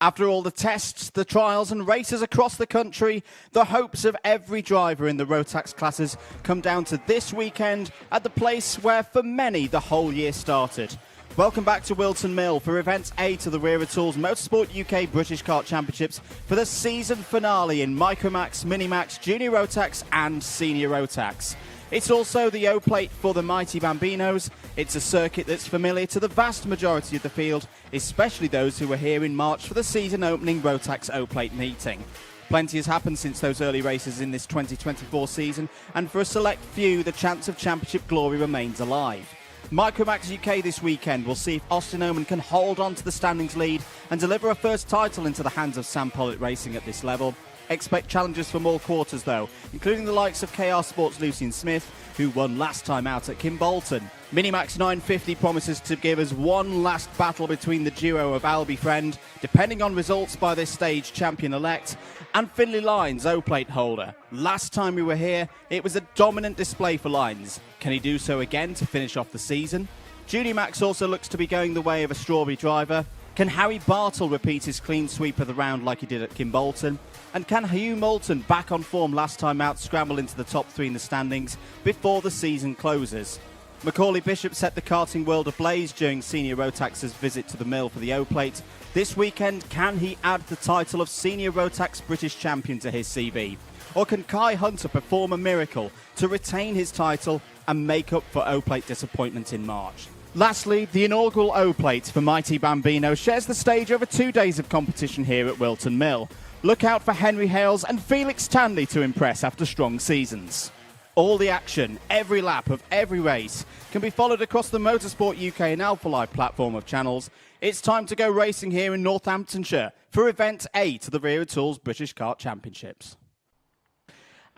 After all the tests, the trials and races across the country, the hopes of every driver in the Rotax classes come down to this weekend at the place where for many the whole year started. Welcome back to Whilton Mill for Event 8 of the Wera Motorsport UK British Kart Championships for the season finale in MicroMax, MiniMax, Junior Rotax and Senior Rotax. It's also the O-Plate for the mighty Bambinos. It's a circuit that's familiar to the vast majority of the field, especially those who were here in March for the season opening Rotax O-Plate meeting. Plenty has happened since those early races in this 2024 season, and for a select few, the chance of championship glory remains alive. MicroMax UK this weekend will see if Austin Oman can hold on to the standings lead and deliver a first title into the hands of Sam Pollitt Racing at this level. Expect challenges from all quarters though, including the likes of KR Sports' Lucien Smith, who won last time out at Kimbolton. MiniMax 950 promises to give us one last battle between the duo of Albie Friend, depending on results by this stage champion-elect, and Finlay Lyons, O-Plate holder. Last time we were here, it was a dominant display for Lyons. Can he do so again to finish off the season? Junior Max also looks to be going the way of a Strawberry driver. Can Harry Bartle repeat his clean sweep of the round like he did at Kimbolton? And can Hugh Moulton, back on form last time out, scramble into the top three in the standings before the season closes? Macaulay Bishop set the karting world ablaze during Senior Rotax's visit to the mill for the O-Plate. This weekend, can he add the title of Senior Rotax British Champion to his CV? Or can Kai Hunter perform a miracle to retain his title and make up for O-Plate disappointment in March? Lastly, the inaugural O-Plate for Mighty Bambino shares the stage over 2 days of competition here at Whilton Mill. Look out for Henry Hales and Felix Tanley to impress after strong seasons. All the action, every lap of every race can be followed across the Motorsport UK and Alpha Live platform of channels. It's time to go racing here in Northamptonshire for Event 8 of the Wera British Kart Championships.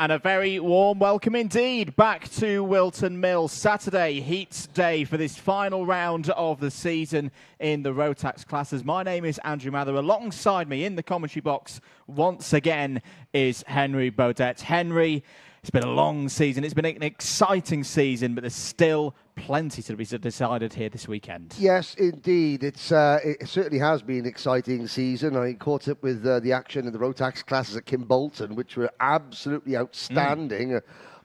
And a very warm welcome indeed back to Whilton Mill. Saturday, heat day for this final round of the season in the Rotax classes. My name is Andrew Mather. Alongside me in the commentary box once again is Henry Baudet. Henry, it's been a long season. It's been an exciting season, but there's still plenty to be decided here this weekend. Yes, indeed. It certainly has been an exciting season. I caught up with the action in the Rotax classes at Kimbolton, which were absolutely outstanding.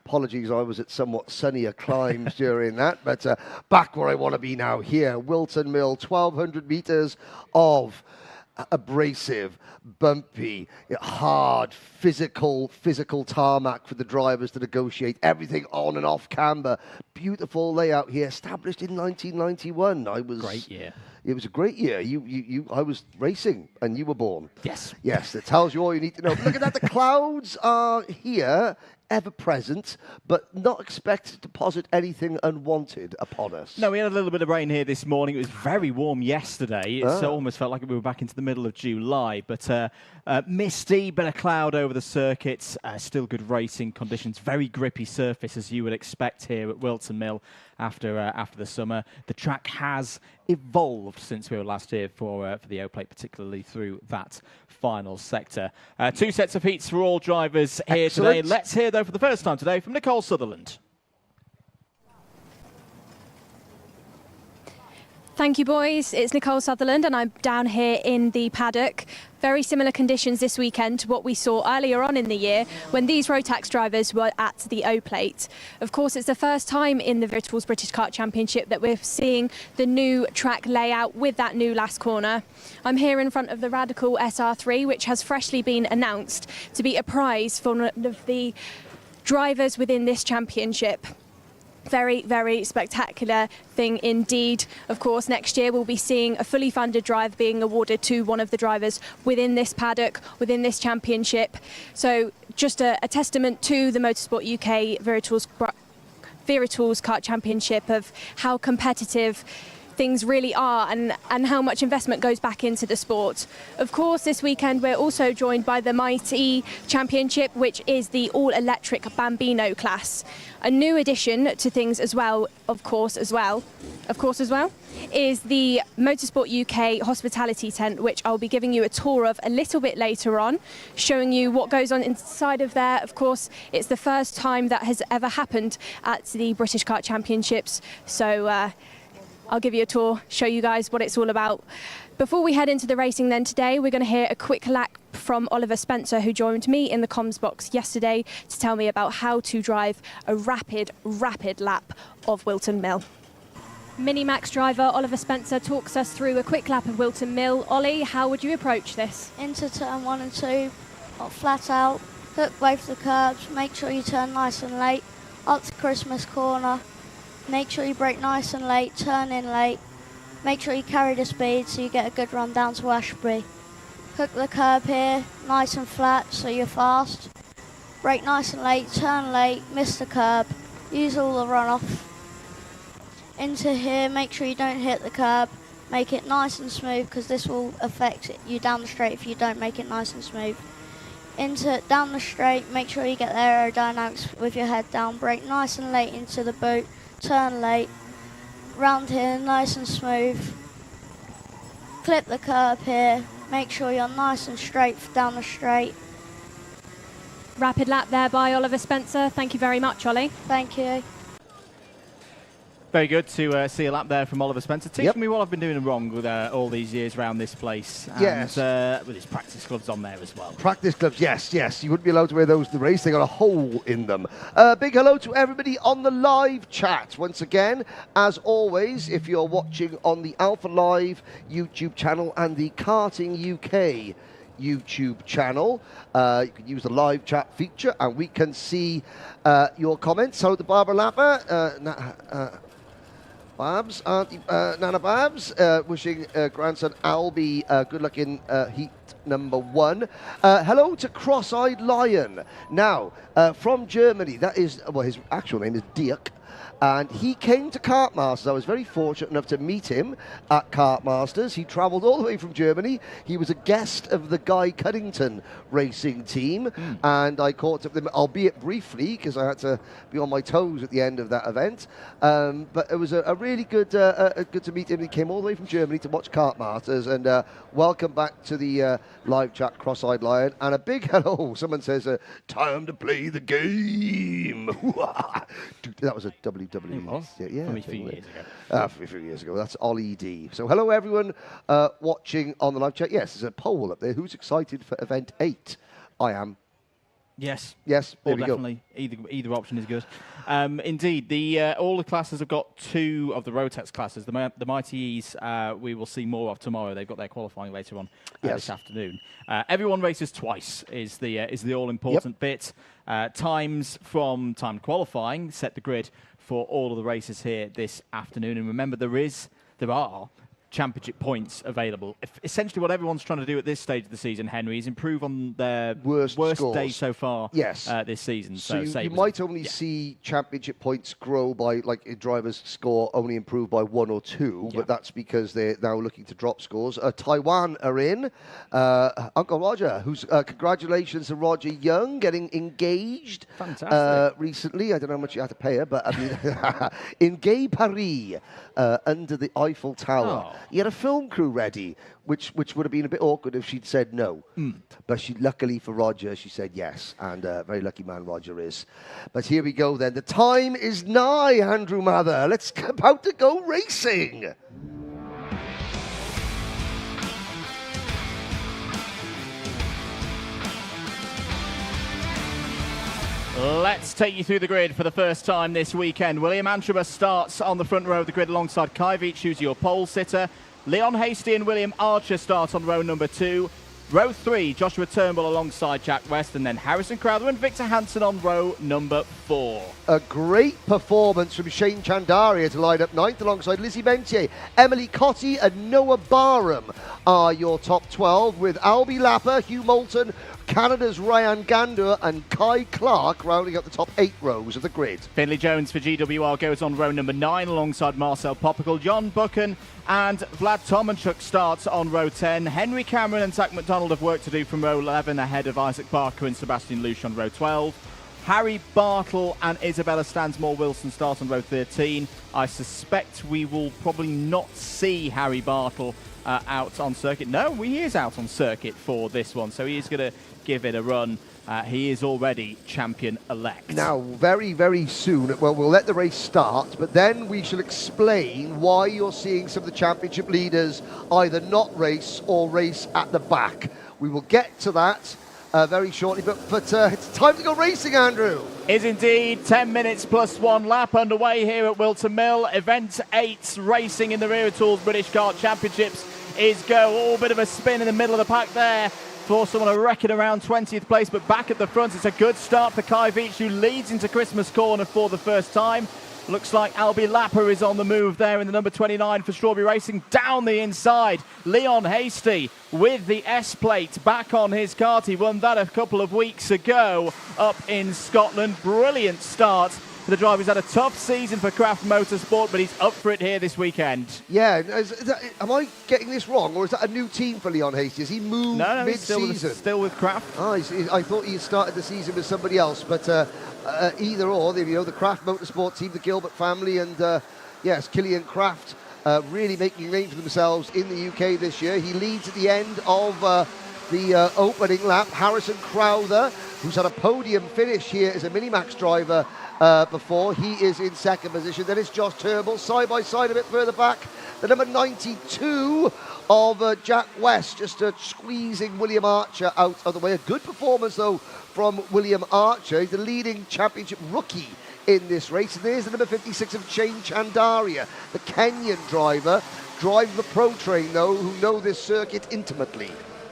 Apologies, I was at somewhat sunnier climes during that, but back where I want to be now here, Whilton Mill, 1,200 metres of abrasive, bumpy, hard, physical tarmac for the drivers to negotiate. Everything on and off camber. Beautiful layout here, established in 1991. Great year. It was a great year. I was racing and you were born. Yes. Yes, that tells you all you need to know. Look at that, the clouds are here, ever present, but not expected to deposit anything unwanted upon us. No, we had a little bit of rain here this morning. It was very warm yesterday. It almost felt like we were back into the middle of July, but misty, bit of cloud over the circuits, still good racing conditions, very grippy surface as you would expect here at Whilton Mill after the summer. The track has evolved since we were last here for the O-Plate, particularly through that final sector. 2 sets of heats for all drivers here today. Let's hear, though, for the first time today from Nicole Sutherland. Thank you, boys. It's Nicole Sutherland, and I'm down here in the paddock. Very similar conditions this weekend to what we saw earlier on in the year when these Rotax drivers were at the O-Plate. Of course, it's the first time in the Virtuals British Kart Championship that we're seeing the new track layout with that new last corner. I'm here in front of the Radical SR3, which has freshly been announced to be a prize for one of the drivers within this championship. Very, very spectacular thing indeed. Of course, next year we'll be seeing a fully funded drive being awarded to one of the drivers within this paddock, within this championship. So just a testament to the Motorsport UK Virtuals Kart Championship of how competitive things really are and how much investment goes back into the sport. Of course, this weekend we're also joined by the Mighty Championship, which is the all-electric Bambino class. A new addition to things as well, of course as well, is the Motorsport UK hospitality tent, which I'll be giving you a tour of a little bit later on, showing you what goes on inside of there. Of course, it's the first time that has ever happened at the British Kart Championships, so I'll give you a tour, show you guys what it's all about. Before we head into the racing then today, we're going to hear a quick lap from Oliver Spencer, who joined me in the comms box yesterday to tell me about how to drive a rapid lap of Whilton Mill. MiniMax driver Oliver Spencer talks us through a quick lap of Whilton Mill. Ollie, how would you approach this? Into turn 1 and 2, or flat out, hook both the curbs, make sure you turn nice and late, up to Christmas corner, make sure you brake nice and late, turn in late, make sure you carry the speed so you get a good run down to Ashby. Hook the curb here, nice and flat so you're fast, brake nice and late, turn late, miss the curb, use all the runoff. Into here, make sure you don't hit the curb, make it nice and smooth because this will affect you down the straight if you don't make it nice and smooth. Into down the straight, make sure you get the aerodynamics with your head down, brake nice and late into the boot, turn late, round here nice and smooth, clip the curb here, make sure you're nice and straight down the straight. Rapid lap there by Oliver Spencer. Thank you very much, Ollie. Thank you. Very good to see a lap there from Oliver Spencer. Teaching me what I've been doing wrong with all these years around this place. And, Yes. with his practice gloves on there as well. Practice gloves, yes. You wouldn't be allowed to wear those to the race. They got a hole in them. Big hello to everybody on the live chat. Once again, as always, if you're watching on the Alpha Live YouTube channel and the Karting UK YouTube channel, you can use the live chat feature and we can see your comments. Hello to Barbara Lapper. Babs, Auntie Nana Babs, wishing grandson Albie good luck in heat number 1. Hello to Cross-Eyed Lion. Now, from Germany, that is, well, his actual name is Dirk. And he came to Kartmasters. I was very fortunate enough to meet him at Kartmasters. He travelled all the way from Germany. He was a guest of the Guy Cuddington racing team. And I caught up with him, albeit briefly, because I had to be on my toes at the end of that event. But it was a really good to meet him. He came all the way from Germany to watch Kartmasters. And welcome back to the live chat, Cross-Eyed Lion. And a big hello. Someone says, time to play the game. That was a WWE. It was? Yeah, From a few years ago. A few years ago. That's Ollie D. So hello, everyone watching on the live chat. Yes, there's a poll up there. Who's excited for Event 8? I am. Yes. Yes, there Or we definitely. Either option is good. Indeed, all the classes have got 2 of the Rotax classes. The Mighty E's we will see more of tomorrow. They've got their qualifying later on this afternoon. Everyone races twice is the all-important bit. Times from time qualifying set the grid for all of the races here this afternoon. And remember, there are championship points available. Essentially, what everyone's trying to do at this stage of the season, Henry, is improve on their worst day so far this season. So you might only see championship points grow by, like, a driver's score only improve by 1 or 2, but that's because they're now looking to drop scores. Taiwan are in. Uncle Roger, who's congratulations to Roger Young getting engaged recently. I don't know how much you had to pay her, but I mean, in Gay Paris, under the Eiffel Tower. Oh. He had a film crew ready, which would have been a bit awkward if she'd said no. But luckily for Roger, she said yes. And very lucky man Roger is. But here we go then. The time is nigh, Andrew Mather. Let's about to go racing. Let's take you through the grid for the first time this weekend. William Antrobus starts on the front row of the grid alongside Kai Veach, who's your pole sitter. Leon Hasty and William Archer start on row number 2. Row 3, Joshua Turnbull alongside Jack West, and then Harrison Crowther and Victor Hansen on row number 4. A great performance from Shane Chandaria to line up 9th alongside Lizzie Mentier. Emily Cotty and Noah Barham are your top 12, with Albie Lapper, Hugh Moulton, Canada's Ryan Gandur and Kai Clark rounding up the top 8 rows of the grid. Finley Jones for GWR goes on row number 9 alongside Marcel Popical. John Buchan and Vlad Tomanchuk starts on row 10. Henry Cameron and Zach McDonald have work to do from row 11 ahead of Isaac Barker and Sebastian Lusch on row 12. Harry Bartle and Isabella Stansmore Wilson start on row 13. I suspect we will probably not see Harry Bartle out on circuit. No, he is out on circuit for this one, so he is going to give it a run he is already champion-elect. Now, very, very soon, well, we'll let the race start, but then we shall explain why you're seeing some of the championship leaders either not race or race at the back. We will get to that very shortly, but it's time to go racing, Andrew. Is indeed 10 minutes plus 1 lap underway here at Whilton Mill. Event 8 racing in the Wera Tools British Kart Championships is go. All bit of a spin in the middle of the pack there for someone a reckon around 20th place, but back at the front it's a good start for Kai Veach, who leads into Christmas Corner for the first time. Looks like Albie Lapper is on the move there in the number 29 for Strawberry Racing. Down the inside, Leon Hasty with the S-plate back on his kart. He won that a couple of weeks ago up in Scotland. Brilliant start for the driver. He's had a tough season for Craft Motorsport, but he's up for it here this weekend. Yeah, am I getting this wrong, or is that a new team for Leon Hasty? Has he moved mid-season? He's still with Craft. Oh, I thought he had started the season with somebody else, but either or, the Craft Motorsport team, the Gilbert family, and yes, Killian Craft really making a name for themselves in the UK this year. He leads at the end of the opening lap. Harrison Crowther, who's had a podium finish here as a MiniMax driver before, he is in second position. Then it's Josh Turnbull, side by side a bit further back. The number 92 of Jack West, just squeezing William Archer out of the way. A good performance, though, from William Archer. He's the leading championship rookie in this race. And there's the number 56 of Shane Chandaria, the Kenyan driver, driving the Pro Train, though, who know this circuit intimately.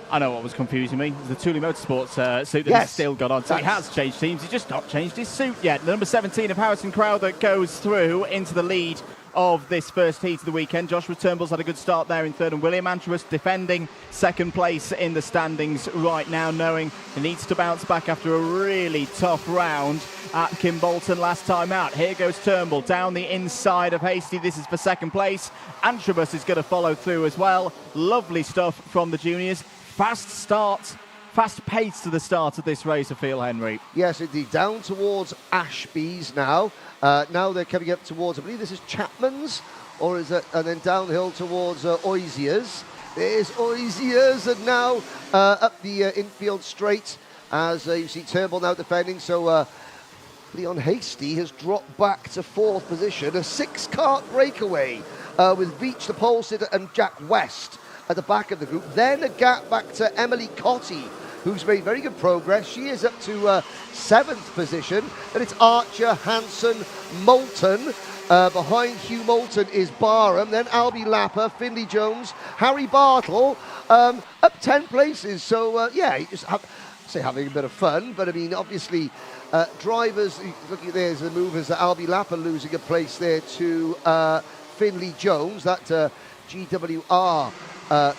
I know what was confusing me. The Thule Motorsports suit that he's still got on. So he has changed teams. He's just not changed his suit yet. The number 17 of Harrison Crowther goes through into the lead of this first heat of the weekend. Joshua Turnbull's had a good start there in third, and William Antrobus defending second place in the standings right now, knowing he needs to bounce back after a really tough round at Kimbolton last time out. Here goes Turnbull down the inside of Hasty. This is for second place. Antrobus is going to follow through as well. Lovely stuff from the juniors. Fast start, fast pace to the start of this race, I feel, Henry. Yes, indeed. Down towards Ashby's now. Now they're coming up towards, I believe this is Chapman's, or is it, and then downhill towards Oisiers. There's Oisiers, and now up the infield straight as you see Turnbull now defending. So Leon Hasty has dropped back to fourth position. A 6-kart breakaway with Veach, the pole sitter, and Jack West at the back of the group. Then a gap back to Emily Cotty, who's made very good progress. She is up to seventh position. And it's Archer, Hanson, Moulton. Behind Hugh Moulton is Barham. Then Albie Lapper, Finley Jones, Harry Bartle, up 10 places. So, yeah, you just having a bit of fun. But, I mean, obviously, drivers, looking at there's the movers, Albie Lapper losing a place there to Finley Jones, that GWR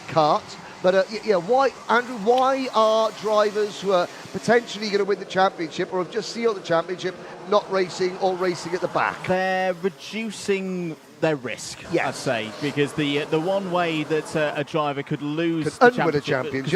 kart. But yeah, why, Andrew? Why are drivers who are potentially going to win the championship or have just sealed the championship not racing or racing at the back? They're reducing their risk, yes. I'd say, because the one way that a driver could lose could the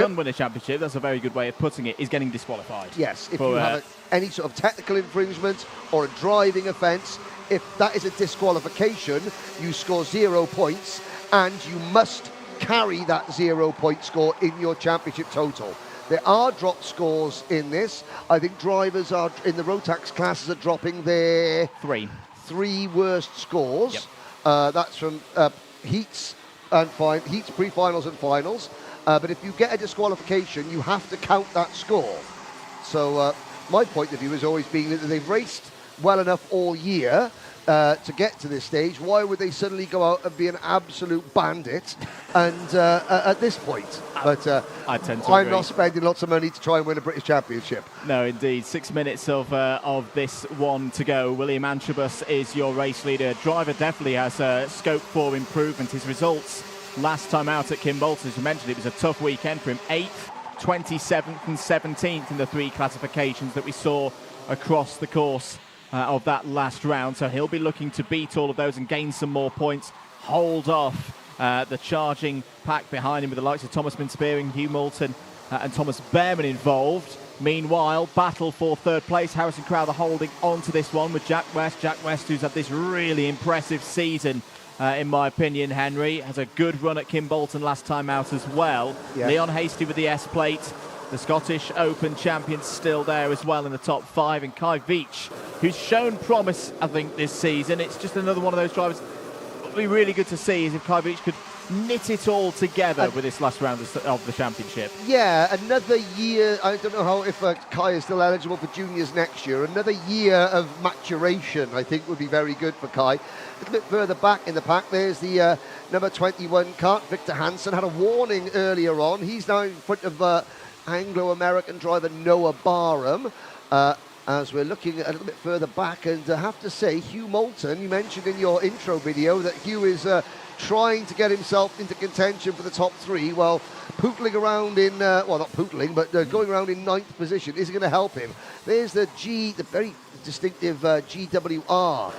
unwin a championship, that's a very good way of putting it, is getting disqualified. Yes, if you have any sort of technical infringement or a driving offence, if that is a disqualification, you score 0 points and you must carry that 0 point score in your championship total. There are drop scores in this. I think drivers are in the Rotax classes are dropping their three worst scores. Yep. That's from heats and heats, pre-finals and finals. But if you get a disqualification, you have to count that score. So my point of view has always been that they've raced well enough all year to get to this stage. Why would they suddenly go out and be an absolute bandit and at this point? But I tend to I'm agree. not spending lots of money to try and win a British Championship. No, indeed. 6 minutes of this one to go. William Antrobus is your race leader. Driver definitely has scope for improvement. His results last time out at Kimbolton, as you mentioned, it was a tough weekend for him. 8th, 27th and 17th in the 3 classifications that we saw across the course of that last round. So he'll be looking to beat all of those and gain some more points, hold off the charging pack behind him with the likes of Thomas Minspearing, Hugh Moulton and Thomas Behrman involved. Meanwhile, battle for third place. Harrison Crowther holding on to this one with Jack West. Jack West, who's had this really impressive season, in my opinion, Henry. Has a good run at Kimbolton last time out as well. Yes. Leon Hasty with the S-plate. The Scottish Open champion still there as well in the top 5, and Kai Veach, who's shown promise, I think, this season. It's just another one of those drivers. What would be really good to see is if Kai Veach could knit it all together with this last round of the championship. Yeah, another year. I don't know how if Kai is still eligible for juniors next year. Another year of maturation, I think, would be very good for Kai. A little bit further back in the pack, there's the number 21 Kart, Victor Hansen. Had a warning earlier on. He's now in front of Anglo-American driver Noah Barham. As we're looking a little bit further back, and I have to say, Hugh Moulton, you mentioned in your intro video that Hugh is trying to get himself into contention for the top 3. Well, pootling around in, well, not pootling, but going around in 9th position isn't going to help him. There's the very distinctive GWR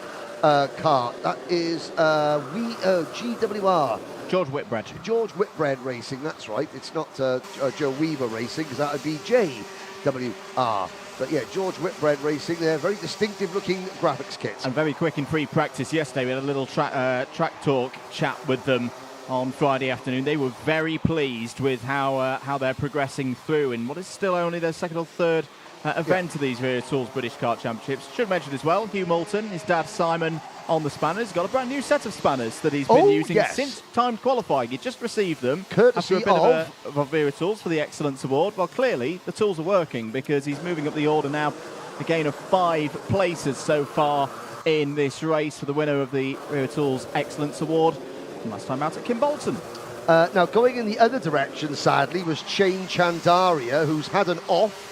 car. That is GWR. George Whitbread. George Whitbread Racing, that's right. It's not Joe Weaver Racing, because that would be JWR. But yeah, George Whitbread Racing, they're very distinctive looking graphics kits. And very quick in free practice yesterday. We had a little track talk chat with them on Friday afternoon. They were very pleased with how they're progressing through in what is still only their second or third event of these Wera Tools British Kart Championships. Should mention as well, Hugh Moulton, his dad Simon on the spanners. Got a brand new set of spanners that he's been using since timed qualifying. He just received them courtesy after a bit of Wera Tools for the Excellence Award. Well, clearly the tools are working, because he's moving up the order now. A gain of 5 places so far in this race for the winner of the Wera Tools Excellence Award. Last time out at Kimbolton. Now, going in the other direction, sadly, was Chain Chandaria, who's had an off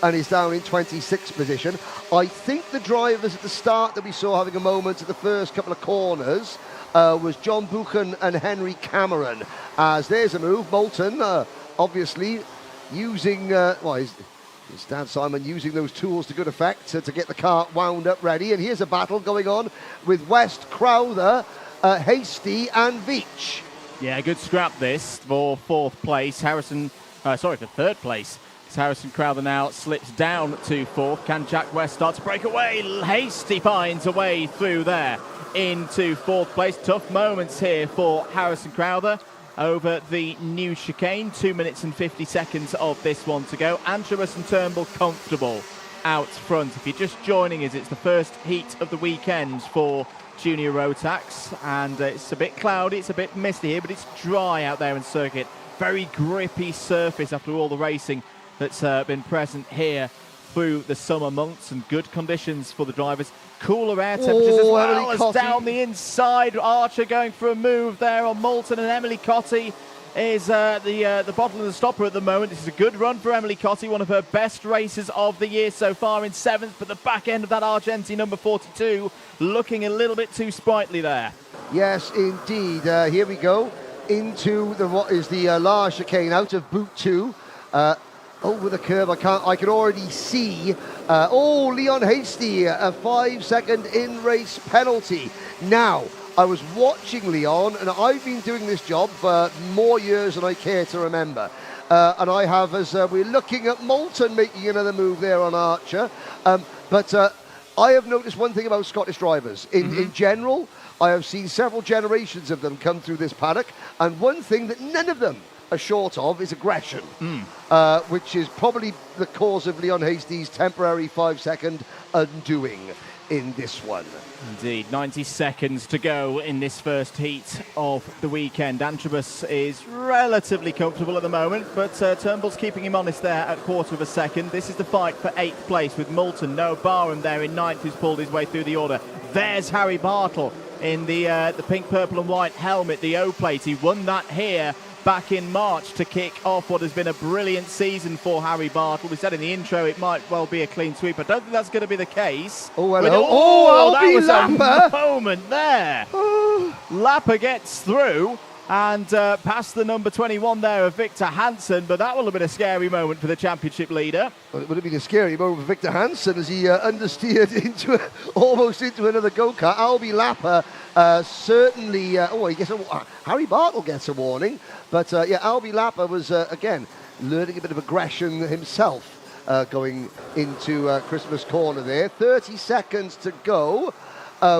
and is down in 26th position. I think the drivers at the start that we saw having a moment at the first couple of corners was John Buchan and Henry Cameron. As there's a move, Moulton obviously using, his dad Simon using those tools to good effect to get the car wound up ready. And here's a battle going on with West, Crowther, Hasty and Veach. Yeah, good scrap this for 4th place. For 3rd place. Harrison Crowther now slips down to 4th. Can Jack West start to break away? Hasty finds a way through there into 4th place. Tough moments here for Harrison Crowther over the new chicane. 2 minutes and 50 seconds of this one to go. Antrim and Turnbull comfortable out front. If you're just joining us, it's the first heat of the weekend for Junior Rotax, and it's a bit cloudy, it's a bit misty here, but it's dry out there in circuit. Very grippy surface after all the racing that's been present here through the summer months, and good conditions for the drivers. Cooler air temperatures as well as down the inside. Archer going for a move there on Moulton, and Emily Cotty is the bottom of the stopper at the moment. This is a good run for Emily Cotty, one of her best races of the year so far, in 7th, but the back end of that Argenti number 42 looking a little bit too sprightly there. Yes, indeed. Here we go into what is the large chicane out of boot 2. Over the curve, I can already see, Leon Hasty, a 5-second in-race penalty. Now, I was watching Leon, and I've been doing this job for more years than I care to remember. And I have, as we're looking at Moulton making another move there on Archer. But I have noticed one thing about Scottish drivers. In general, I have seen several generations of them come through this paddock, and one thing that none of them are short of is aggression, which is probably the cause of Leon Hasty's temporary 5-second undoing in this one. Indeed, 90 seconds to go in this first heat of the weekend. Antrobus is relatively comfortable at the moment, but Turnbull's keeping him honest there at 1/4 of a second. This is the fight for 8th place with Moulton. Noah Barham there in 9th, who's pulled his way through the order. There's Harry Bartle in the pink, purple and white helmet, the O-plate. He won that here back in March to kick off what has been a brilliant season for Harry Bartle. We said in the intro it might well be a clean sweep. I don't think that's going to be the case. Oh, hello. That was a moment there. Lapper gets through and past the number 21 there of Victor Hansen, but that will have been a scary moment for the championship leader. Well, it would have been a scary moment for Victor Hansen as he understeered almost into another go-kart. Albie Lapper certainly, he gets Harry Bartle gets a warning, but Albie Lapper was again learning a bit of aggression himself going into Christmas corner there. 30 seconds to go.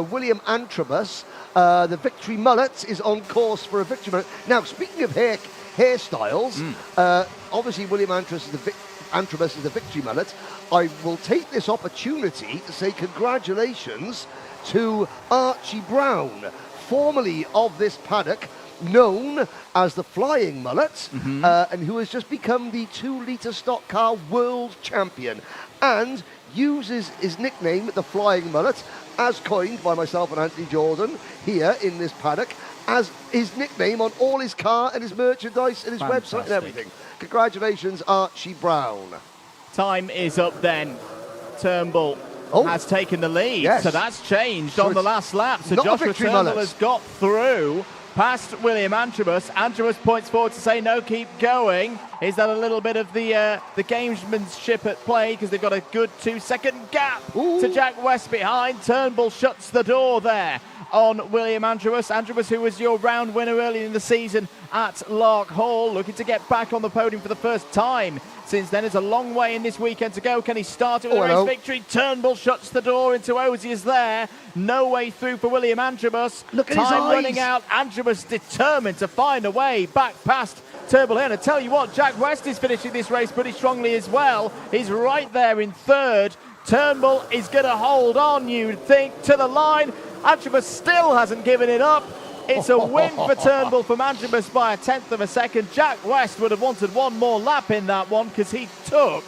William Antrobus. The Victory Mullet is on course for a Victory Mullet. Now, speaking of hairstyles, obviously William Antrobus is the Victory Mullet. I will take this opportunity to say congratulations to Archie Brown, formerly of this paddock, known as the Flying Mullet, and who has just become the 2-litre stock car world champion, and uses his nickname, the Flying Mullet, as coined by myself and Anthony Jordan here in this paddock, as his nickname on all his car and his merchandise and his website and everything. Congratulations, Archie Brown. Time is up then. Turnbull has taken the lead, so that's changed on the last lap. So Joshua Turnbull has got through past William Antrobus. Antrobus points forward to say, no, keep going. Is that a little bit of the gamesmanship at play, because they've got a good 2-second gap to Jack West behind. Turnbull shuts the door there on William Antrobus. Antrobus, who was your round winner early in the season at Lark Hall, looking to get back on the podium for the first time since then. It's a long way in this weekend to go. Can he start it with a race victory? Turnbull shuts the door into Osiers there. No way through for William Antrobus. Look at his eyes. Time running out. Antrobus determined to find a way back past Turnbull here. And I tell you what, Jack West is finishing this race pretty strongly as well. He's right there in third. Turnbull is going to hold on, you'd think, to the line. Antrobus still hasn't given it up. It's a win for Turnbull from Antrobus by 1/10 of a second. Jack West would have wanted one more lap in that one, because he took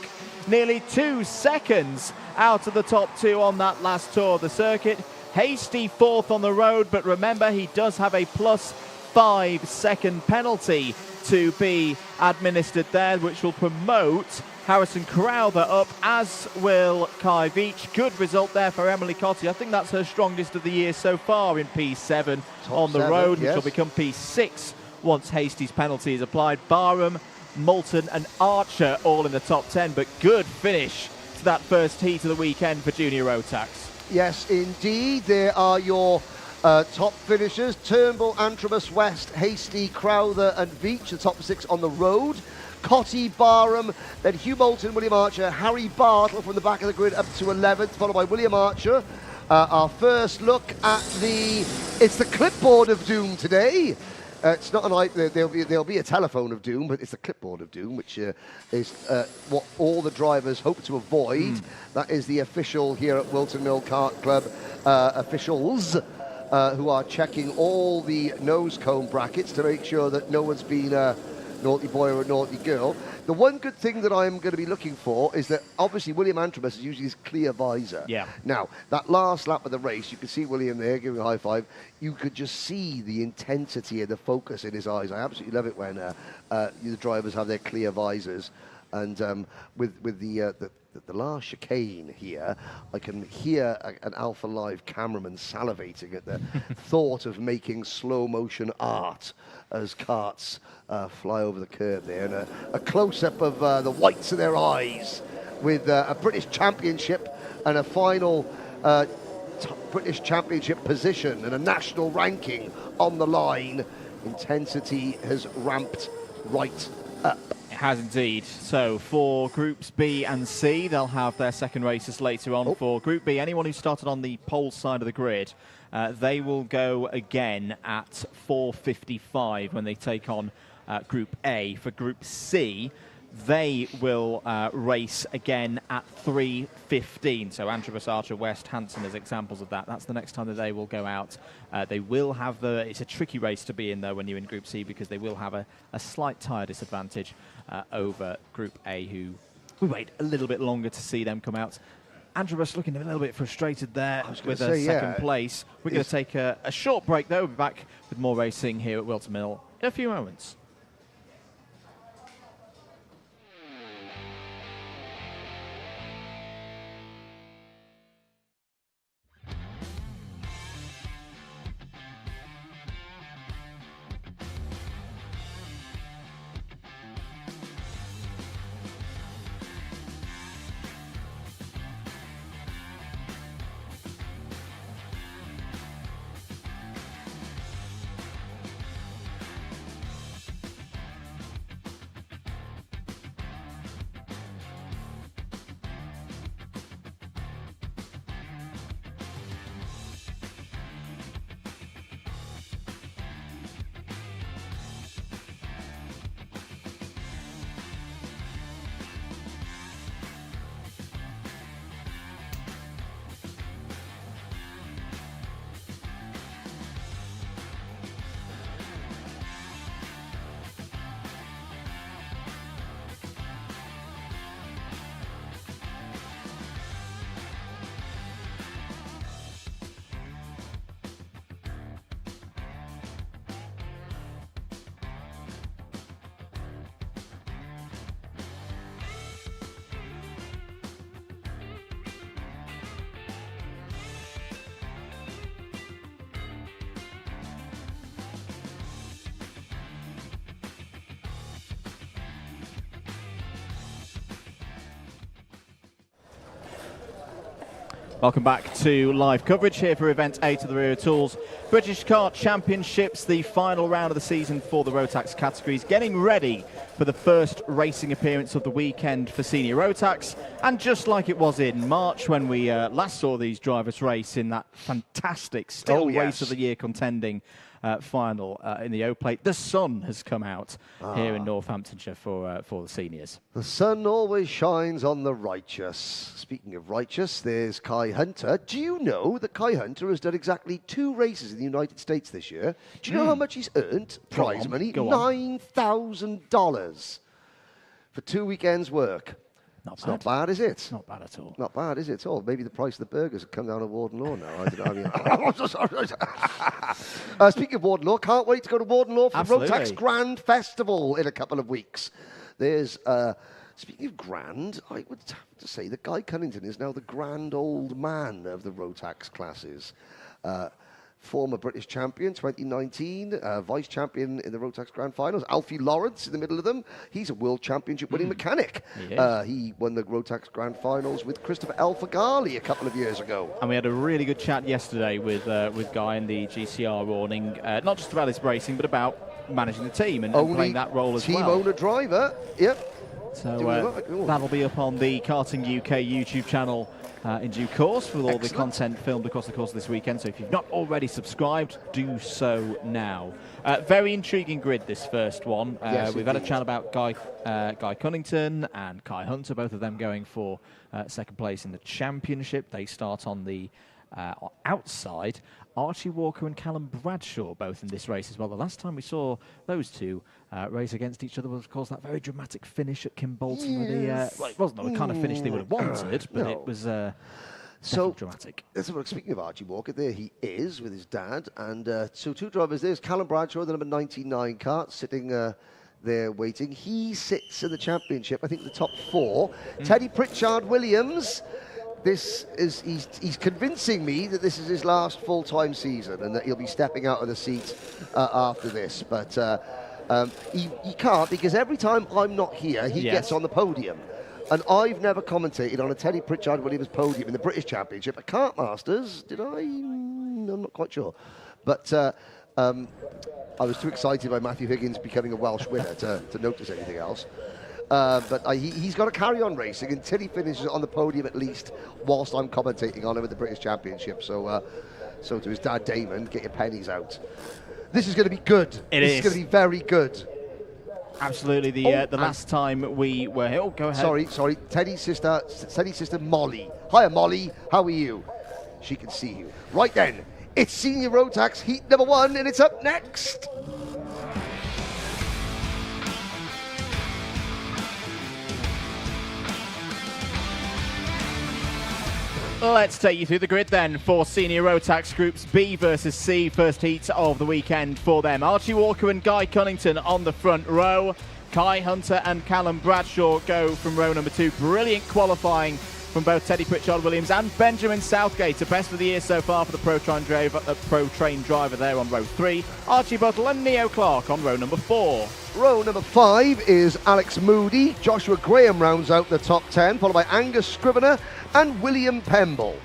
nearly 2 seconds out of the top two on that last tour of the circuit. Hasty fourth on the road, but remember, he does have a +5 second penalty to be administered there, which will promote Harrison Crowther up, as will Kai Veach. Good result there for Emily Cotty. I think that's her strongest of the year so far in P7 on the road, which will become P6 once Hasty's penalty is applied. Barham, Moulton and Archer all in the top 10, but good finish to that first heat of the weekend for Junior Rotax. Yes, indeed. There are your top finishers. Turnbull, Antrobus, West, Hasty, Crowther and Veach, the top 6 on the road. Cotty, Barham, then Hugh Moulton, William Archer, Harry Bartle from the back of the grid up to 11th, followed by William Archer. Our first look at it's the clipboard of doom today. It's not there'll be a telephone of doom, but it's the clipboard of doom, which is what all the drivers hope to avoid. That is the official here at Whilton Mill Kart Club officials who are checking all the nose cone brackets to make sure that no one's been naughty boy or a naughty girl. The one good thing that I'm going to be looking for is that obviously William Antrobus is using his clear visor. Yeah. Now, that last lap of the race, you could see William there giving a high five. You could just see the intensity and the focus in his eyes. I absolutely love it when the drivers have their clear visors. And with the last chicane here, I can hear an Alpha Live cameraman salivating at the thought of making slow motion art as karts fly over the curb there, and a close-up of the whites of their eyes with a British Championship and a final British Championship position and a national ranking on the line. Intensity has ramped right up. It has indeed. So for Groups B and C, they'll have their second races later on. For Group B, anyone who started on the pole side of the grid, they will go again at 4:55 when they take on Group A. For Group C, they will race again at 3:15. So Antrobus, Archer, West, Hanson as examples of that. That's the next time that they will go out. They will have it's a tricky race to be in though when you're in Group C, because they will have a slight tyre disadvantage over Group A, who we wait a little bit longer to see them come out. Antrobus looking a little bit frustrated there with a second place. We're going to take a short break though. We'll be back with more racing here at Whilton Mill in a few moments. Welcome back to live coverage here for Event 8 of the Wera Tools British Kart Championships, the final round of the season for the Rotax categories, getting ready for the first racing appearance of the weekend for Senior Rotax. And just like it was in March when we last saw these drivers race in that fantastic still race of the year contending final in the O-Plate, the sun has come out here in Northamptonshire for the seniors. The sun always shines on the righteous. Speaking of righteous, there's Kai Hunter. Do you know that Kai Hunter has done exactly 2 races in the United States this year? Do you know how much he's earned? Prize money, $9,000 for 2 weekends' work. Not It's bad. not bad, is it? Not bad at all. Not bad, is it at all? Maybe the price of the burgers have come down to Warden Law now. I don't know. Speaking of Warden Law, can't wait to go to Warden Law for the Rotax Grand Festival in a couple of weeks. There's, speaking of grand, I would have to say that Guy Cunnington is now the grand old man of the Rotax classes. Former British champion, 2019, vice champion in the Rotax Grand Finals. Alfie Lawrence in the middle of them. He's a world championship winning mechanic. He won the Rotax Grand Finals with Christopher Elfagali a couple of years ago. And we had a really good chat yesterday with Guy in the GCR warning, not just about his racing, but about managing the team and playing that role as well. Team owner driver, yep. So that'll be up on the Karting UK YouTube channel in due course with all the content filmed across the course of this weekend. So if you've not already subscribed, do so now. Very intriguing grid, this first one. We've had a chat about Guy Cunnington and Kai Hunter, both of them going for second place in the championship. They start on the outside. Archie Walker and Callum Bradshaw both in this race as well. The last time we saw those two race against each other was, of course, that very dramatic finish at Kimbolton. Well, it wasn't the kind of finish they would have wanted, but it was so dramatic. Speaking of Archie Walker, there he is with his dad. And so 2 drivers. There's Callum Bradshaw, the number 99 kart, sitting there waiting. He sits in the championship, I think, the top 4. Teddy Pritchard-Williams. He's convincing me that this is his last full-time season and that he'll be stepping out of the seat after this. But he can't, because every time I'm not here, he gets on the podium. And I've never commentated on a Teddy Pritchard-Williams podium in the British Championship. At Kart Masters, did I? I'm not quite sure. But I was too excited by Matthew Higgins becoming a Welsh winner to notice anything else. But he's got to carry on racing until he finishes on the podium at least, whilst I'm commentating on him at the British Championship. So to his dad Damon, get your pennies out. This is going to be good. This is going to be very good. Absolutely. The last time we were here. Oh, go ahead. Sorry. Teddy's sister Molly. Hiya, Molly. How are you? She can see you. Right then, it's Senior Rotax Heat number 1, and it's up next. Let's take you through the grid then for Senior Rotax Groups B versus C, first heat of the weekend for them. Archie Walker and Guy Cunnington on the front row. Kai Hunter and Callum Bradshaw go from row number 2. Brilliant qualifying from both Teddy Pritchard-Williams and Benjamin Southgate. The best of the year so far for the Pro-Train driver there on row 3. Archie Buttle and Neo Clark on row number 4. Row number 5 is Alex Moody. Joshua Graham rounds out the top 10, followed by Angus Scrivener and William Pemble.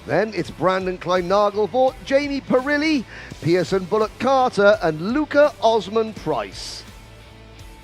Then it's Brandon Klein-Nagelvort, Jamie Perilli, Pearson Bullock-Carter and Luca Osman-Price.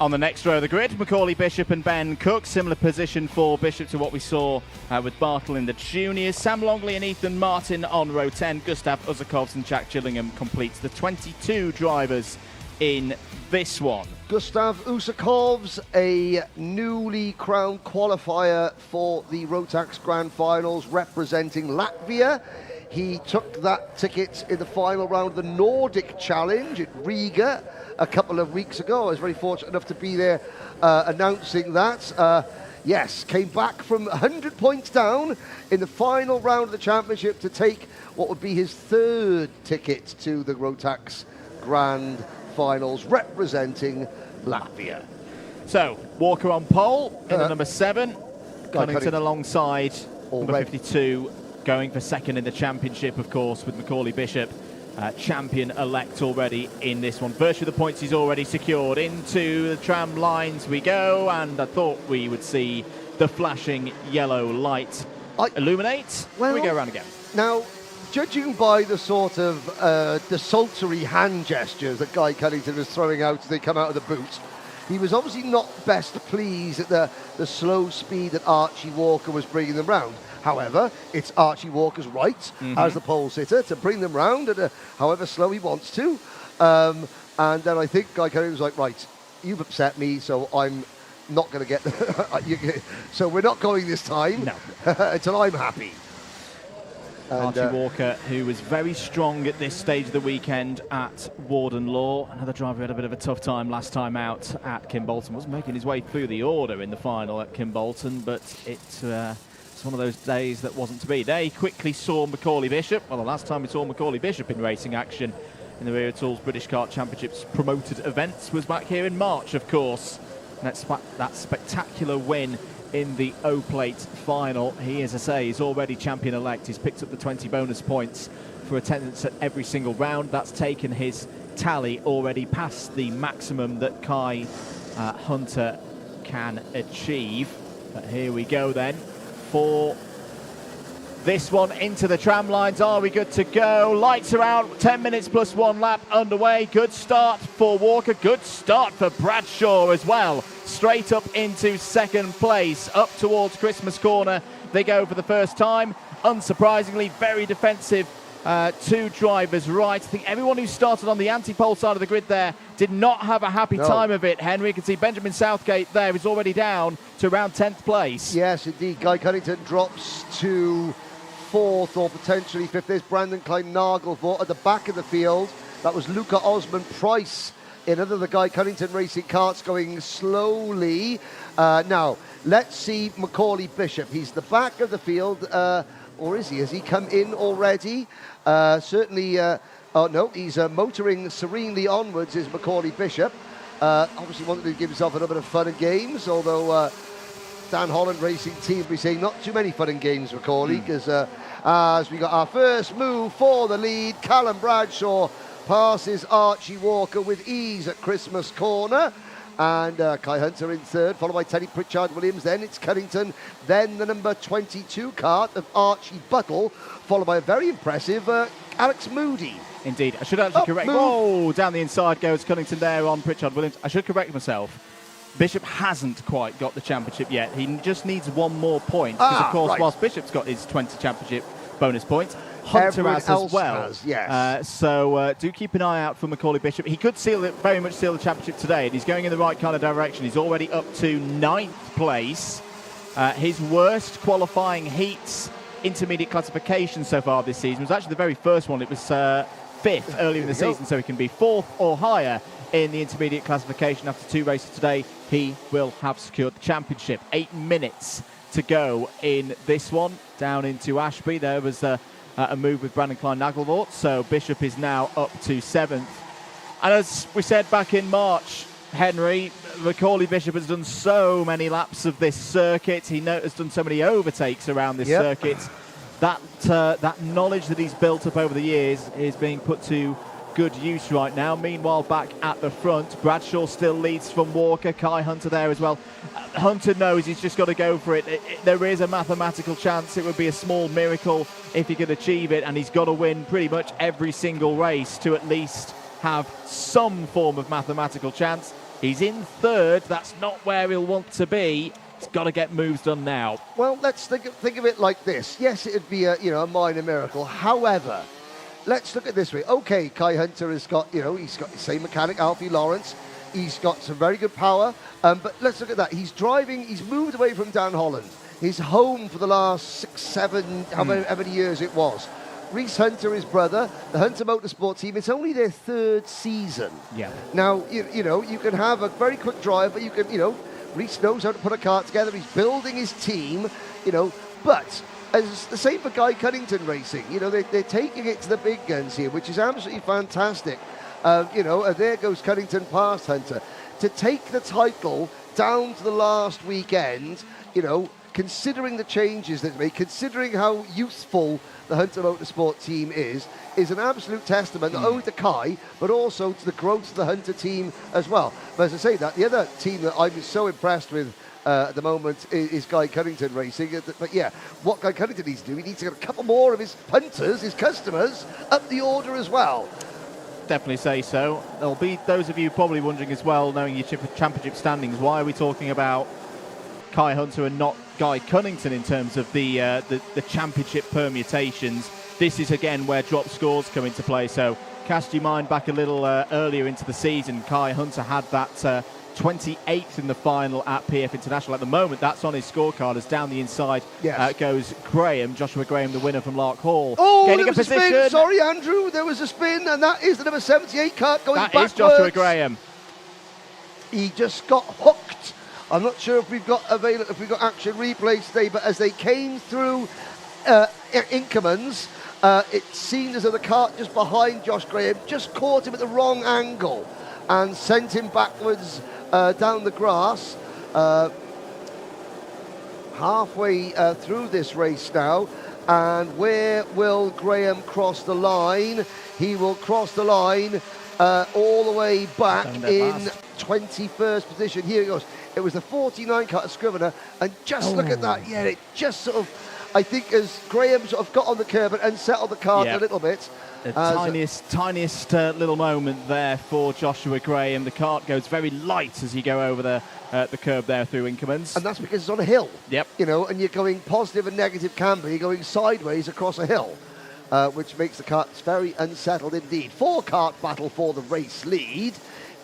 On the next row of the grid, Macaulay Bishop and Ben Cook. Similar position for Bishop to what we saw with Bartle in the juniors. Sam Longley and Ethan Martin on row 10. Gustav Uzakovs and Jack Gillingham completes the 22 drivers in this one. Gustav Usakovs, a newly crowned qualifier for the Rotax Grand Finals representing Latvia. He took that ticket in the final round of the Nordic Challenge at Riga a couple of weeks ago. I was very fortunate enough to be there announcing that. Came back from 100 points down in the final round of the championship to take what would be his 3rd ticket to the Rotax Grand Finals representing Latvia. So, Walker on pole in the number 7. Cunnington alongside number 52, going for second in the championship, of course, with Macaulay Bishop. Champion-elect already in this one. Virtually the points he's already secured. Into the tram lines we go, and I thought we would see the flashing yellow light illuminate. Well, We go around again. Now, judging by the sort of desultory hand gestures that Guy Cunnington was throwing out as they come out of the boot, he was obviously not best pleased at the slow speed that Archie Walker was bringing them round. However, it's Archie Walker's right as the pole sitter to bring them round at however slow he wants to. And then I think Guy Cunnington was like, right, you've upset me, so I'm not going to get... so we're not going this time until I'm happy. And, Archie Walker, who was very strong at this stage of the weekend at Warden Law. Another driver who had a bit of a tough time last time out at Kimbolton. Wasn't making his way through the order in the final at Kimbolton, but it's one of those days that wasn't to be. They quickly saw Macaulay Bishop. Well, the last time we saw Macaulay Bishop in racing action in the Wera Tools British Kart Championships promoted events was back here in March, of course. And that spectacular win in the O-Plate final. He, as I say, is already champion-elect. He's picked up the 20 bonus points for attendance at every single round. That's taken his tally already past the maximum that Kai Hunter can achieve. But here we go then for this one into the tram lines. Are we good to go? Lights are out. 10 minutes plus 1 lap underway. Good start for Walker. Good start for Bradshaw as well. Straight up into second place. Up towards Christmas Corner they go for the first time. Unsurprisingly, very defensive. Two drivers right. I think everyone who started on the anti-pole side of the grid there did not have a happy time of it, Henry. You can see Benjamin Southgate there is already down to around 10th place. Yes, indeed. Guy Cunnington drops to 4th or potentially 5th. There's Brandon Klein-Nagelvoort at the back of the field. That was Luca Osman-Price in another of the Guy Cunnington Racing karts going slowly. Now, let's see Macaulay Bishop. He's the back of the field. Or is he? Has he come in already? Certainly, oh no, he's motoring serenely onwards, is Macaulay Bishop. Obviously wanted to give himself a little bit of fun and games, although Dan Holland Racing Team will be saying not too many fun and games, Macaulay, because as we got our first move for the lead, Callum Bradshaw passes Archie Walker with ease at Christmas Corner. And Kai Hunter in 3rd, followed by Teddy Pritchard-Williams. Then it's Cunnington. Then the number 22 kart of Archie Buttle, followed by a very impressive Alex Moody. Indeed. I should actually correct... Oh, down the inside goes Cunnington there on Pritchard-Williams. I should correct myself. Bishop hasn't quite got the championship yet. He just needs one more point. Because, of course, whilst Bishop's got his 20 championship bonus points, Hunter has as well. Yes. So do keep an eye out for Macaulay Bishop. He could very much seal the championship today, and he's going in the right kind of direction. He's already up to 9th place. His worst qualifying heats intermediate classification so far this season was actually the very first one. It was 5th earlier in the season, so he can be 4th or higher in the intermediate classification. After 2 races today, he will have secured the championship. 8 minutes to go in this one. Down into Ashby, there was a move with Brandon Klein-Nagelvoort, so Bishop is now up to 7th. And as we said back in March, Henry, Macaulay Bishop has done so many laps of this circuit. He has done so many overtakes around this circuit. That knowledge that he's built up over the years is being put to good use right now. Meanwhile, back at the front, Bradshaw still leads from Walker. Kai Hunter there as well. Hunter knows he's just got to go for it. There is a mathematical chance. It would be a small miracle if he could achieve it, and he's got to win pretty much every single race to at least have some form of mathematical chance. He's in 3rd. That's not where he'll want to be. He's got to get moves done now. Well, let's think of it like this. Yes, it'd be a minor miracle. However, let's look at it this way. Okay, Kai Hunter has got, he's got the same mechanic, Alfie Lawrence. He's got some very good power. But let's look at that. He's moved away from Dan Holland. He's home for the last 6, 7, how many years it was. Reese Hunter, his brother, the Hunter Motorsport team, it's only their 3rd season. Yeah. Now, you can have a very quick driver. You can, Reese knows how to put a kart together. He's building his team, but as the same for Guy Cunnington Racing, they're taking it to the big guns here, which is absolutely fantastic. There goes Cunnington past Hunter. To take the title down to the last weekend, considering the changes that they made, considering how useful the Hunter Motorsport team is, is an absolute testament not only to Kai, but also to the growth of the Hunter team as well. But as I say that, the other team that I'm so impressed with at the moment is Guy Cunnington Racing. But yeah, what Guy Cunnington needs to do, he needs to get a couple more of his punters, his customers, up the order as well. Definitely say so. There'll be those of you probably wondering as well, knowing your championship standings, why are we talking about Kai Hunter and not Guy Cunnington in terms of the championship permutations? This is again where drop scores come into play. So cast your mind back a little earlier into the season. Kai Hunter had that 28th in the final at PF International. At the moment, that's on his scorecard as down the inside goes Graham, Joshua Graham, the winner from Lark Hall. Oh, getting there was a position. A spin. Sorry, Andrew, there was a spin, and that is the number 78 Kart going backwards. That is Joshua Graham. He just got hooked. I'm not sure if we've got action replays today, but as they came through Inkermans, it seemed as though the cart just behind Josh Graham just caught him at the wrong angle and sent him backwards down the grass. Halfway through this race now, and where will Graham cross the line? He will cross the line all the way back in 21st position. Here he goes. It was the 49 cut of Scrivener, and just look at that. Yeah, it just sort of, I think as Graham sort of got on the curb and unsettled the cart a little bit. The tiniest little moment there for Joshua Graham. The cart goes very light as you go over the curb there through Inkermans. And that's because it's on a hill. Yep. You know, and you're going positive and negative camber. You're going sideways across a hill, which makes the carts very unsettled indeed. 4-cart battle for the race lead.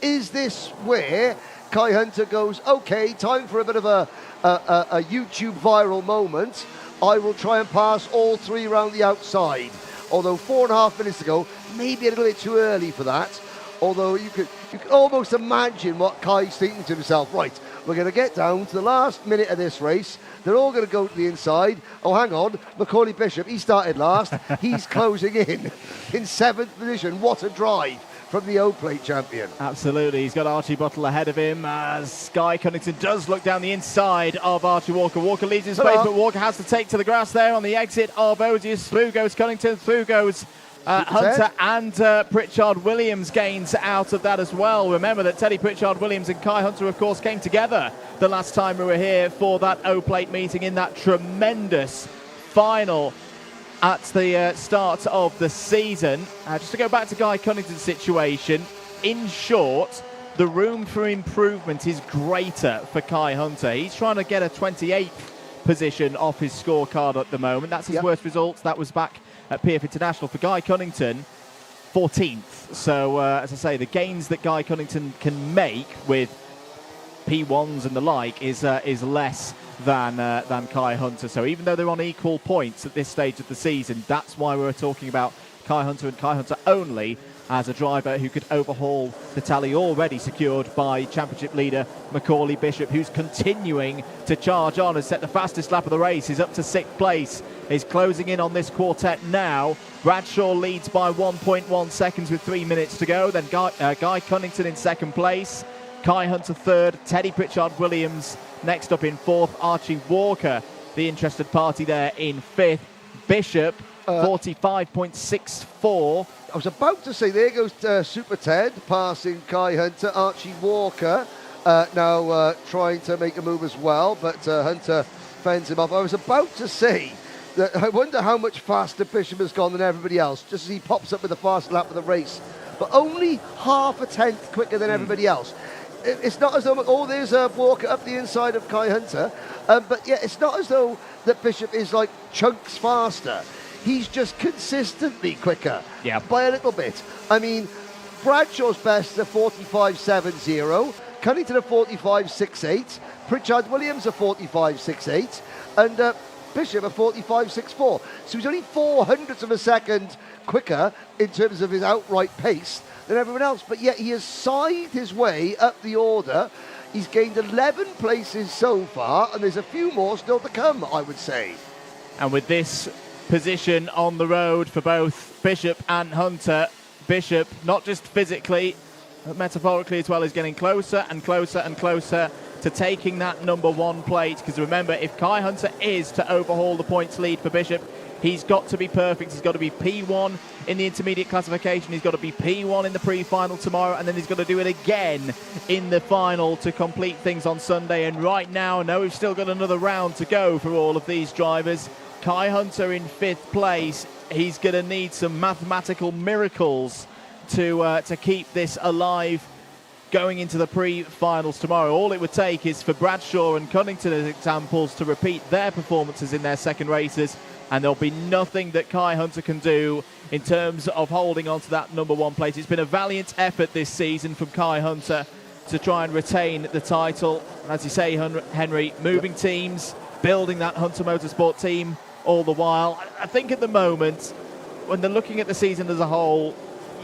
Is this where Kai Hunter goes, okay, time for a bit of a YouTube viral moment. I will try and pass all three round the outside. Although 4.5 minutes ago, maybe a little bit too early for that. Although you could almost imagine what Kai's thinking to himself. Right, we're going to get down to the last minute of this race. They're all going to go to the inside. Oh, hang on, Macaulay Bishop, he started last. He's closing in 7th position. What a drive from the O-Plate champion. Absolutely, he's got Archie Buttle ahead of him as Guy Cunnington does look down the inside of Archie Walker. Walker leads in space, but Walker has to take to the grass there on the exit of Odious. Through goes Cunnington, through goes Hunter, and Pritchard Williams gains out of that as well. Remember that Teddy Pritchard Williams and Kai Hunter, of course, came together the last time we were here for that O-Plate meeting in that tremendous final at the start of the season. Just to go back to Guy Cunnington's situation, in short, the room for improvement is greater for Kai Hunter. He's trying to get a 28th position off his scorecard at the moment. That's his worst result. That was back at PF International. For Guy Cunnington, 14th. So, as I say, the gains that Guy Cunnington can make with P1s and the like is less than Kai Hunter. So even though they're on equal points at this stage of the season, that's why we're talking about Kai Hunter and Kai Hunter only as a driver who could overhaul the tally already secured by championship leader Macaulay Bishop, who's continuing to charge on and set the fastest lap of the race. He's up to 6th place. He's closing in on this quartet now. Bradshaw leads by 1.1 seconds with 3 minutes to go. Then Guy Cunnington in 2nd place. Kai Hunter 3rd. Teddy Pritchard Williams next up in 4th. Archie Walker, the interested party there, in 5th. Bishop, 45.64. I was about to say, there goes Super Ted passing Kai Hunter. Archie Walker now trying to make a move as well, but Hunter fends him off. I was about to say that I wonder how much faster Bishop has gone than everybody else, just as he pops up with the fastest lap of the race, but only half a tenth quicker than everybody else. It's not as though, there's Walker up the inside of Kai Hunter, but yeah, it's not as though that Bishop is like chunks faster. He's just consistently quicker by a little bit. I mean, Bradshaw's best is a 45.70, Cunnington a 45.68, Pritchard Williams a 45.68, and Bishop a 45.64. So he's only 0.04 of a second quicker in terms of his outright pace than everyone else, but yet he has scythed his way up the order. He's gained 11 places so far, and there's a few more still to come, I would say. And with this position on the road for both Bishop and Hunter, Bishop, not just physically, but metaphorically as well, is getting closer and closer and closer to taking that number 1 plate. Because remember, if Kai Hunter is to overhaul the points lead for Bishop, He's got to be perfect. He's got to be P1 in the intermediate classification. He's got to be P1 in the pre-final tomorrow, and then he's got to do it again in the final to complete things on Sunday. And right now, no, we've still got another round to go for all of these drivers. Kai Hunter in 5th place. He's going to need some mathematical miracles to keep this alive going into the pre-finals tomorrow. All it would take is for Bradshaw and Cunnington as examples to repeat their performances in their second races, and there'll be nothing that Kai Hunter can do in terms of holding on to that number 1 place. It's been a valiant effort this season from Kai Hunter to try and retain the title. And as you say, Henry, moving teams, building that Hunter Motorsport team all the while. I think at the moment, when they're looking at the season as a whole,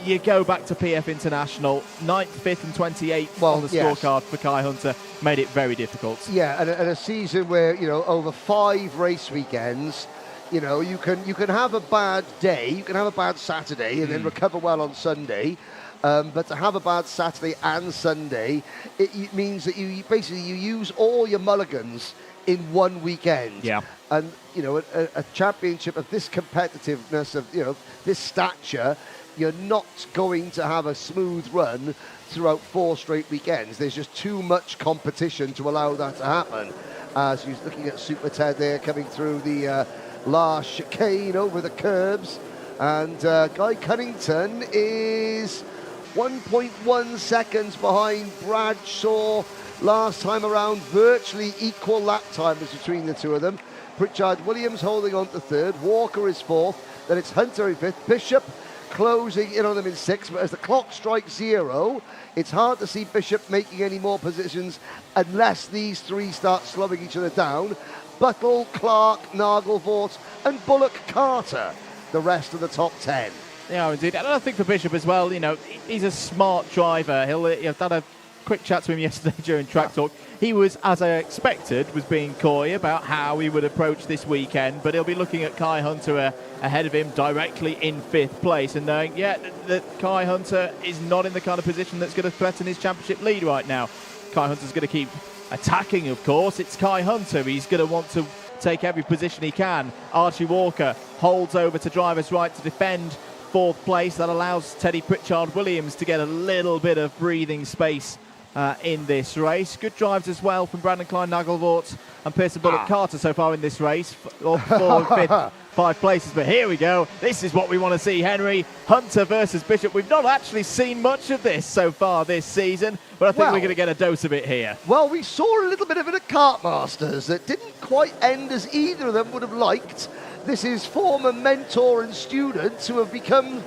you go back to PF International, 9th, 5th and 28th on the scorecard for Kai Hunter made it very difficult. Yeah, and a season where, over 5 race weekends, you can have a bad day, you can have a bad Saturday and then recover well on Sunday. But to have a bad Saturday and Sunday, it means that you use all your mulligans in one weekend. Yeah. And, a championship of this competitiveness, of, this stature, you're not going to have a smooth run throughout 4 straight weekends. There's just too much competition to allow that to happen. As you're looking at Super Ted there coming through the last chicane over the curbs. And Guy Cunnington is 1.1 seconds behind Bradshaw. Last time around, virtually equal lap timers between the two of them. Pritchard Williams holding on to 3rd. Walker is 4th. Then it's Hunter in 5th. Bishop closing in on them in 6th. But as the clock strikes 0, it's hard to see Bishop making any more positions unless these 3 start slowing each other down. Buttle, Clark, Nagelvort and Bullock Carter, the rest of the top 10. Yeah, indeed. And I think for Bishop as well, he's a smart driver. I've done a quick chat to him yesterday during track talk. He was, as I expected, was being coy about how he would approach this weekend, but he'll be looking at Kai Hunter ahead of him directly in 5th place and knowing, that Kai Hunter is not in the kind of position that's going to threaten his championship lead right now. Kai Hunter's going to keep attacking, of course. It's Kai Hunter. He's going to want to take every position he can. Archie Walker holds over to driver's right to defend 4th place. That allows Teddy Pritchard Williams to get a little bit of breathing space in this race. Good drives as well from Brandon Klein, Nagelvort and Pearson Bullock Carter so far in this race. 4th, 5th, 5 places. But here we go. This is what we want to see, Henry. Hunter versus Bishop. We've not actually seen much of this so far this season, but I think we're going to get a dose of it here. Well, we saw a little bit of it at Kart Masters that didn't quite end as either of them would have liked. This is former mentor and students who have become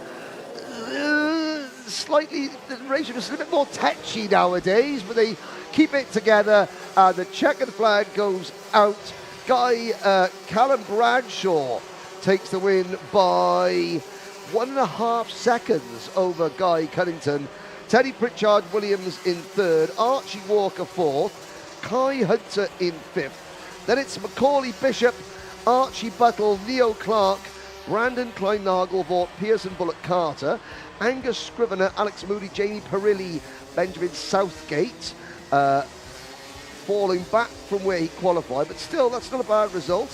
slightly, the ratio is a little bit more tetchy nowadays, but they keep it together. The checkered flag goes out. Callum Bradshaw takes the win by 1.5 seconds over Guy Cunnington. Teddy Pritchard Williams in 3rd. Archie Walker 4th. Kai Hunter in 5th. Then it's Macaulay Bishop, Archie Buttle, Leo Clark, Brandon Klein Nagelvort, Pearson Bullock Carter, Angus Scrivener, Alex Moody, Jamie Perilli, Benjamin Southgate, falling back from where he qualified, but still, that's not a bad result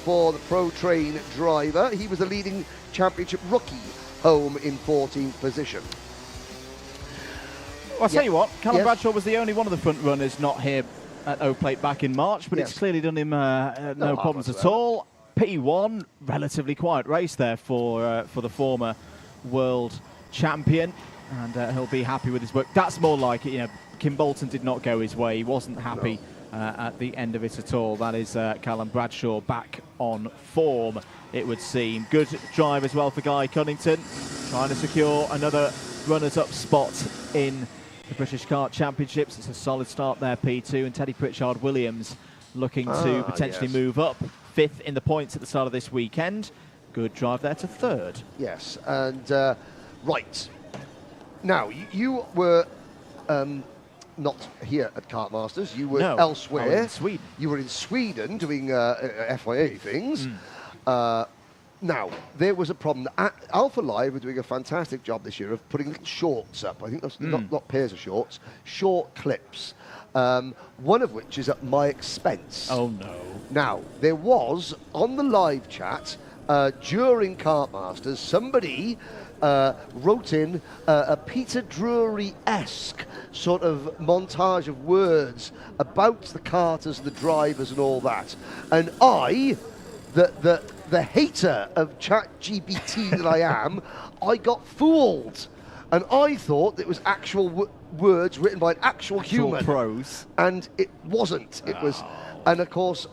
for the Pro Train driver. He was the leading championship rookie, home in 14th position. Well, I'll tell you what, Callum Bradshaw was the only one of the front runners not here at O-Plate back in March, but it's clearly done him no problems at all. P1, relatively quiet race there for the former world champion, and he'll be happy with his work. That's more like it. Kim Bolton did not go his way. He wasn't happy at the end of it at all. That is Callum Bradshaw back on form, it would seem. Good drive as well for Guy Cunnington, trying to secure another runners-up spot in the British Kart Championships. It's a solid start there, P2, and Teddy Pritchard Williams looking to potentially move up 5th in the points at the start of this weekend. Good drive there to 3rd. Yes, and right. Now, you were not here at Kart Masters, you were elsewhere. I was in Sweden. You were in Sweden doing FIA things. Now, there was a problem. Alpha Live were doing a fantastic job this year of putting little shorts up. I think that's not pairs of shorts, short clips. One of which is at my expense. Oh, no. Now, there was, on the live chat, during Kart Masters, somebody wrote in a Peter Drury-esque sort of montage of words about the karters, the drivers and all that. And I, the hater of ChatGPT that I am, I got fooled. And I thought it was actual words written by an actual human. Pros. And it wasn't. It was, and of course,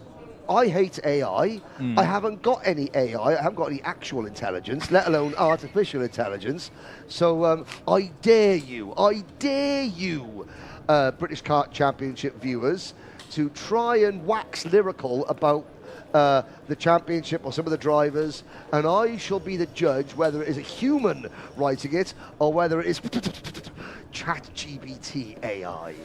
I hate AI. I haven't got any AI. I haven't got any actual intelligence, let alone artificial intelligence. So I dare you, British Kart Championship viewers, to try and wax lyrical about the championship or some of the drivers, and I shall be the judge whether it is a human writing it or whether it is ChatGPT AI.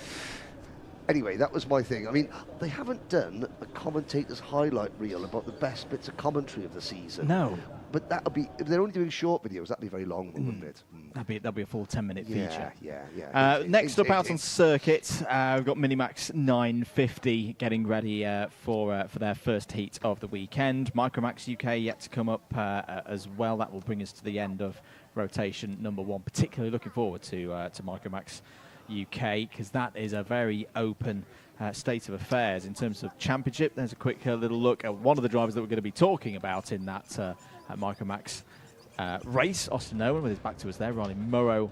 Anyway, that was my thing. I mean, they haven't done a commentator's highlight reel about the best bits of commentary of the season. No. But that'll be, if they're only doing short videos, that'd be very long, wouldn't it? That'll be a full 10-minute feature. Yeah. Next up out on circuit, we've got MiniMax 950 getting ready for their first heat of the weekend. MicroMax UK yet to come up as well. That will bring us to the end of rotation number 1. Particularly looking forward to MicroMax UK, because that is a very open state of affairs in terms of championship. There's a quick little look at one of the drivers that we're going to be talking about in that MicroMax race. Austin Owen with his back to us there, Ronnie Murrow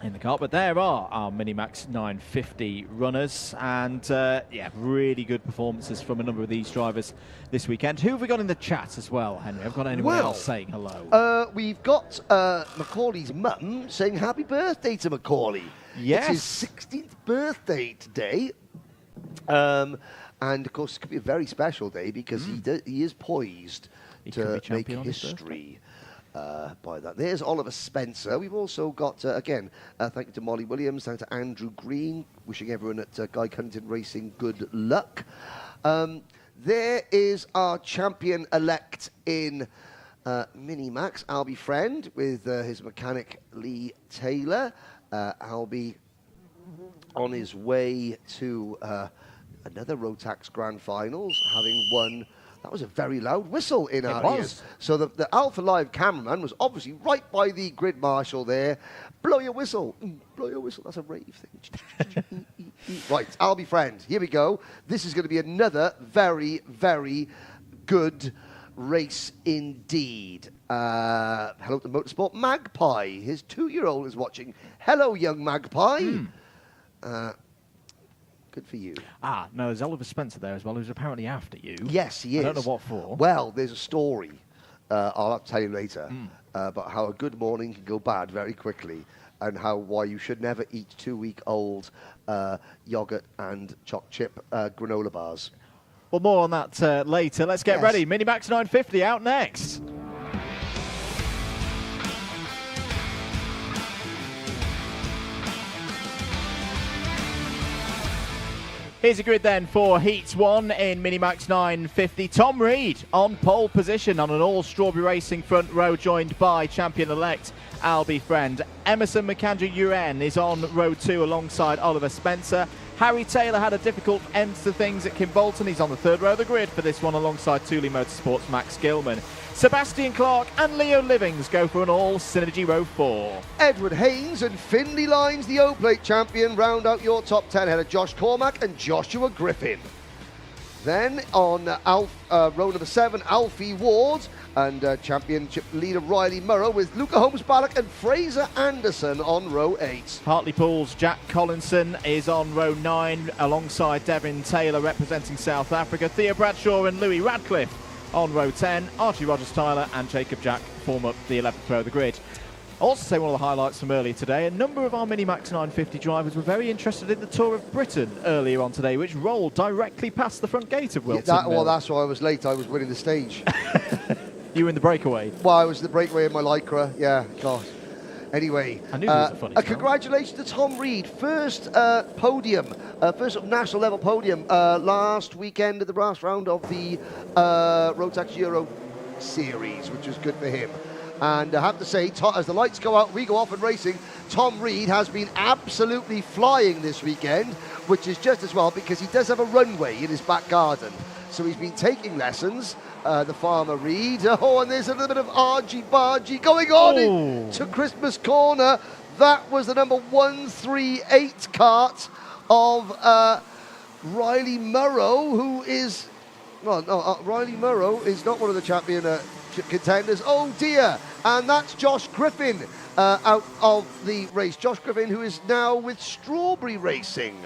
in the car. But there are our MiniMax 950 runners, and yeah, really good performances from a number of these drivers this weekend. Who have we got in the chat as well, Henry? I've got anyone else saying hello? We've got Macaulay's mum saying happy birthday to Macaulay. Yes. It's his 16th birthday today. And of course, it could be a very special day because he is poised to make history by that. There's Oliver Spencer. We've also got, again, thank you to Molly Williams, thank you to Andrew Green, wishing everyone at Guy Cunnington Racing good luck. There is our champion-elect in MiniMax, Albie Friend, with his mechanic Lee Taylor. Albie on his way to another Rotax Grand Finals, having won. That was a very loud whistle in our ears. So the Alpha Live cameraman was obviously right by the grid marshal there. Blow your whistle. Blow your whistle. That's a rave thing. Right, Albie Friend, here we go. This is going to be another very, very good race indeed. Hello to Motorsport Magpie. His 2-year-old is watching. Hello, young Magpie. Good for you. No, there's Oliver Spencer there as well, who's apparently after you. Yes, he is. I don't know what for. Well, there's a story, I'll have to tell you later, about how a good morning can go bad very quickly, and why you should never eat 2-week-old yogurt and choc chip granola bars. Well, more on that later. Let's get ready. MiniMax 950 out next. Here's a grid then for Heats 1 in MiniMax 950. Tom Reed on pole position on an all-Strawberry Racing front row, joined by champion-elect Albie Friend. Emerson McAndrew-Uren is on row 2 alongside Oliver Spencer. Harry Taylor had a difficult end to things at Kimbolton. He's on the 3rd row of the grid for this one alongside Thule Motorsports' Max Gilman. Sebastian Clark and Leo Livings go for an all-Synergy row 4. Edward Haynes and Finley Lines, the O-Plate champion, round out your top 10 ahead of Josh Cormack and Joshua Griffin. Then on row number 7, Alfie Ward and championship leader Riley Murrow, with Luca Holmes-Ballock and Fraser Anderson on row 8. Hartlepool's Jack Collinson is on row 9 alongside Devin Taylor representing South Africa. Thea Bradshaw and Louis Radcliffe on row 10. Archie Rogers-Tyler and Jacob Jack form up the 11th row of the grid. I'll also say one of the highlights from earlier today, a number of our MiniMax 950 drivers were very interested in the Tour of Britain earlier on today, which rolled directly past the front gate of Whilton. Well, that's why I was late. I was winning the stage. You were in the breakaway? Well, I was in the breakaway in my Lycra, yeah, God. Anyway, I knew there was a funny congratulations to Tom Reed. First podium, first national level podium last weekend at the last round of the Rotax Euro Series, which was good for him. And I have to say, as the lights go out, we go off and racing, Tom Reed has been absolutely flying this weekend, which is just as well because he does have a runway in his back garden. So he's been taking lessons, the Farmer Reed. Oh, and there's a little bit of argy-bargy going on into Christmas corner. That was the number 138 Kart of Riley Murrow, who is... Well, no, Riley Murrow is not one of the champion contenders. Oh, dear. And that's Josh Griffin out of the race. Josh Griffin, who is now with Strawberry Racing.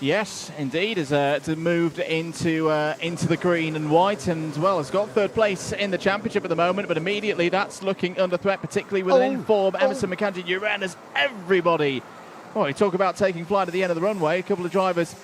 Yes, indeed, has moved into the green and white, and well, has got third place in the championship at the moment. But immediately, that's looking under threat, particularly with an in-form Emerson McAndrew-Uren, as everybody. Oh, you talk about taking flight at the end of the runway. A couple of drivers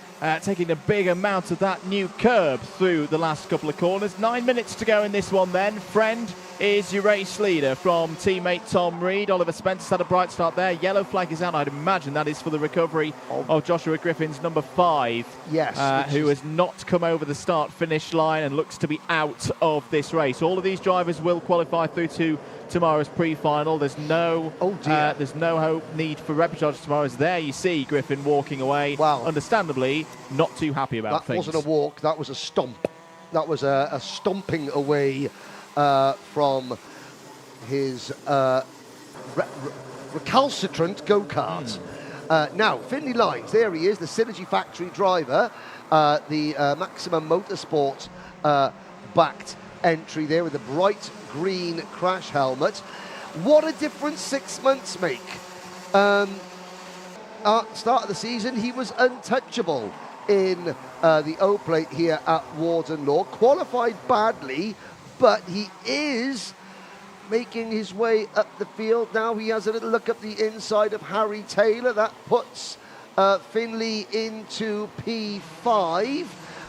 taking a big amount of that new curb through the last couple of corners. 9 minutes to go in this one then. Friend is your race leader from teammate Tom Reed. Oliver Spencer's had a bright start there. Yellow flag is out. I'd imagine that is for the recovery of Joshua Griffin's number 5. Yes. Who has not come over the start-finish line and looks to be out of this race. All of these drivers will qualify through to tomorrow's pre-final. There's no need for repechage tomorrow. As there you see Griffin walking away. Wow. Understandably, not too happy about things. That wasn't a walk, that was a stomp. That was a stomping away from his recalcitrant go-kart. Now, Finley Lines, there he is, the Synergy Factory driver, the Maximum Motorsport backed entry there with a bright green crash helmet. What a difference 6 months make. Start of the season, he was untouchable in the O-plate here at Warden Law. Qualified badly, but he is making his way up the field now. He has a little look up the inside of Harry Taylor. That puts Finley into P5.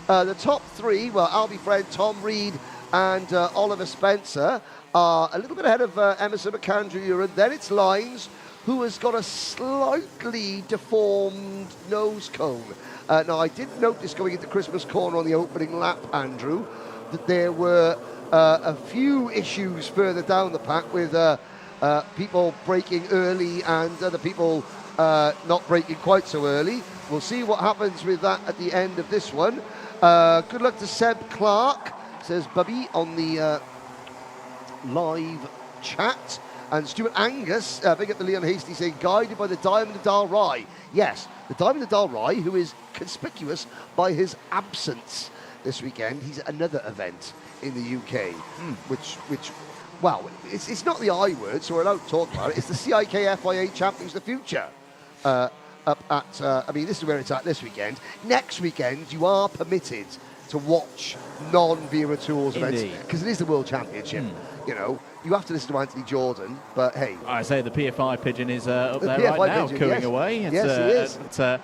The top 3, well, Albie Friend, Tom Reed, and Oliver Spencer are a little bit ahead of Emerson McAndrew-Uren. Then it's Lines, who has got a slightly deformed nose cone. Now, I did notice going into Christmas corner on the opening lap, Andrew, that there were a few issues further down the pack with people braking early and other people not braking quite so early. We'll see what happens with that at the end of this one. Good luck to Seb Clark, says Bubby on the live chat. And Stuart Angus, big up the Leon Hasty, saying, guided by the Diamond of Dal Rye. Yes, the Diamond of Dal Rye, who is conspicuous by his absence this weekend. He's at another event in the UK, which well, it's not the I word, so we're allowed to talk about it. It's the CIK FIA Champions of the Future. Up at, I mean, this is where it's at this weekend. Next weekend, you are permitted to watch non-Vera Tours events, because it is the World Championship. You know, you have to listen to Anthony Jordan, but hey. I say the PFI pigeon is up there right now, cooing away. Yes, it is.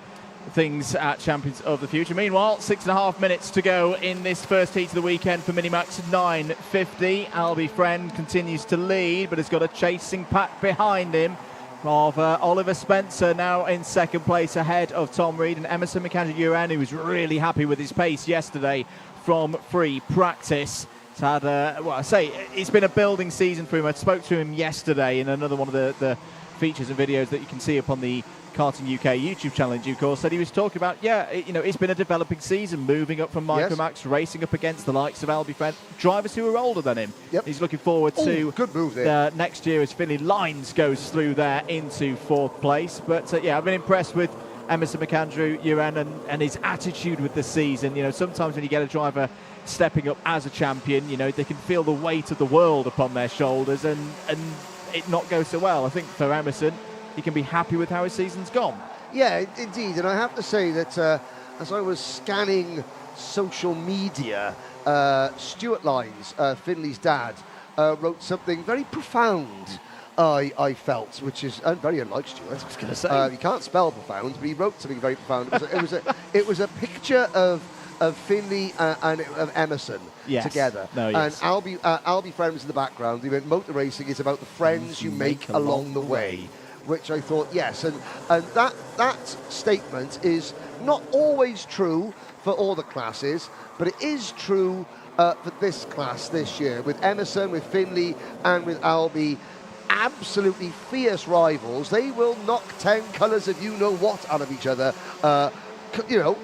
Things at Champions of the Future. Meanwhile, 6.5 minutes to go in this first heat of the weekend for MiniMax 950. Albie Friend continues to lead, but has got a chasing pack behind him of Oliver Spencer now in second place ahead of Tom Reed and Emerson McAndrew-Uren, who was really happy with his pace yesterday from free practice. It's had, well, I say, it's been a building season for him. I spoke to him yesterday in another one of the features and videos that you can see up on the Karting UK YouTube channel in due course. Said he was talking about, it's been a developing season, moving up from MicroMax, racing up against the likes of Albie Friend, drivers who are older than him. He's looking forward to good move there. Next year as Finley Lines goes through there into fourth place. But I've been impressed with Emerson McAndrew-Uren and his attitude with the season. You know, sometimes when you get a driver stepping up as a champion, you know, they can feel the weight of the world upon their shoulders and it not go so well. I think for Emerson, he can be happy with how his season's gone. Yeah, indeed. And I have to say that as I was scanning social media, Stuart Lines, Finley's dad, wrote something very profound, I felt, which is very unlike Stuart. I was going to say. He can't spell profound, but he wrote something very profound. It was a picture of Finley and of Emerson together. And Albie Friend was in the background. He went, motor racing is about the friends you make along the way. Which I thought, yes, and that statement is not always true for all the classes, but it is true for this class this year, with Emerson, with Finley, and with Albie, absolutely fierce rivals. They will knock 10 colours of you-know-what out of each other,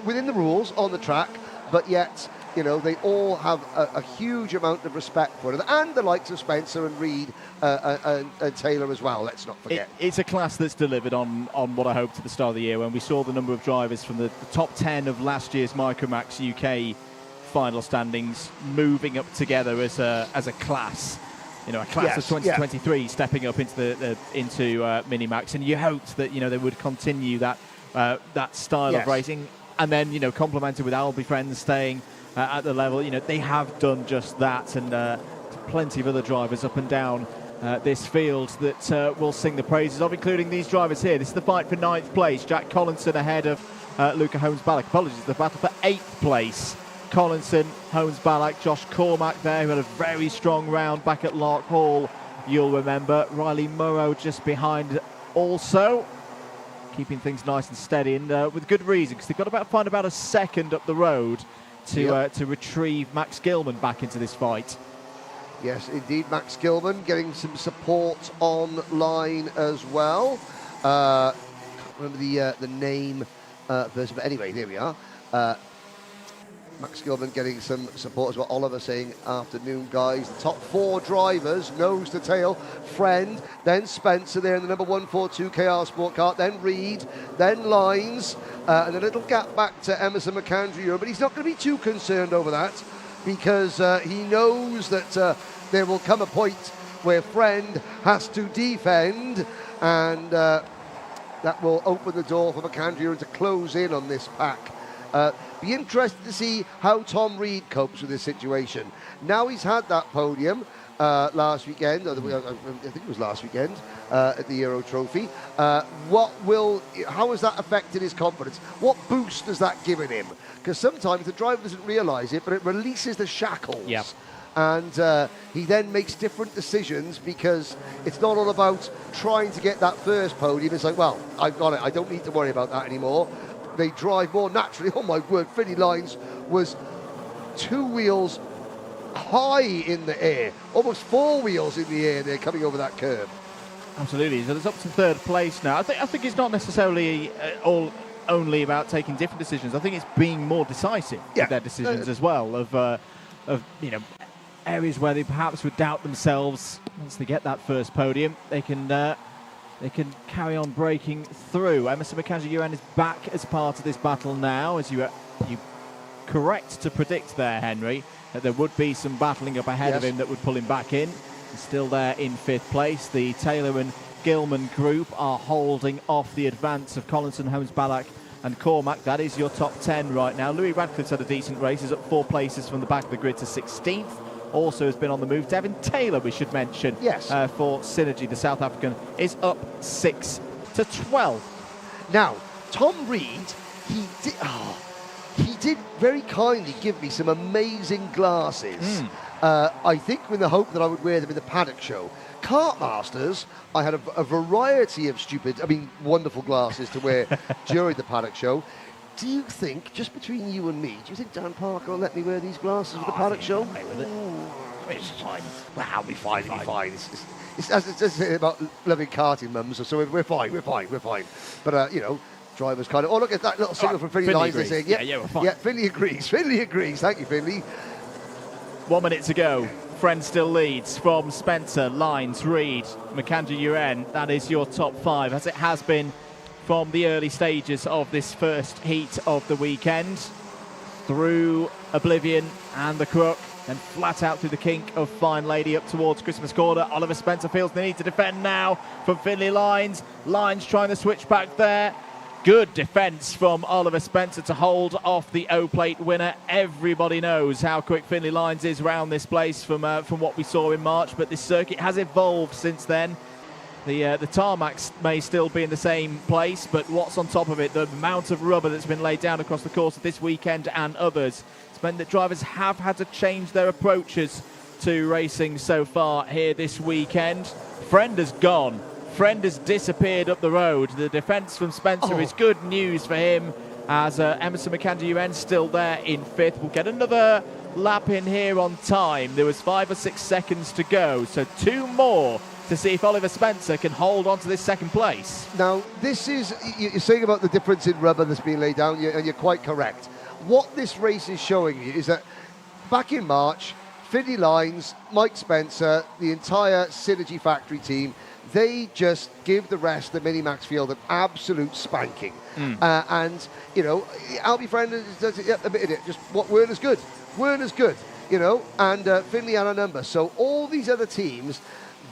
within the rules on the track, but yet You know, they all have a huge amount of respect for it, and the likes of Spencer and Reed and Taylor as well. Let's not forget. It's a class that's delivered on what I hoped at the start of the year when we saw the number of drivers from the top 10 of last year's MicroMax UK final standings moving up together as a class. You know, a class of 2023 stepping up into MiniMax, and you hoped that they would continue that style of racing, and then complemented with Albie friends staying at the level. They have done just that, and plenty of other drivers up and down this field that will sing the praises of, including these drivers here. This is the fight for 9th place. Jack Collinson ahead of Luca Holmes-Ballack. Apologies, the battle for 8th place. Collinson, Holmes-Ballack, Josh Cormack there, who had a very strong round back at Lark Hall, you'll remember. Riley Murrow just behind also, keeping things nice and steady, and with good reason, because they've got to find about a second up the road to retrieve Max Gilman back into this fight. Yes, indeed, Max Gilman getting some support online as well. Can't remember the name first, but anyway, here we are. Max Gilman getting some support as well. Oliver saying, afternoon, guys. The top 4 drivers, nose to tail. Friend, then Spencer there in the number 142 KR Sport Car, then Reed, then Lines, and a little gap back to Emerson McAndrew. But he's not going to be too concerned over that, because he knows that there will come a point where Friend has to defend, and that will open the door for McAndrew to close in on this pack. Be interested to see how Tom Reed copes with this situation. Now he's had that podium last weekend, I think it was last weekend, at the Euro Trophy. How has that affected his confidence? What boost has that given him? Because sometimes the driver doesn't realise it, but it releases the shackles. Yep. And he then makes different decisions, because it's not all about trying to get that first podium. It's like, well, I've got it. I don't need to worry about that anymore. They drive more naturally. Oh my word, Finley Lines was 2 wheels high in the air, almost 4 wheels in the air there coming over that curve. Absolutely, so it's up to 3rd place now. I think it's not necessarily only about taking different decisions. I think it's being more decisive with their decisions as well, of areas where they perhaps would doubt themselves. Once they get that first podium, they can carry on breaking through. Emerson McAndrew is back as part of this battle now, as you correct to predict there, Henry, that there would be some battling up ahead of him that would pull him back in. He's still there in 5th place. The Taylor and Gilman group are holding off the advance of Collinson, Holmes-Ballack and Cormack. That is your top 10 right now. Louis Radcliffe's had a decent race. He's up 4 places from the back of the grid to 16th. Also has been on the move. Devin Taylor, we should mention, for Synergy, the South African, is up 6 to 12. Now, Tom Reed, he did very kindly give me some amazing glasses. I think with the hope that I would wear them in the paddock show. Kart Masters, I had a variety of wonderful glasses to wear during the paddock show. Do you think, just between you and me, do you think Dan Parker will let me wear these glasses for the paddock show? It's fine. Well, I'll be fine. It's just about loving karting mums, so we're fine. But, drivers kind of... Oh, look at that little signal from Finley Lines. Saying, we're fine. Yeah, Finley agrees. Thank you, Finley. 1 minute to go. Friend still leads from Spencer, Lines, Reed, McAndrew. That is your top 5, as it has been from the early stages of this first heat of the weekend. Through Oblivion and the Crook, and flat out through the kink of Fine Lady up towards Christmas Corner. Oliver Spencer feels the need to defend now from Finley Lines. Lines trying to switch back there. Good defence from Oliver Spencer to hold off the O-Plate winner. Everybody knows how quick Finley Lines is round this place from what we saw in March, but this circuit has evolved since then. The tarmacs may still be in the same place, but what's on top of it, the amount of rubber that's been laid down across the course of this weekend and others, it's meant that drivers have had to change their approaches to racing so far here this weekend. Friend has gone. Friend has disappeared up the road. The defence from Spencer is good news for him, as Emerson McAndrew still there in 5th. We'll get another lap in here on time. There was 5 or 6 seconds to go, so 2 more to see if Oliver Spencer can hold on to this 2nd place. Now, this is, you're saying about the difference in rubber that's being laid down, and you're quite correct. What this race is showing you is that back in March, Finley Lines, Mike Spencer, the entire Synergy Factory team, they just give the rest of the MiniMax field an absolute spanking. And, you know, Albie Friend does a bit of it. Just what Werner's good. Werner's good, you know, and Finley had a number. So all these other teams,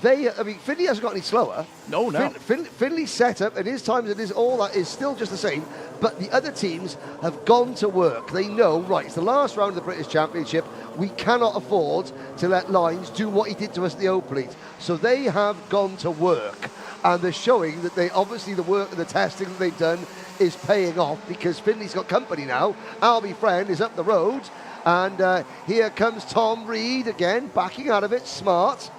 Finley hasn't got any slower. No. Finley's setup and his times and his all that is still just the same. But the other teams have gone to work. They know, right, it's the last round of the British Championship. We cannot afford to let Lines do what he did to us at the Oplate. So they have gone to work. And they're showing that they obviously the work and the testing that they've done is paying off because Finley's got company now. Albie Friend is up the road. And here comes Tom Reed again, backing out of it, smart.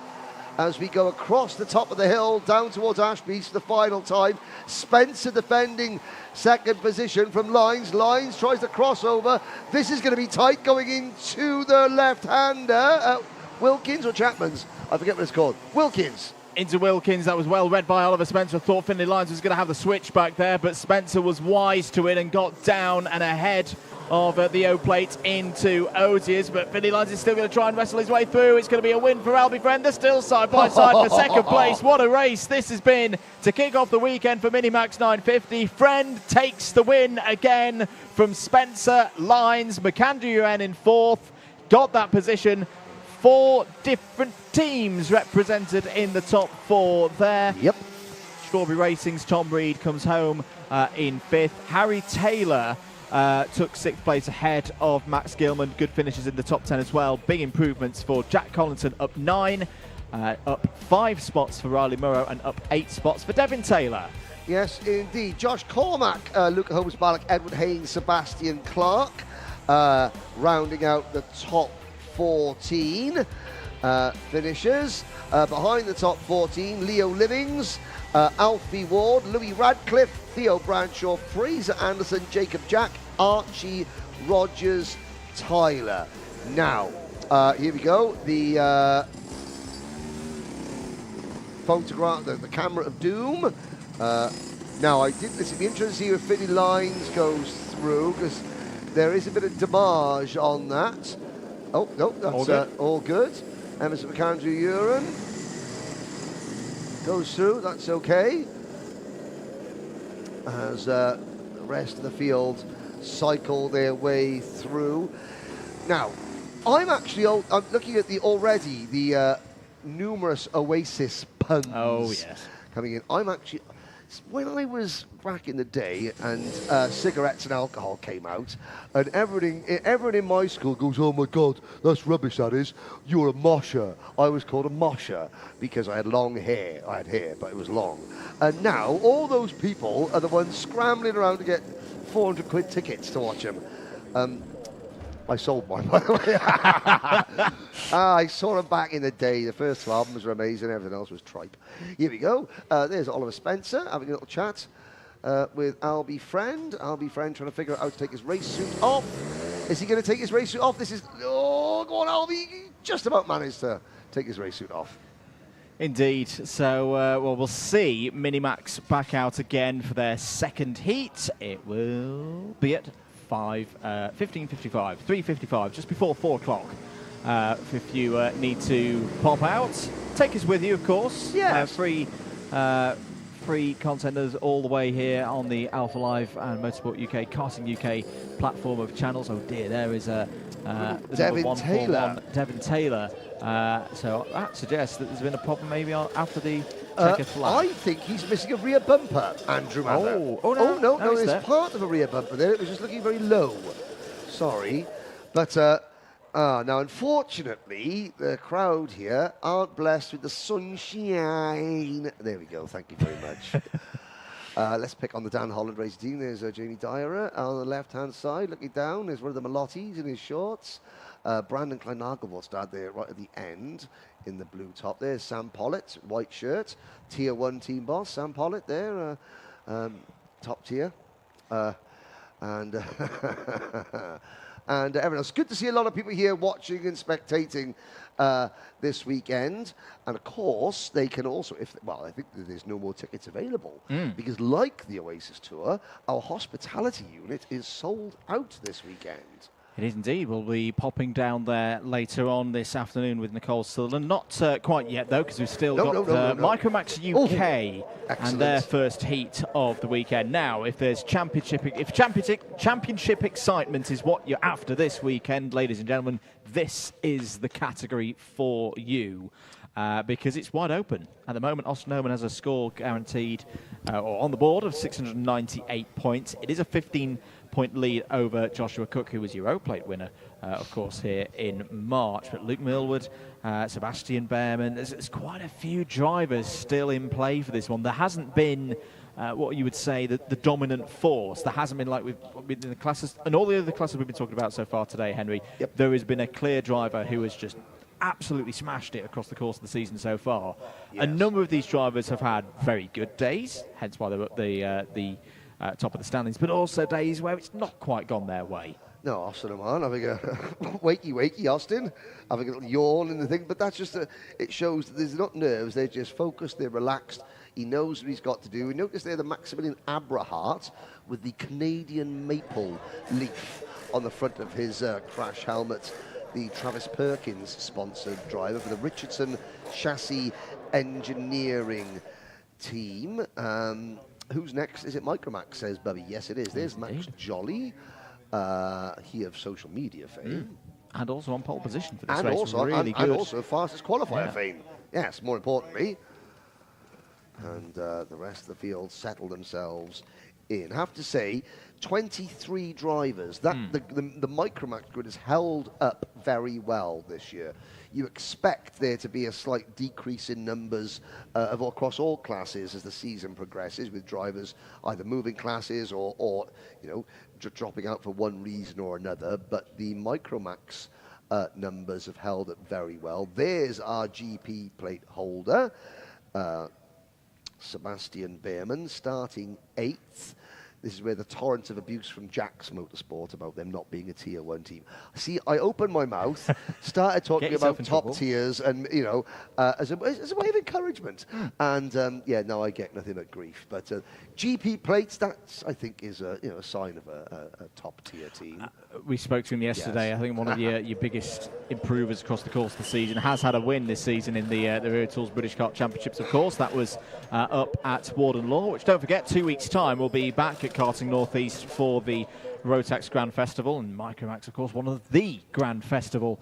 As we go across the top of the hill, down towards Ashby for the final time. Spencer defending second position from Lines. Lines tries to cross over. This is going to be tight going into the left-hander. Wilkins or Chapman's? I forget what it's called. Wilkins. Into Wilkins, that was well read by Oliver Spencer. Thought Finley Lines was going to have the switch back there, but Spencer was wise to it and got down and ahead of the O-plate into Odiers, but Finley Lines is still going to try and wrestle his way through. It's going to be a win for Albie Friend. They're still side by side for second place. What a race this has been to kick off the weekend for MiniMax 950. Friend takes the win again from Spencer. Lines, McAndrew in fourth, got that position. 4 different teams represented in the top 4 there. Yep. Strawberry Racing's Tom Reed comes home in 5th. Harry Taylor took 6th place ahead of Max Gilman. Good finishes in the top 10 as well. Big improvements for Jack Collinson, up 9, up 5 spots for Riley Murrow, and up 8 spots for Devin Taylor. Yes, indeed. Josh Cormack, Luca Holmes-Barlock, Edward Haynes, Sebastian Clark, rounding out the top 14 finishers. Behind the top 14, Leo Livings, Alfie Ward, Louis Radcliffe, Theo Bradshaw, Fraser Anderson, Jacob Jack, Archie Rogers, Tyler. Now, here we go. The photograph, the camera of doom. Now, this would be interesting to see if Finley Lines goes through, because there is a bit of damage on that. Oh, no, that's all good. Emerson McAndrew Uren goes through, that's okay. As the rest of the field cycle their way through. Now, I'm looking at the numerous Oasis puns coming in. When I was back in the day and cigarettes and alcohol came out, and everyone in my school goes, "Oh my God, that's rubbish, that is. You're a mosher." I was called a mosher because I had long hair. I had hair, but it was long. And now all those people are the ones scrambling around to get 400 quid tickets to watch them. I sold mine, by the way. I saw them back in the day. The first 2 albums were amazing. Everything else was tripe. Here we go. There's Oliver Spencer having a little chat with Albie Friend. Albie Friend trying to figure out how to take his race suit off. Is he going to take his race suit off? Oh, go on, Albie. He just about managed to take his race suit off. Indeed. So, well, we'll see MiniMax back out again for their second heat. It will be at 15:55, 3:55, just before 4 o'clock. If you need to pop out, take us with you, of course. Yes. Free content all the way here on the Alpha Live and Motorsport UK, Karting UK platform of channels. Oh dear, there is Devin Taylor. Devin Taylor. So that suggests that there's been a problem maybe after the checkered flag. I think he's missing a rear bumper, Andrew Mather. No, there's part of a rear bumper there. It was just looking very low. Sorry. But now, unfortunately, the crowd here aren't blessed with the sunshine. There we go. Thank you very much. Let's pick on the Dan Holland race team. There's Jamie Dyer on the left-hand side. Looking down, there's one of the Malottis in his shorts. Brandon Kleinagel will start there right at the end in the blue top. There's Sam Pollitt, white shirt. Tier 1 team boss, Sam Pollitt there, top tier. And everyone else. Good to see a lot of people here watching and spectating this weekend. And of course, they can also, I think there's no more tickets available because like the Oasis Tour, our hospitality unit is sold out this weekend. It is indeed. We'll be popping down there later on this afternoon with Nicole Sutherland. Not quite yet, though, because we've still got MicroMax UK and their first heat of the weekend. Now, if there's championship excitement is what you're after this weekend, ladies and gentlemen, this is the category for you. Because it's wide open. At the moment, Austin Oman has a score guaranteed or on the board of 698 points. It is a 15-point lead over Joshua Cook, who was Europlate winner, of course, here in March. But Luke Millward, Sebastian Behrman, there's quite a few drivers still in play for this one. There hasn't been what you would say the dominant force. There hasn't been like we've been in the classes, and all the other classes we've been talking about so far today, Henry. Yep. There has been a clear driver who has just absolutely smashed it across the course of the season so far. Yes. A number of these drivers have had very good days, hence why they're at the top of the standings, but also days where it's not quite gone their way. No, Austin Oman having a wakey, Austin, having a little yawn in the thing, but that's just it shows that there's not nerves, they're just focused, they're relaxed. He knows what he's got to do. We notice there the Maximilian Abrahart with the Canadian maple leaf on the front of his crash helmet. The Travis Perkins sponsored driver for the Richardson Chassis Engineering team. Who's next? Is it MicroMax, says Bubby? Yes, it is. There's Max Jolly, he of social media fame. And also on pole position for this race. And also fastest qualifier fame. Yes, more importantly. And the rest of the field settle themselves in. I have to say, 23 drivers. The MicroMax grid has held up very well this year. You expect there to be a slight decrease in numbers across all classes as the season progresses, with drivers either moving classes or dropping out for one reason or another. But the MicroMax numbers have held up very well. There's our GP plate holder, Sebastian Behrman, starting 8th. This is where the torrent of abuse from Jack's Motorsport about them not being a Tier 1 team. See, I opened my mouth, started talking about top tiers, and as a way of encouragement. And now I get nothing but grief. But GP plates, that I think is a sign of a top tier team. We spoke to him yesterday. Yes. I think one of your biggest improvers across the course of the season has had a win this season in the Wera Tools British Kart Championships. Of course, that was up at Warden Law, which, don't forget, 2 weeks' time we'll be back at Karting North East for the Rotax Grand Festival, and MicroMax, of course, one of the Grand Festival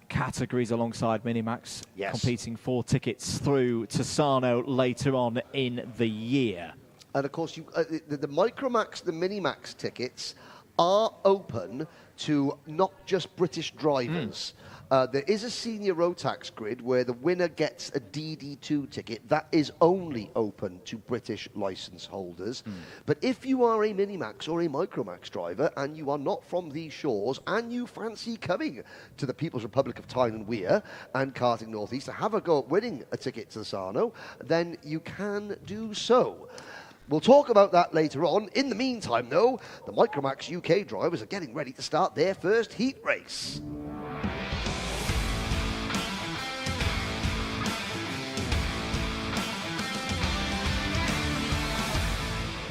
categories alongside MiniMax, competing for tickets through to Sarno later on in the year. And of course, the MicroMax, the MiniMax tickets are open to not just British drivers. There is a senior Rotax grid where the winner gets a DD2 ticket. That is only open to British licence holders. But if you are a MiniMax or a MicroMax driver and you are not from these shores and you fancy coming to the People's Republic of Tyne and Weir and Karting North East to have a go at winning a ticket to the Sarno, then you can do so. We'll talk about that later on. In the meantime, though, the MicroMax UK drivers are getting ready to start their first heat race.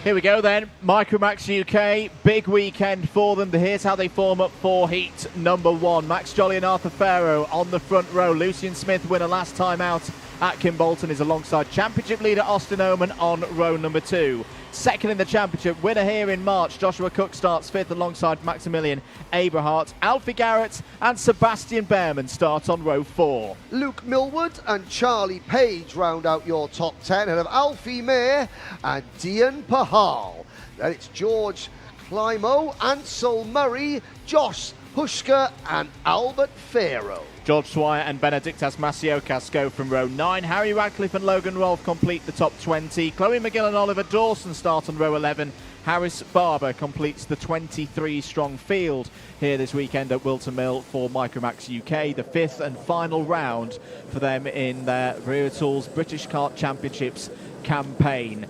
Here we go then, MicroMax UK, big weekend for them. Here's how they form up for heat number 1. Max Jolly and Arthur Farrow on the front row. Lucian Smith, winner last time out at Kimbolton, is alongside championship leader Austin Oman on row number 2. Second in the championship, winner here in March, Joshua Cook starts 5th alongside Maximilian Abrahart. Alfie Garrett and Sebastian Behrman start on row 4. Luke Millward and Charlie Page round out your top 10 ahead of Alfie Mayer and Dian Pahal. Then it's George Climo, Ansel Murray, Josh Hushka and Albert Farrow. George Swire and Benedictas Masiokas go from row 9. Harry Radcliffe and Logan Rolfe complete the top 20. Chloe McGill and Oliver Dawson start on row 11. Harris Barber completes the 23-strong field here this weekend at Whilton Mill for MicroMax UK. The 5th and final round for them in their Wera Tools British Kart Championships campaign.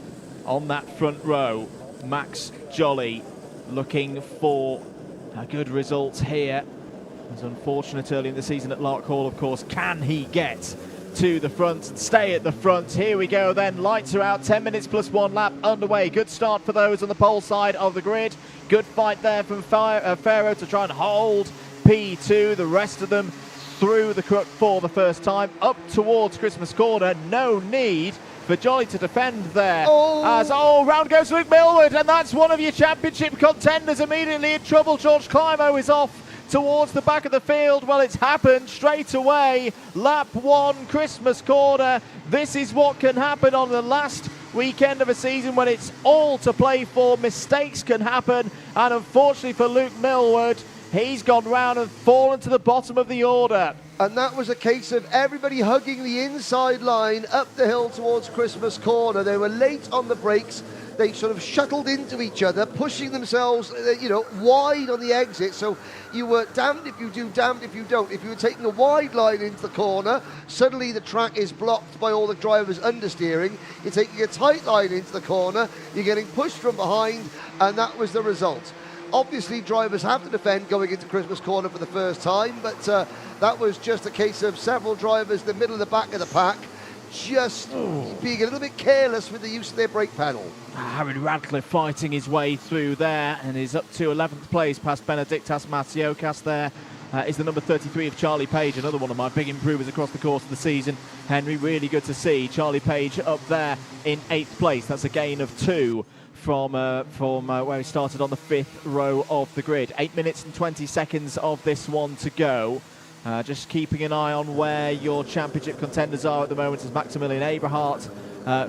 On that front row, Max Jolly looking for a good result here. It was unfortunate early in the season at Lark Hall, of course. Can he get to the front and stay at the front. Here we go then, lights are out, 10 minutes plus 1 lap underway. Good start for those on the pole side of the grid. Good fight there from Pharaoh to try and hold P2. The rest of them through the crook for the first time, up towards Christmas Corner. No need for Jolly to defend there. Round goes Luke Millward, and that's one of your championship contenders immediately in trouble. George Climo is off towards the back of the field. Well, it's happened straight away. Lap 1, Christmas Corner. This is what can happen on the last weekend of a season when it's all to play for. Mistakes can happen, and unfortunately for Luke Millward, he's gone round and fallen to the bottom of the order. And that was a case of everybody hugging the inside line up the hill towards Christmas Corner. They were late on the brakes. They sort of shuttled into each other, pushing themselves, wide on the exit. So you were damned if you do, damned if you don't. If you were taking a wide line into the corner, suddenly the track is blocked by all the drivers understeering. You're taking a tight line into the corner, you're getting pushed from behind, and that was the result. Obviously, drivers have to defend going into Christmas Corner for the first time, but that was just a case of several drivers in the middle of the back of the pack just being a little bit careless with the use of their brake panel. Harry Radcliffe fighting his way through there and is up to 11th place past Benedictas Matsiokas there. Is the number 33 of Charlie Page, another one of my big improvers across the course of the season. Henry, really good to see Charlie Page up there in 8th place. That's a gain of 2 from where he started on the 5th row of the grid. 8 minutes and 20 seconds of this one to go. Just keeping an eye on where your championship contenders are at the moment as Maximilian Eberhardt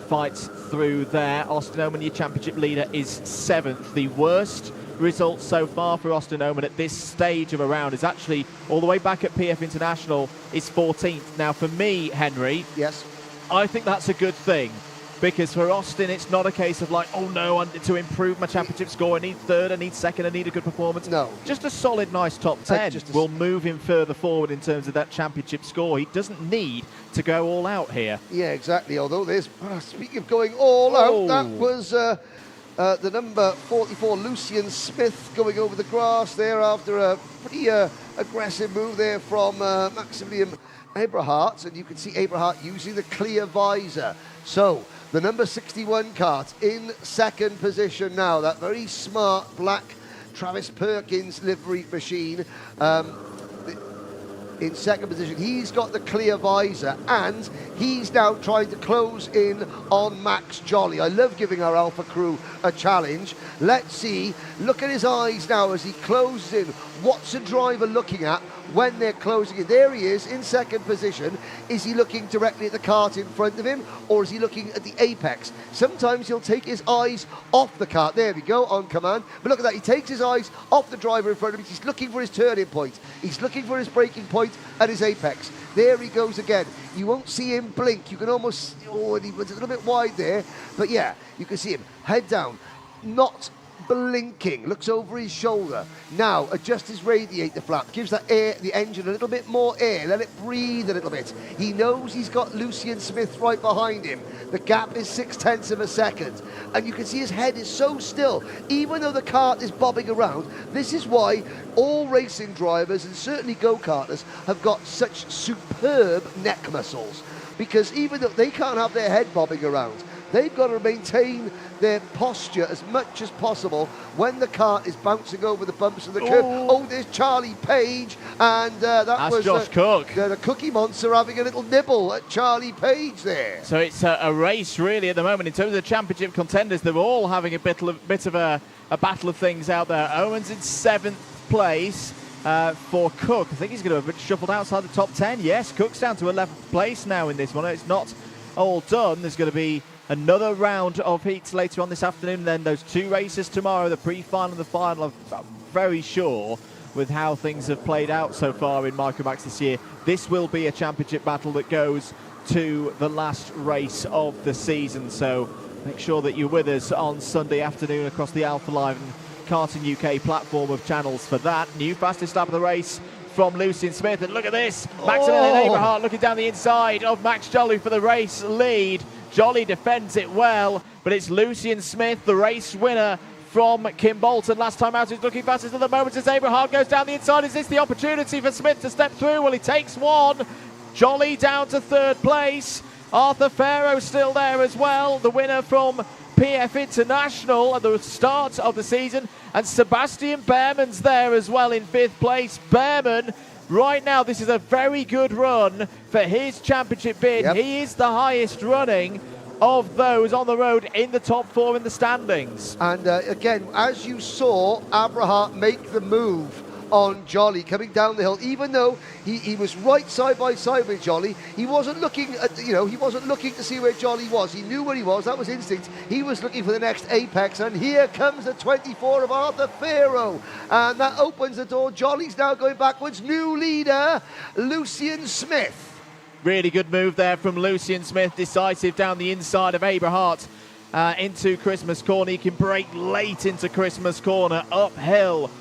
fights through there. Austin Oman, your championship leader, is 7th. The worst result so far for Austin Oman at this stage of a round is actually all the way back at PF International, is 14th. Now for me, Henry, yes, I think that's a good thing. Because for Austin, it's not a case of like, oh no, to improve my championship score, I need 3rd, I need 2nd, I need a good performance. No. Just a solid, nice top 10 will move him further forward in terms of that championship score. He doesn't need to go all out here. Yeah, exactly. Although there's, speaking of going all out, that was the number 44, Lucian Smith, going over the grass there after a pretty aggressive move there from Maximilian Eberhardt. And you can see Eberhardt using the clear visor. So, the number 61 Kart in 2nd position now. That very smart black Travis Perkins livery machine in 2nd position. He's got the clear visor and he's now trying to close in on Max Jolly. I love giving our Alpha crew a challenge. Let's see. Look at his eyes now as he closes in. What's a driver looking at when they're closing in? There he is in 2nd position. Is he looking directly at the kart in front of him, or is he looking at the apex? Sometimes he'll take his eyes off the kart. There we go, on command. But look at that, he takes his eyes off the driver in front of him. He's looking for his turning point. He's looking for his braking point at his apex. There he goes again. You won't see him blink. You can almost, and he was a little bit wide there. But yeah, you can see him head down, not blinking, looks over his shoulder. Now adjust his radiator flap, gives that air, the engine a little bit more air, let it breathe a little bit. He knows he's got Lucian Smith right behind him. The gap is 0.6 of a second, and you can see his head is so still, even though the kart is bobbing around. This is why all racing drivers, and certainly go-karters, have got such superb neck muscles, because even though they can't have their head bobbing around, they've got to maintain their posture as much as possible when the kart is bouncing over the bumps of the curb. Oh, there's Charlie Page, and that's was Josh Cook. The Cookie Monster having a little nibble at Charlie Page there. So it's a race really at the moment in terms of the championship contenders. They're all having a bit of a battle of things out there. Owen's in 7th place. For Cook, I think he's going to have been shuffled outside the top 10. Yes, Cook's down to 11th place now in this one. It's not all done. There's going to be another round of heats later on this afternoon, then those 2 races tomorrow, the pre-final and the final. I'm very sure with how things have played out so far in MicroMax this year, this will be a championship battle that goes to the last race of the season. So make sure that you're with us on Sunday afternoon across the Alpha Live and Karting UK platform of channels for that. New fastest lap of the race from Lucian Smith, and look at this, Maximilian Eberhardt looking down the inside of Max Jolly for the race lead. Jolly defends it well, but it's Lucian Smith, the race winner from Kim Bolton. Last time out, he's looking fastest at the moment as Eberhardt goes down the inside. Is this the opportunity for Smith to step through? Well, he takes one. Jolly down to third place. Arthur Farrow still there as well, the winner from PF International at the start of the season. And Sebastian Behrman's there as well in fifth place. Behrman, right now, this is a very good run for his championship bid. Yep. He is the highest running of those on the road in the top 4 in the standings. And again, as you saw Abrahart make the move on Jolly coming down the hill, even though he was right side by side with Jolly, he wasn't looking at, he wasn't looking to see where Jolly was. He knew where he was. That was instinct. He was looking for the next apex, and here comes the 24 of Arthur Farrow, and that opens the door. Jolly's now going backwards. New leader, Lucian Smith. Really good move there from Lucian Smith, decisive down the inside of Abrahart into Christmas Corner. He can break late into Christmas Corner, uphill.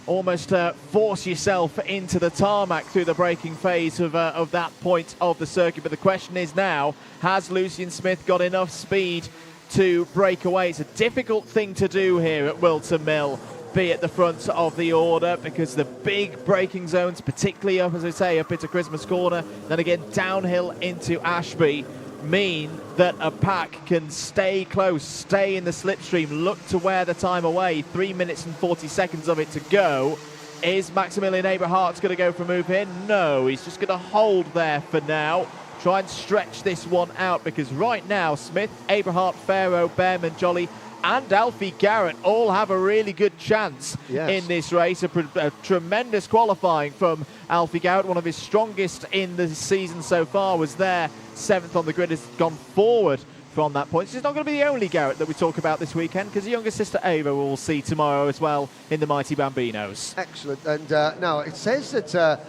Almost force yourself into the tarmac through the braking phase of that point of the circuit. But the question is now, has Lucian Smith got enough speed to break away? It's a difficult thing to do here at Whilton Mill, be at the front of the order, because the big braking zones, particularly up, as I say, up into Christmas Corner, then again downhill into Ashby, mean that a pack can stay close, stay in the slipstream, look to wear the time away. 3 minutes and 40 seconds of it to go. Is Maximilian Abrahart going to go for a move here? No, he's just going to hold there for now. Try and stretch this one out, because right now Smith, Abrahart, Farrow, Behrman, Jolly and Alfie Garrett all have a really good chance in this race. A tremendous qualifying from Alfie Garrett, one of his strongest in the season so far, was there 7th on the grid, has gone forward from that point. She's not going to be the only Garrett that we talk about this weekend, because the younger sister Ava we'll see tomorrow as well in the Mighty Bambinos. Excellent. And now it says that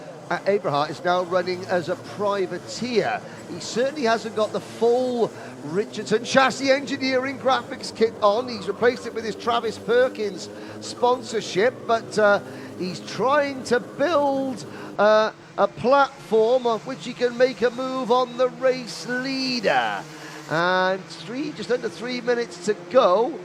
Abrahart is now running as a privateer. He certainly hasn't got the full Richardson chassis engineering graphics kit on. He's replaced it with his Travis Perkins sponsorship, but he's trying to build a platform off which he can make a move on the race leader. And just under 3 minutes to go.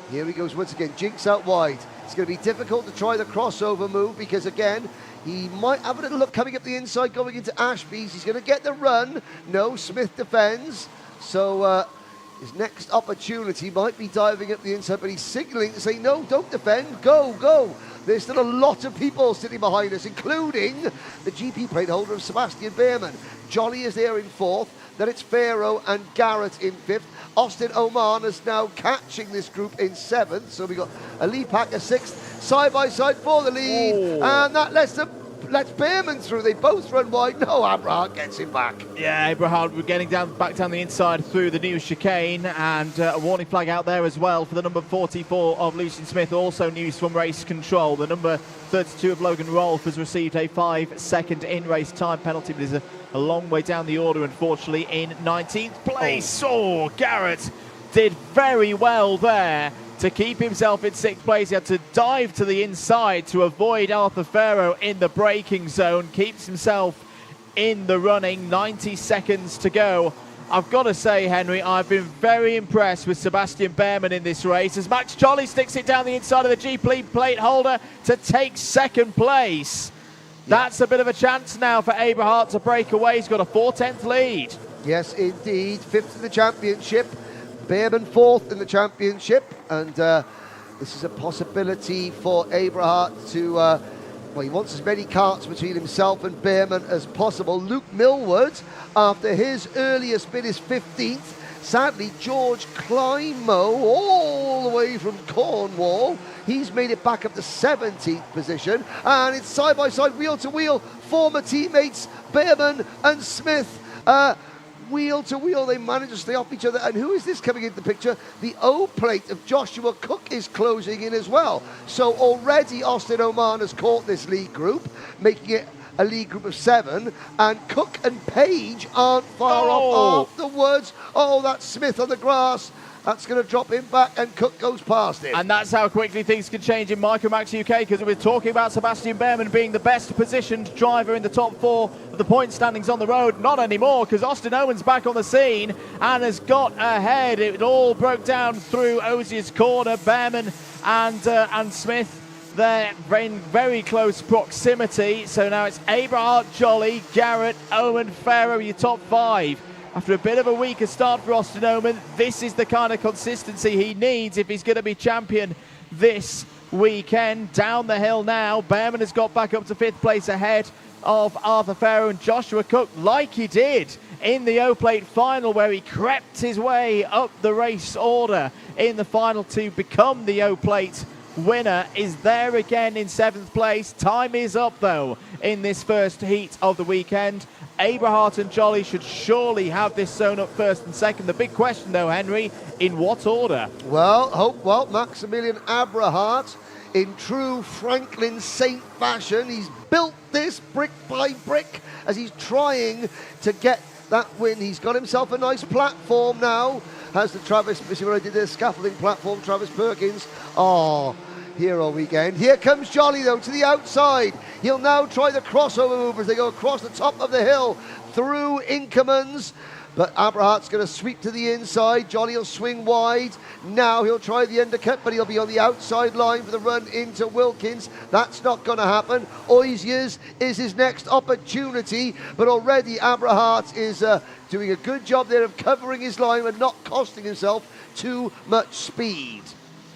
Here he goes once again, Jinx out wide. It's going to be difficult to try the crossover move, because again, he might have a little look coming up the inside going into Ashby's. He's going to get the run. No, Smith defends. So his next opportunity might be diving up the inside, but he's signalling to say, no, don't defend, go, go. There's still a lot of people sitting behind us, including the GP plate holder of Sebastian Behrman. Jolly is there in 4th. Then it's Farrow and Garrett in 5th. Austin Oman is now catching this group in 7th. So we got a lead pack of 6th, side by side for the lead. Oh. And that lets Behrman through. They both run wide. No, Abrahart gets him back. Yeah, Abrahart, we're getting back down the inside through the new chicane, and a warning flag out there as well for the number 44 of Lucian Smith. Also news from race control. The number 32 of Logan Rolfe has received a 5-second in-race time penalty, but is a long way down the order, unfortunately, in 19th place. Oh, Garrett did very well there to keep himself in 6th place. He had to dive to the inside to avoid Arthur Farrow in the braking zone. Keeps himself in the running. 90 seconds to go. I've got to say, Henry, I've been very impressed with Sebastian Behrman in this race, as Max Jolly sticks it down the inside of the GP plate holder to take 2nd place. That's a bit of a chance now for Abrahart to break away. He's got a 4/10 lead. Yes, indeed. 5th in the championship. Behrman 4th in the championship. And this is a possibility for Abrahart to... well, he wants as many karts between himself and Behrman as possible. Luke Millward, after his earliest bid, is 15th. Sadly, George Climo, all the way from Cornwall, he's made it back up to 17th position. And it's side by side, wheel to wheel, former teammates Behrman and Smith. Wheel to wheel, they manage to stay off each other. And who is this coming into the picture? The O plate of Joshua Cook is closing in as well. So already Austin Oman has caught this lead group, making it a lead group of 7, and Cook and Page aren't far off afterwards. Oh, that's Smith on the grass. That's going to drop him back, and Cook goes past him. And that's how quickly things can change in MicroMax UK, because we're talking about Sebastian Behrman being the best positioned driver in the top 4 of the point standings on the road. Not anymore, because Austin Owen's back on the scene and has got ahead. It all broke down through Ozier's corner. Behrman and Smith They're in very close proximity. So now it's Abrahart, Jolly, Garrett, Owen, Farrow, your top 5. After a bit of a weaker start for Austin Oman, this is the kind of consistency he needs if he's going to be champion this weekend. Down the hill now, Behrman has got back up to 5th place ahead of Arthur Farrow and Joshua Cook, like he did in the O-Plate final, where he crept his way up the race order in the final to become the O-Plate winner. Is there again in 7th place. Time is up though in this first heat of the weekend. Abrahart and Jolly should surely have this zone up 1st and 2nd. The big question though, Henry, in what order? Well, Maximilian Abrahart, in true Franklin Saint fashion, he's built this brick by brick as he's trying to get that win. He's got himself a nice platform now. Has the Travis, see what I did there, scaffolding platform, Travis Perkins. Oh, hero weekend. Here comes Jolly though to the outside. He'll now try the crossover move as they go across the top of the hill through Inkermans. But Abrahart's going to sweep to the inside. Jolly will swing wide. Now he'll try the undercut, but he'll be on the outside line for the run into Wilkins. That's not going to happen. Oisiers is his next opportunity, but already Abrahart is doing a good job there of covering his line and not costing himself too much speed.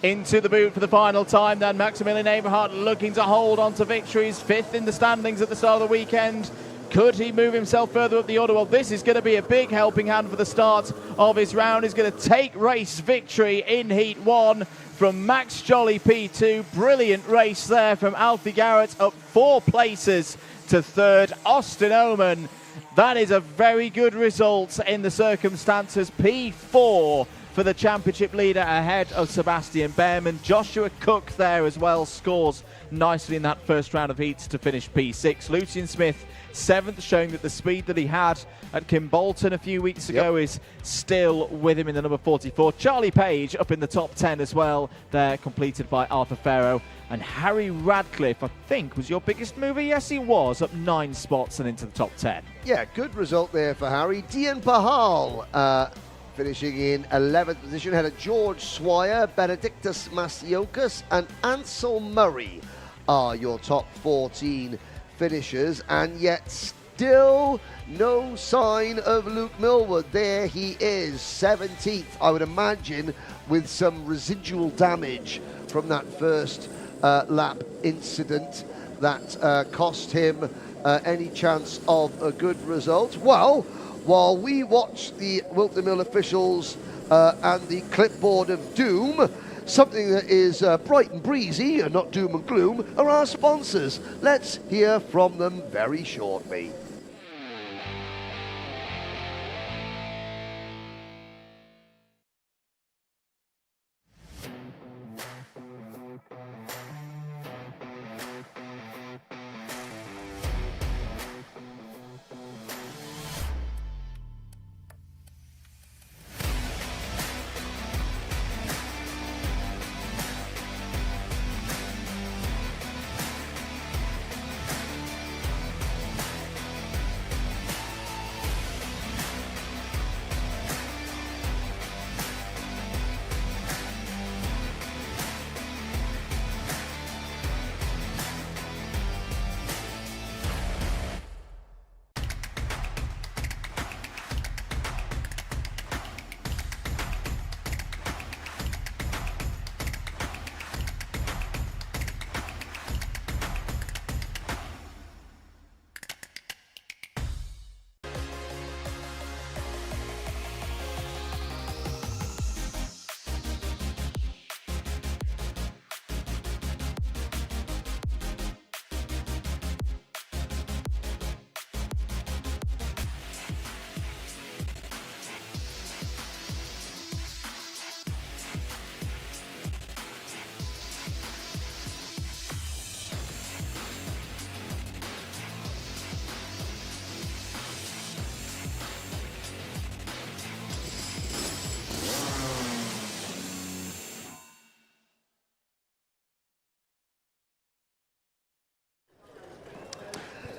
Into the boot for the final time then. Maximilian Abrahart looking to hold on to victories. 5th in the standings at the start of the weekend. Could he move himself further up the order? Well, this is going to be a big helping hand for the start of his round. He's going to take race victory in Heat 1 from Max Jolly P2. Brilliant race there from Alfie Garrett, up 4 places to 3rd. Austin Oman, that is a very good result in the circumstances. P4 for the championship leader ahead of Sebastian Behrman. Joshua Cook there as well scores nicely in that first round of heats to finish P6. Lucian Smith 7th, showing that the speed that he had at Kimbolton a few weeks ago is still with him in the number 44. Charlie Page up in the top 10 as well. They're completed by Arthur Farrow. And Harry Radcliffe, I think, was your biggest mover. Yes, he was, up 9 spots and into the top 10. Yeah, good result there for Harry. Dian Pahal finishing in 11th position, ahead of George Swire, Benedictus Masiokas and Ansel Murray are your top 14 finishers, and yet still no sign of Luke Millwood. There he is, 17th, I would imagine, with some residual damage from that first lap incident that cost him any chance of a good result. Well, while we watch the Whilton Mill officials and the clipboard of doom, something that is bright and breezy and not doom and gloom are our sponsors. Let's hear from them very shortly.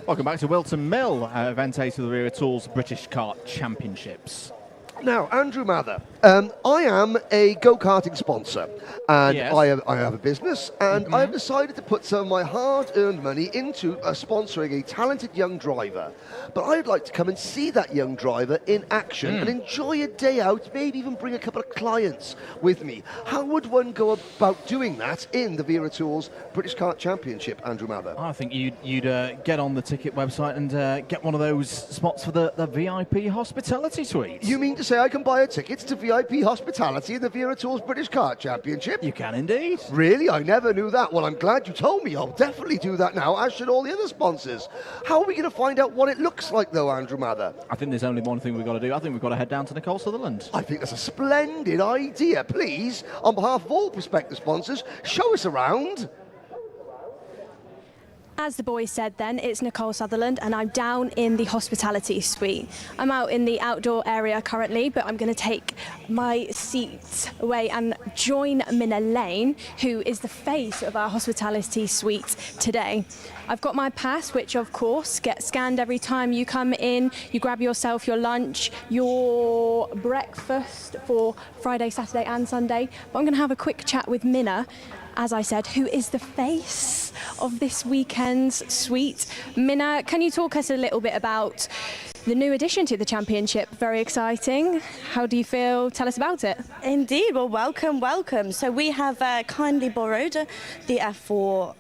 Welcome back to Whilton Mill, Event 8 of the Wera Tools British Kart Championships. Now, Andrew Mather, I am a go-karting sponsor, and Yes. I have a business, and I have decided to put some of my hard-earned money into sponsoring a talented young driver. But I'd like to come and see that young driver in action and enjoy a day out, maybe even bring a couple of clients with me. How would one go about doing that in the Wera Tools British Kart Championship, Andrew Mather? I think you'd get on the ticket website and get one of those spots for the VIP hospitality suite. You mean to say I can buy a ticket to VIP hospitality in the Wera Tools British Kart Championship? You can indeed. Really? I never knew that. Well, I'm glad you told me. I'll definitely do that now, as should all the other sponsors. How are we going to find out what it looks like, though, Andrew Mather? I think there's only one thing we've got to do. I think we've got to head down to Nicole Sutherland. I think that's a splendid idea. Please, on behalf of all prospective sponsors, show us around. As the boys said then, it's Nicole Sutherland and I'm down in the hospitality suite. I'm out in the outdoor area currently, but I'm going to take my seats away and join Minna Lane, who is the face of our hospitality suite today. I've got my pass, which of course gets scanned every time you come in. You grab yourself your lunch, your breakfast for Friday, Saturday and Sunday. But I'm going to have a quick chat with Minna, as I said, who is the face of this weekend's suite. Minna, can you talk us a little bit about the new addition to the championship? Very exciting. How do you feel? Tell us about it. Indeed. Well, welcome. So we have kindly borrowed the F4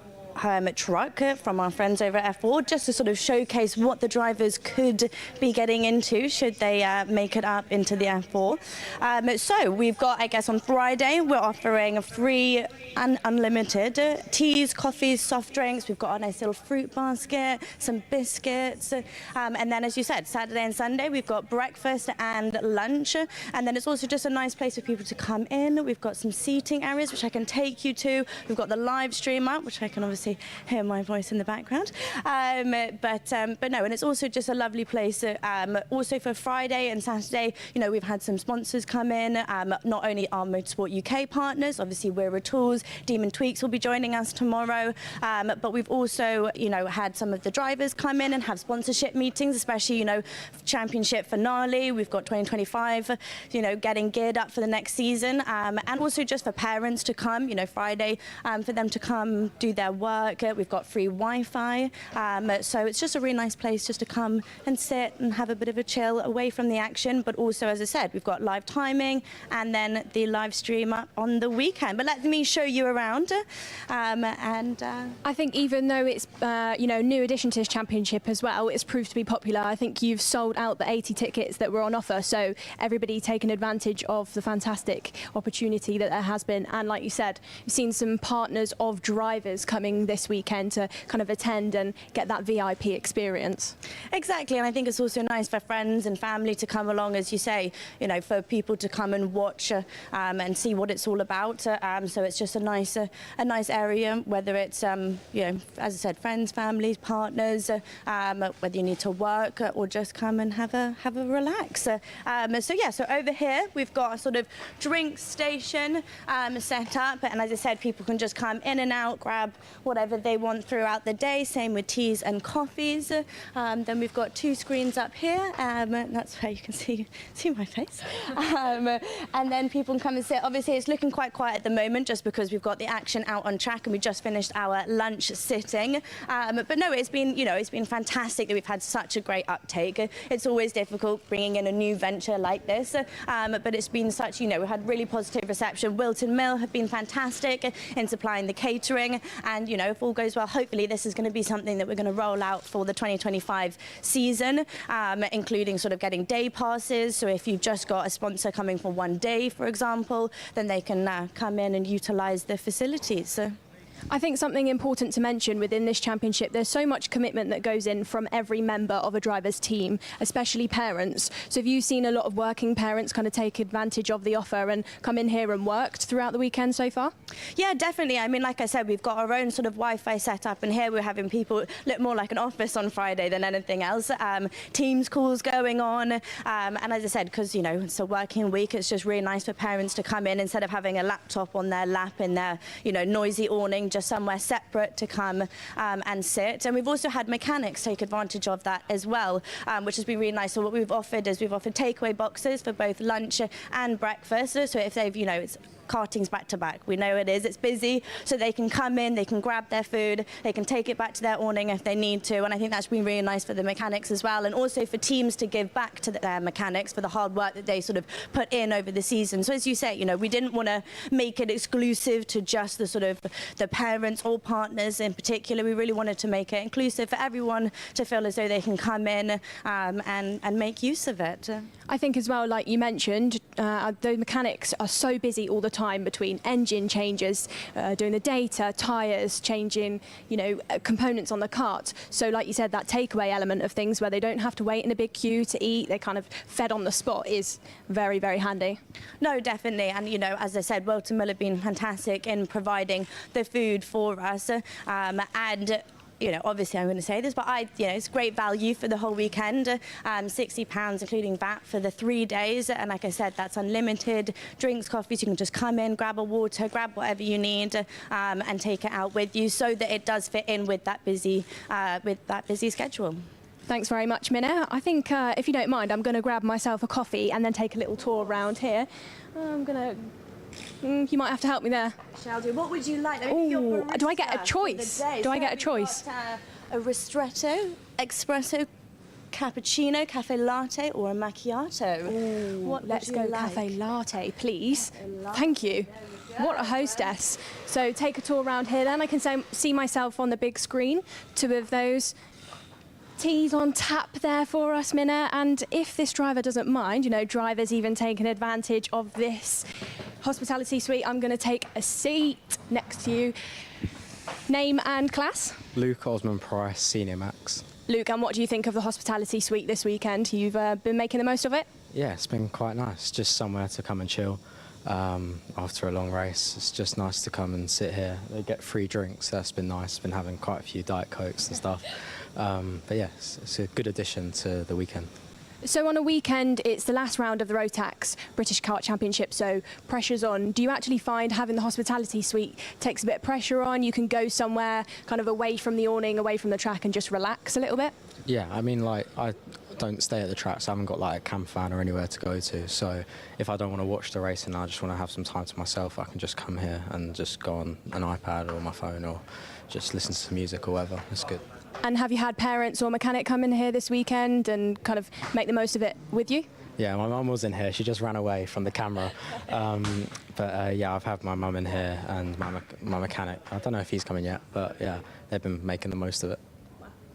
truck from our friends over at F4 just to sort of showcase what the drivers could be getting into should they make it up into the F4. So we've got, I guess on Friday, we're offering a free and unlimited teas, coffees, soft drinks. We've got a nice little fruit basket, some biscuits. And then, as you said, Saturday and Sunday, we've got breakfast and lunch. And then it's also just a nice place for people to come in. We've got some seating areas, which I can take you to. We've got the live stream up, which I can obviously hear my voice in the background. But no, and it's also just a lovely place. Also for Friday and Saturday, you know, we've had some sponsors come in, not only our Motorsport UK partners, obviously Wera Tools, Demon Tweaks will be joining us tomorrow, but we've also, you know, had some of the drivers come in and have sponsorship meetings, especially, you know, championship finale. We've got 2025, you know, getting geared up for the next season, and also just for parents to come, you know, Friday, for them to come do their work. We've got free Wi-Fi, so it's just a really nice place just to come and sit and have a bit of a chill away from the action. But also, as I said, we've got live timing and then the live stream up on the weekend. But let me show you around. I think even though it's you know, new addition to this championship as well, it's proved to be popular. I think you've sold out the 80 tickets that were on offer, so everybody taken advantage of the fantastic opportunity that there has been. And like you said, you've seen some partners of drivers coming this weekend to kind of attend and get that VIP experience. Exactly, and I think it's also nice for friends and family to come along, as you say, you know, for people to come and watch and see what it's all about. So it's just a nice area, whether it's you know, as I said, friends, families, partners, whether you need to work or just come and have a relax. So yeah, so over here we've got a sort of drink station set up, and as I said, people can just come in and out, grab whatever they want throughout the day. Same with teas and coffees. Then we've got two screens up here. That's where you can see my face. And then people can come and sit. Obviously, it's looking quite quiet at the moment just because we've got the action out on track and we just finished our lunch sitting. But no, it's been fantastic that we've had such a great uptake. It's always difficult bringing in a new venture like this, but it's been such, you know, we had really positive reception. Whilton Mill have been fantastic in supplying the catering, and you know, if all goes well, hopefully this is going to be something that we're going to roll out for the 2025 season, including sort of getting day passes. So if you've just got a sponsor coming for one day, for example, then they can come in and utilize the facilities. I think something important to mention within this championship, there's so much commitment that goes in from every member of a driver's team, especially parents. So have you seen a lot of working parents kind of take advantage of the offer and come in here and worked throughout the weekend so far? Yeah, definitely. I mean, like I said, we've got our own sort of Wi-Fi set up, and here we're having people look more like an office on Friday than anything else. Teams calls going on, and as I said, because, you know, it's a working week, it's just really nice for parents to come in instead of having a laptop on their lap in their, you know, noisy awning, just somewhere separate to come and sit. And we've also had mechanics take advantage of that as well, which has been really nice. So what we've offered is we've offered takeaway boxes for both lunch and breakfast. So if they've, it's karting's back to back. We know it's busy, so they can come in, they can grab their food, they can take it back to their awning if they need to, and I think that's been really nice for the mechanics as well, and also for teams to give back to their mechanics for the hard work that they sort of put in over the season. So as you say, we didn't want to make it exclusive to just the sort of the parents or partners in particular. We really wanted to make it inclusive for everyone to feel as though they can come in and make use of it. I think as well, like you mentioned, the mechanics are so busy all the time between engine changes, doing the data, tyres, changing, components on the cart. So like you said, that takeaway element of things where they don't have to wait in a big queue to eat, they kind of fed on the spot is very, very handy. No, definitely. And, as I said, Whilton will have been fantastic in providing the food for us. And obviously I'm going to say this, but it's great value for the whole weekend. £60 including VAT for the 3 days, and like I said, that's unlimited drinks, coffees. You can just come in, grab a water, grab whatever you need, and take it out with you, so that it does fit in with that busy schedule. Thanks very much, Minna. I think if you don't mind, I'm going to grab myself a coffee and then take a little tour around here. I'm going to. You might have to help me there. Shall do. What would you like? Ooh, do I get a choice? Do I get a choice? A ristretto, espresso, cappuccino, cafe latte, or a macchiato? Ooh, let's go cafe latte, please. Thank you. What a hostess. So take a tour around here then. I can see myself on the big screen. 2 of those. Teas on tap there for us, Minna, and if this driver doesn't mind, drivers even taking advantage of this hospitality suite, I'm going to take a seat next to you. Name and class? Luke Osman Price, Senior Max. Luke, and what do you think of the hospitality suite this weekend? You've been making the most of it? Yeah, it's been quite nice, just somewhere to come and chill after a long race. It's just nice to come and sit here. They get free drinks, that's been nice. Been having quite a few Diet Cokes and stuff. But yeah, it's a good addition to the weekend. So on a weekend, it's the last round of the Rotax British Kart Championship, so pressure's on. Do you actually find having the hospitality suite takes a bit of pressure on? You can go somewhere kind of away from the awning, away from the track, and just relax a little bit? Yeah, I mean, I don't stay at the track, so I haven't got a camp fan or anywhere to go to. So if I don't want to watch the race and I just want to have some time to myself, I can just come here and just go on an iPad or my phone or just listen to some music or whatever. It's good. And have you had parents or mechanic come in here this weekend and kind of make the most of it with you? Yeah, my mum was in here. She just ran away from the camera. Yeah, I've had my mum in here and my mechanic. I don't know if he's coming yet, but yeah, they've been making the most of it.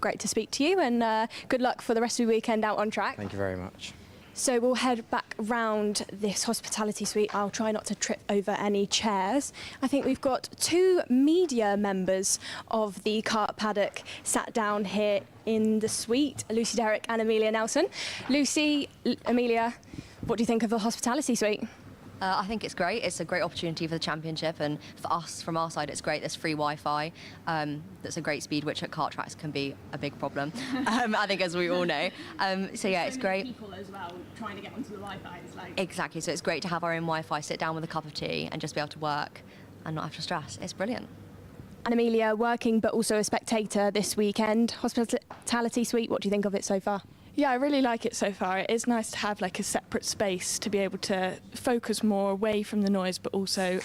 Great to speak to you, and good luck for the rest of the weekend out on track. Thank you very much. So we'll head back round this hospitality suite. I'll try not to trip over any chairs. I think we've got 2 media members of the Kart paddock sat down here in the suite, Lucy Derrick and Amelia Nelson. Lucy, Amelia, what do you think of the hospitality suite? I think it's great. It's a great opportunity for the championship, and for us, from our side, it's great. There's free Wi-Fi. That's a great speed, which at kart tracks can be a big problem. I think, as we all know. So yeah, it's great. People as well trying to get onto the Wi-Fi. Exactly. So it's great to have our own Wi-Fi, sit down with a cup of tea, and just be able to work and not have to stress. It's brilliant. And Amelia, working but also a spectator this weekend. Hospitality suite. What do you think of it so far? Yeah, I really like it so far. It is nice to have a separate space to be able to focus more away from the noise, but also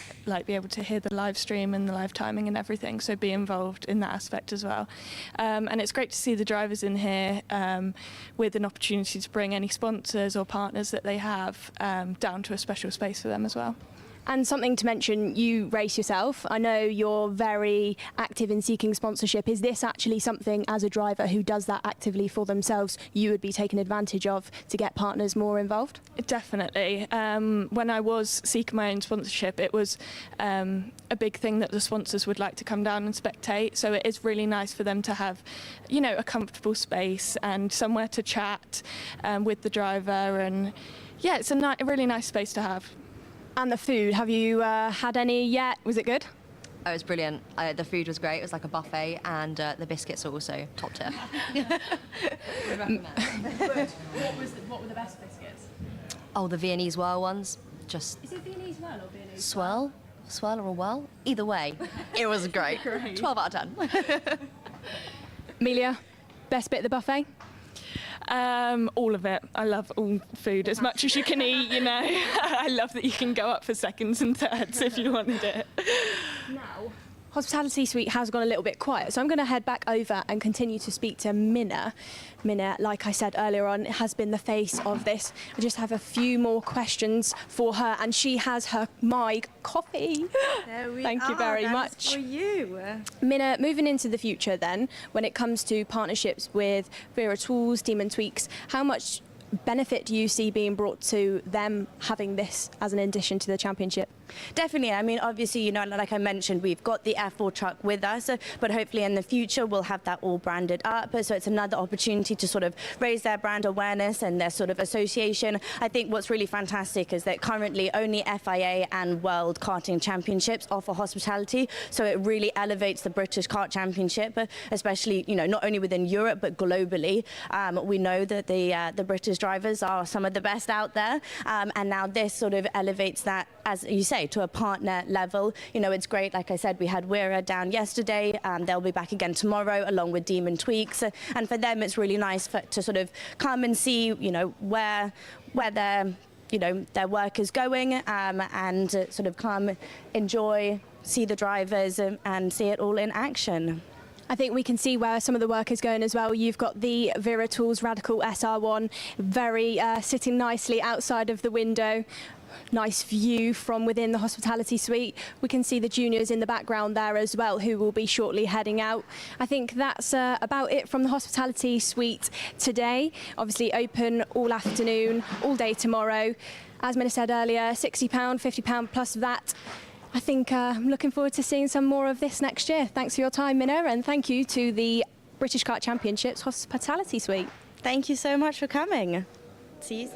be able to hear the live stream and the live timing and everything, so be involved in that aspect as well. And it's great to see the drivers in here with an opportunity to bring any sponsors or partners that they have down to a special space for them as well. And something to mention, you race yourself. I know you're very active in seeking sponsorship. Is this actually something, as a driver who does that actively for themselves, you would be taking advantage of to get partners more involved? Definitely. When I was seeking my own sponsorship, it was a big thing that the sponsors would like to come down and spectate. So it is really nice for them to have, a comfortable space and somewhere to chat with the driver. And yeah, it's a really nice space to have. And the food, have you had any yet? Was it good? Oh, it was brilliant. The food was great. It was like a buffet, and the biscuits are also top tier. What were the best biscuits? Oh, the Viennese Whirl ones. Is it Viennese Whirl or Viennese Swirl? swirl or a whirl. Either way, it was great. 12 out of 10. Amelia, best bit of the buffet? All of it. I love all food as much as you can eat, you know. I love that you can go up for seconds and thirds if you wanted it. Now, Hospitality Suite has gone a little bit quiet, so I'm going to head back over and continue to speak to Minna. Minna, like I said earlier on, has been the face of this. I just have a few more questions for her, and she has her coffee. Thank you very much. For you. Minna, moving into the future then, when it comes to partnerships with Wera Tools, Demon Tweaks, how much benefit do you see being brought to them having this as an addition to the championship? Definitely. I mean, obviously, you know, like I mentioned, we've got the F4 truck with us, but hopefully in the future we'll have that all branded up. So it's another opportunity to sort of raise their brand awareness and their sort of association. I think what's really fantastic is that currently only FIA and World Karting Championships offer hospitality. So it really elevates the British Kart Championship, especially, you know, not only within Europe, but globally. We know that the British drivers are some of the best out there. And now this sort of elevates that, as you say, to a partner level. You know, it's great. Like I said, we had Wera down yesterday. They'll be back again tomorrow, along with Demon Tweaks. And for them, it's really nice to sort of come and see, you know, where their, you know, their work is going, and sort of come, enjoy, see the drivers, and see it all in action. I think we can see where some of the work is going as well. You've got the Wera Tools Radical SR1, very sitting nicely outside of the window. Nice view from within the hospitality suite. We can see the juniors in the background there as well, who will be shortly heading out. I think that's about it from the hospitality suite today. Obviously open all afternoon, all day tomorrow. As Minna said earlier, £60, £50 plus VAT. I think I'm looking forward to seeing some more of this next year. Thanks for your time, Minna, and thank you to the British Kart Championships Hospitality Suite. Thank you so much for coming. See you.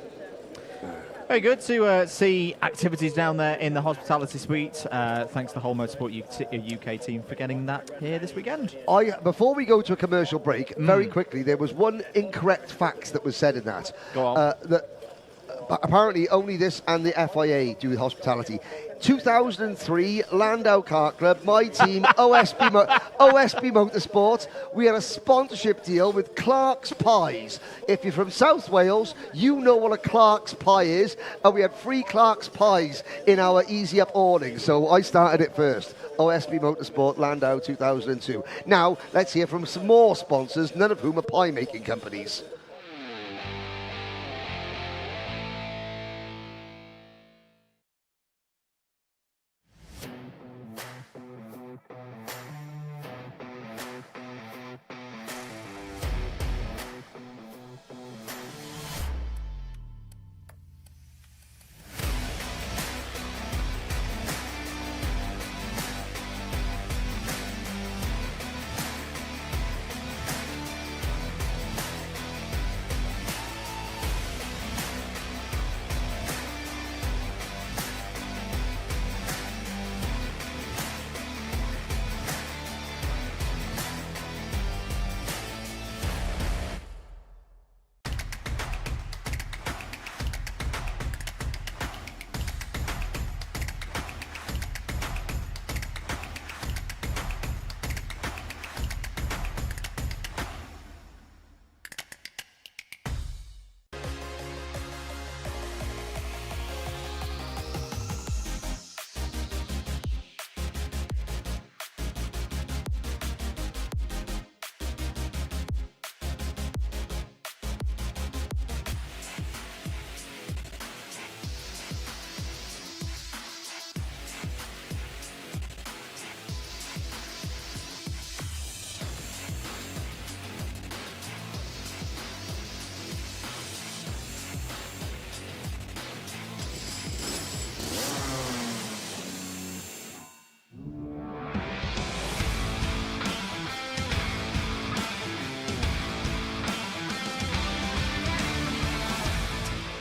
Very good to see activities down there in the hospitality suite. Thanks to the whole Motorsport UK team for getting that here this weekend. Before we go to a commercial break, very quickly, there was one incorrect fact that was said in that. Go on. Apparently only this and the FIA do hospitality. 2003, Landau Kart Club, my team, OSB Motorsport, we had a sponsorship deal with Clark's Pies. If you're from South Wales, you know what a Clark's Pie is, and we had free Clark's Pies in our Easy Up awning, so I started it first. OSB Motorsport, Landau 2002. Now, let's hear from some more sponsors, none of whom are pie-making companies.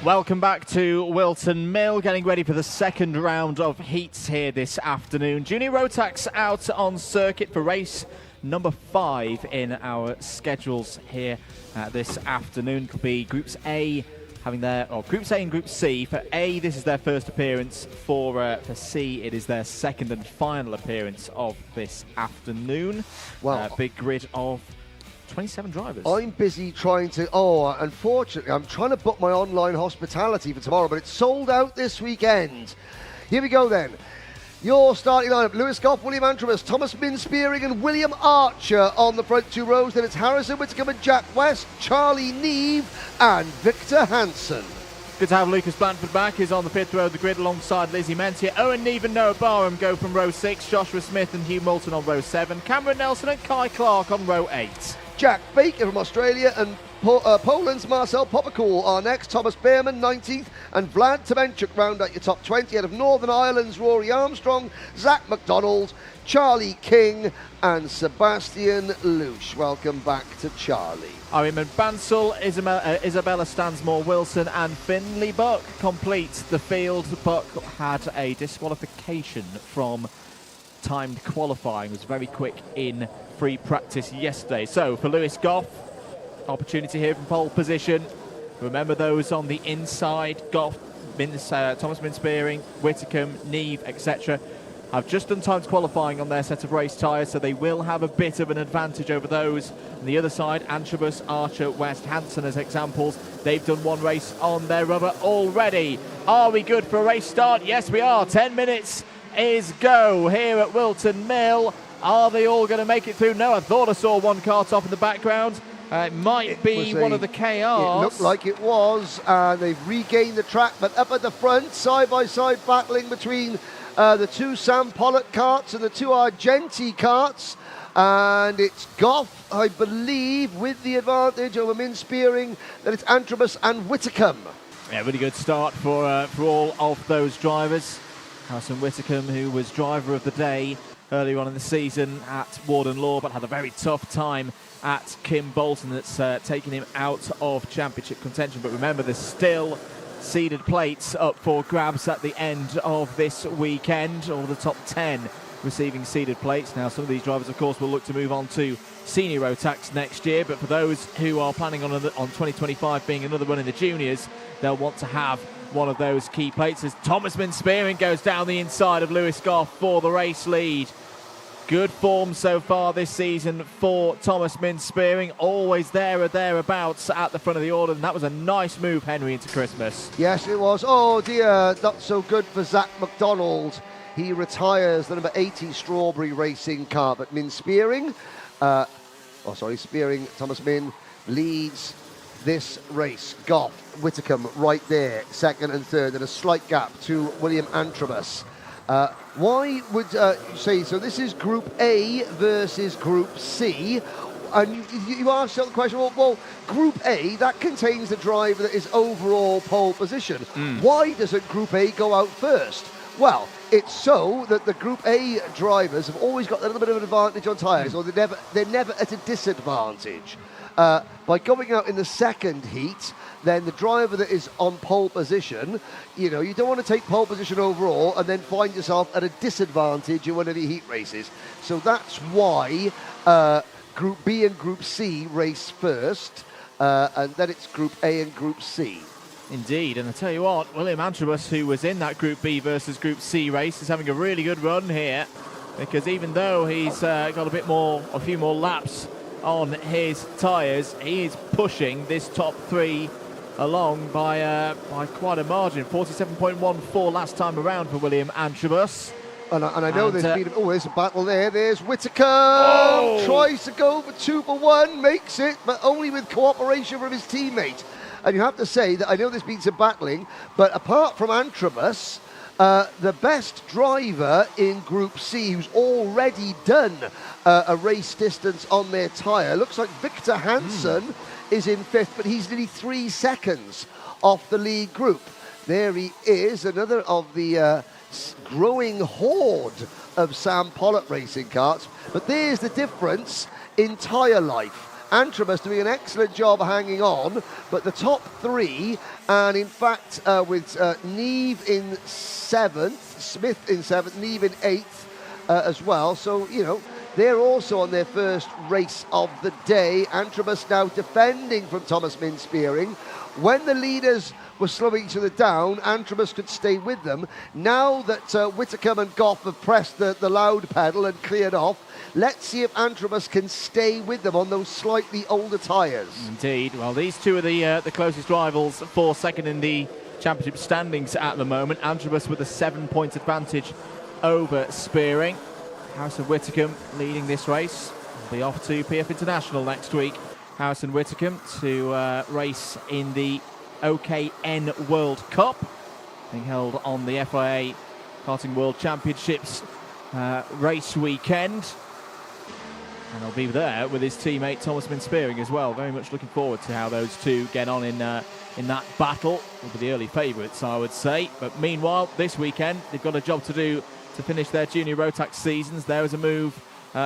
Welcome back to Whilton Mill, getting ready for the second round of heats here this afternoon. Junior Rotax out on circuit for race number 5 in our schedules here this afternoon. Could be Groups A having their Groups A and Group C. For A, this is their first appearance. For C, it is their second and final appearance of this afternoon. Well, big grid of 27 drivers. I'm busy trying to... unfortunately, I'm trying to book my online hospitality for tomorrow, but it's sold out this weekend. Here we go then. Your starting lineup: Lewis Goff, William Antrobus, Thomas Min-Spearing and William Archer on the front 2 rows. Then it's Harrison Whittaker and Jack West, Charlie Neve and Victor Hansen. Good to have Lucas Blanford back. He's on the 5th row of the grid alongside Lizzie Mentier. Owen Neve and Noah Barham go from row 6. Joshua Smith and Hugh Moulton on row 7. Cameron Nelson and Kai Clark on row 8. Jack Baker from Australia and Poland's Marcel Popocool are next. Thomas Behrman 19th and Vlad Tomenchuk round out your top 20. Out of Northern Ireland's Rory Armstrong, Zach McDonald, Charlie King and Sebastian Lush. Welcome back to Charlie. Ariman Bansal, Isabella Stansmore-Wilson and Finley Buck complete the field. Buck had a disqualification from timed qualifying. Was very quick in free practice yesterday. So for Lewis Goff, opportunity here from pole position. Remember those on the inside: Goff, Thomas Min-Spearing, Whitcomb, Neve, etc. have just done timed qualifying on their set of race tyres, so they will have a bit of an advantage over those. On the other side, Antrobus, Archer, West, Hansen as examples. They've done one race on their rubber already. Are we good for a race start? Yes, we are. 10 minutes is go here at Whilton Mill. Are they all going to make it through? No, I thought I saw one Kart off in the background. It might be one of the KRs. It looked like it was. They've regained the track, but up at the front, side-by-side battling between the 2 Sam Pollock karts and the 2 Argenti karts. And it's Goff, I believe, with the advantage over Min-Spearing. Then it's Antrobus and Whitcomb. Yeah, really good start for all of those drivers. Harrison Whitcomb, who was driver of the day earlier on in the season at Warden Law, but had a very tough time at Kim Bolton. That's taken him out of championship contention. But remember, there's still seeded plates up for grabs at the end of this weekend, or the top 10 receiving seeded plates. Now, some of these drivers, of course, will look to move on to senior Rotax next year, but for those who are planning on 2025 being another run in the juniors, they'll want to have one of those key plates as Thomas Min-Spearing goes down the inside of Lewis Goff for the race lead. Good form so far this season for Thomas Min-Spearing, always there or thereabouts at the front of the order, and that was a nice move, Henry, into Christmas. Yes, it was. Oh dear, not so good for Zach McDonald. He retires the number 80 Strawberry Racing car, but Min-Spearing, Spearing, Thomas Min leads this race. Goff, Whitcomb right there, second and third, and a slight gap to William Antrobus. Why would you say, so this is Group A versus Group C, and you asked the question, well, Group A, that contains the driver that is overall pole position. Why doesn't Group A go out first? Well, it's so that the Group A drivers have always got a little bit of an advantage on tyres, or they're never at a disadvantage. By going out in the second heat, then the driver that is on pole position, you don't want to take pole position overall and then find yourself at a disadvantage in one of the heat races. So that's why Group B and Group C race first, and then it's Group A and Group C. Indeed, and I tell you what, William Antrobus, who was in that Group B versus Group C race, is having a really good run here, because even though he's got a few more laps on his tyres, he is pushing this top 3 along by quite a margin. 47.14 last time around for William Antrobus. And I know there's a battle there. There's Whittaker. Tries to go for 2 for 1, makes it, but only with cooperation from his teammate. And you have to say that I know there's been some battling, but apart from Antrobus, the best driver in Group C who's already done a race distance on their tyre, looks like Victor Hansen is in 5th, but he's nearly 3 seconds off the lead group. There he is, another of the growing horde of Sam Pollock racing karts. But there's the difference in tyre life. Antrobus doing an excellent job hanging on, but the top 3, and in fact with Neve in 7th, Smith in 7th, Neve in 8th as well. So, they're also on their first race of the day. Antrobus now defending from Thomas Min-Spearing When the leaders were slowing each other down, Antrobus could stay with them. Now that Whitcomb and Goff have pressed the loud pedal and cleared off, let's see if Antrobus can stay with them on those slightly older tyres. Indeed. Well, these two are the closest rivals for second in the championship standings at the moment. Antrobus with a 7-point advantage over Spearing. Harrison Whitcomb leading this race. Will be off to PF International next week. Harrison Whitcomb to race in the OKN World Cup, being held on the FIA Karting World Championships race weekend. And he'll be there with his teammate Thomas Spearing as well. Very much looking forward to how those two get on in that battle. Will be the early favourites, I would say. But meanwhile, this weekend, they've got a job to do to finish their junior Rotax seasons. There was a move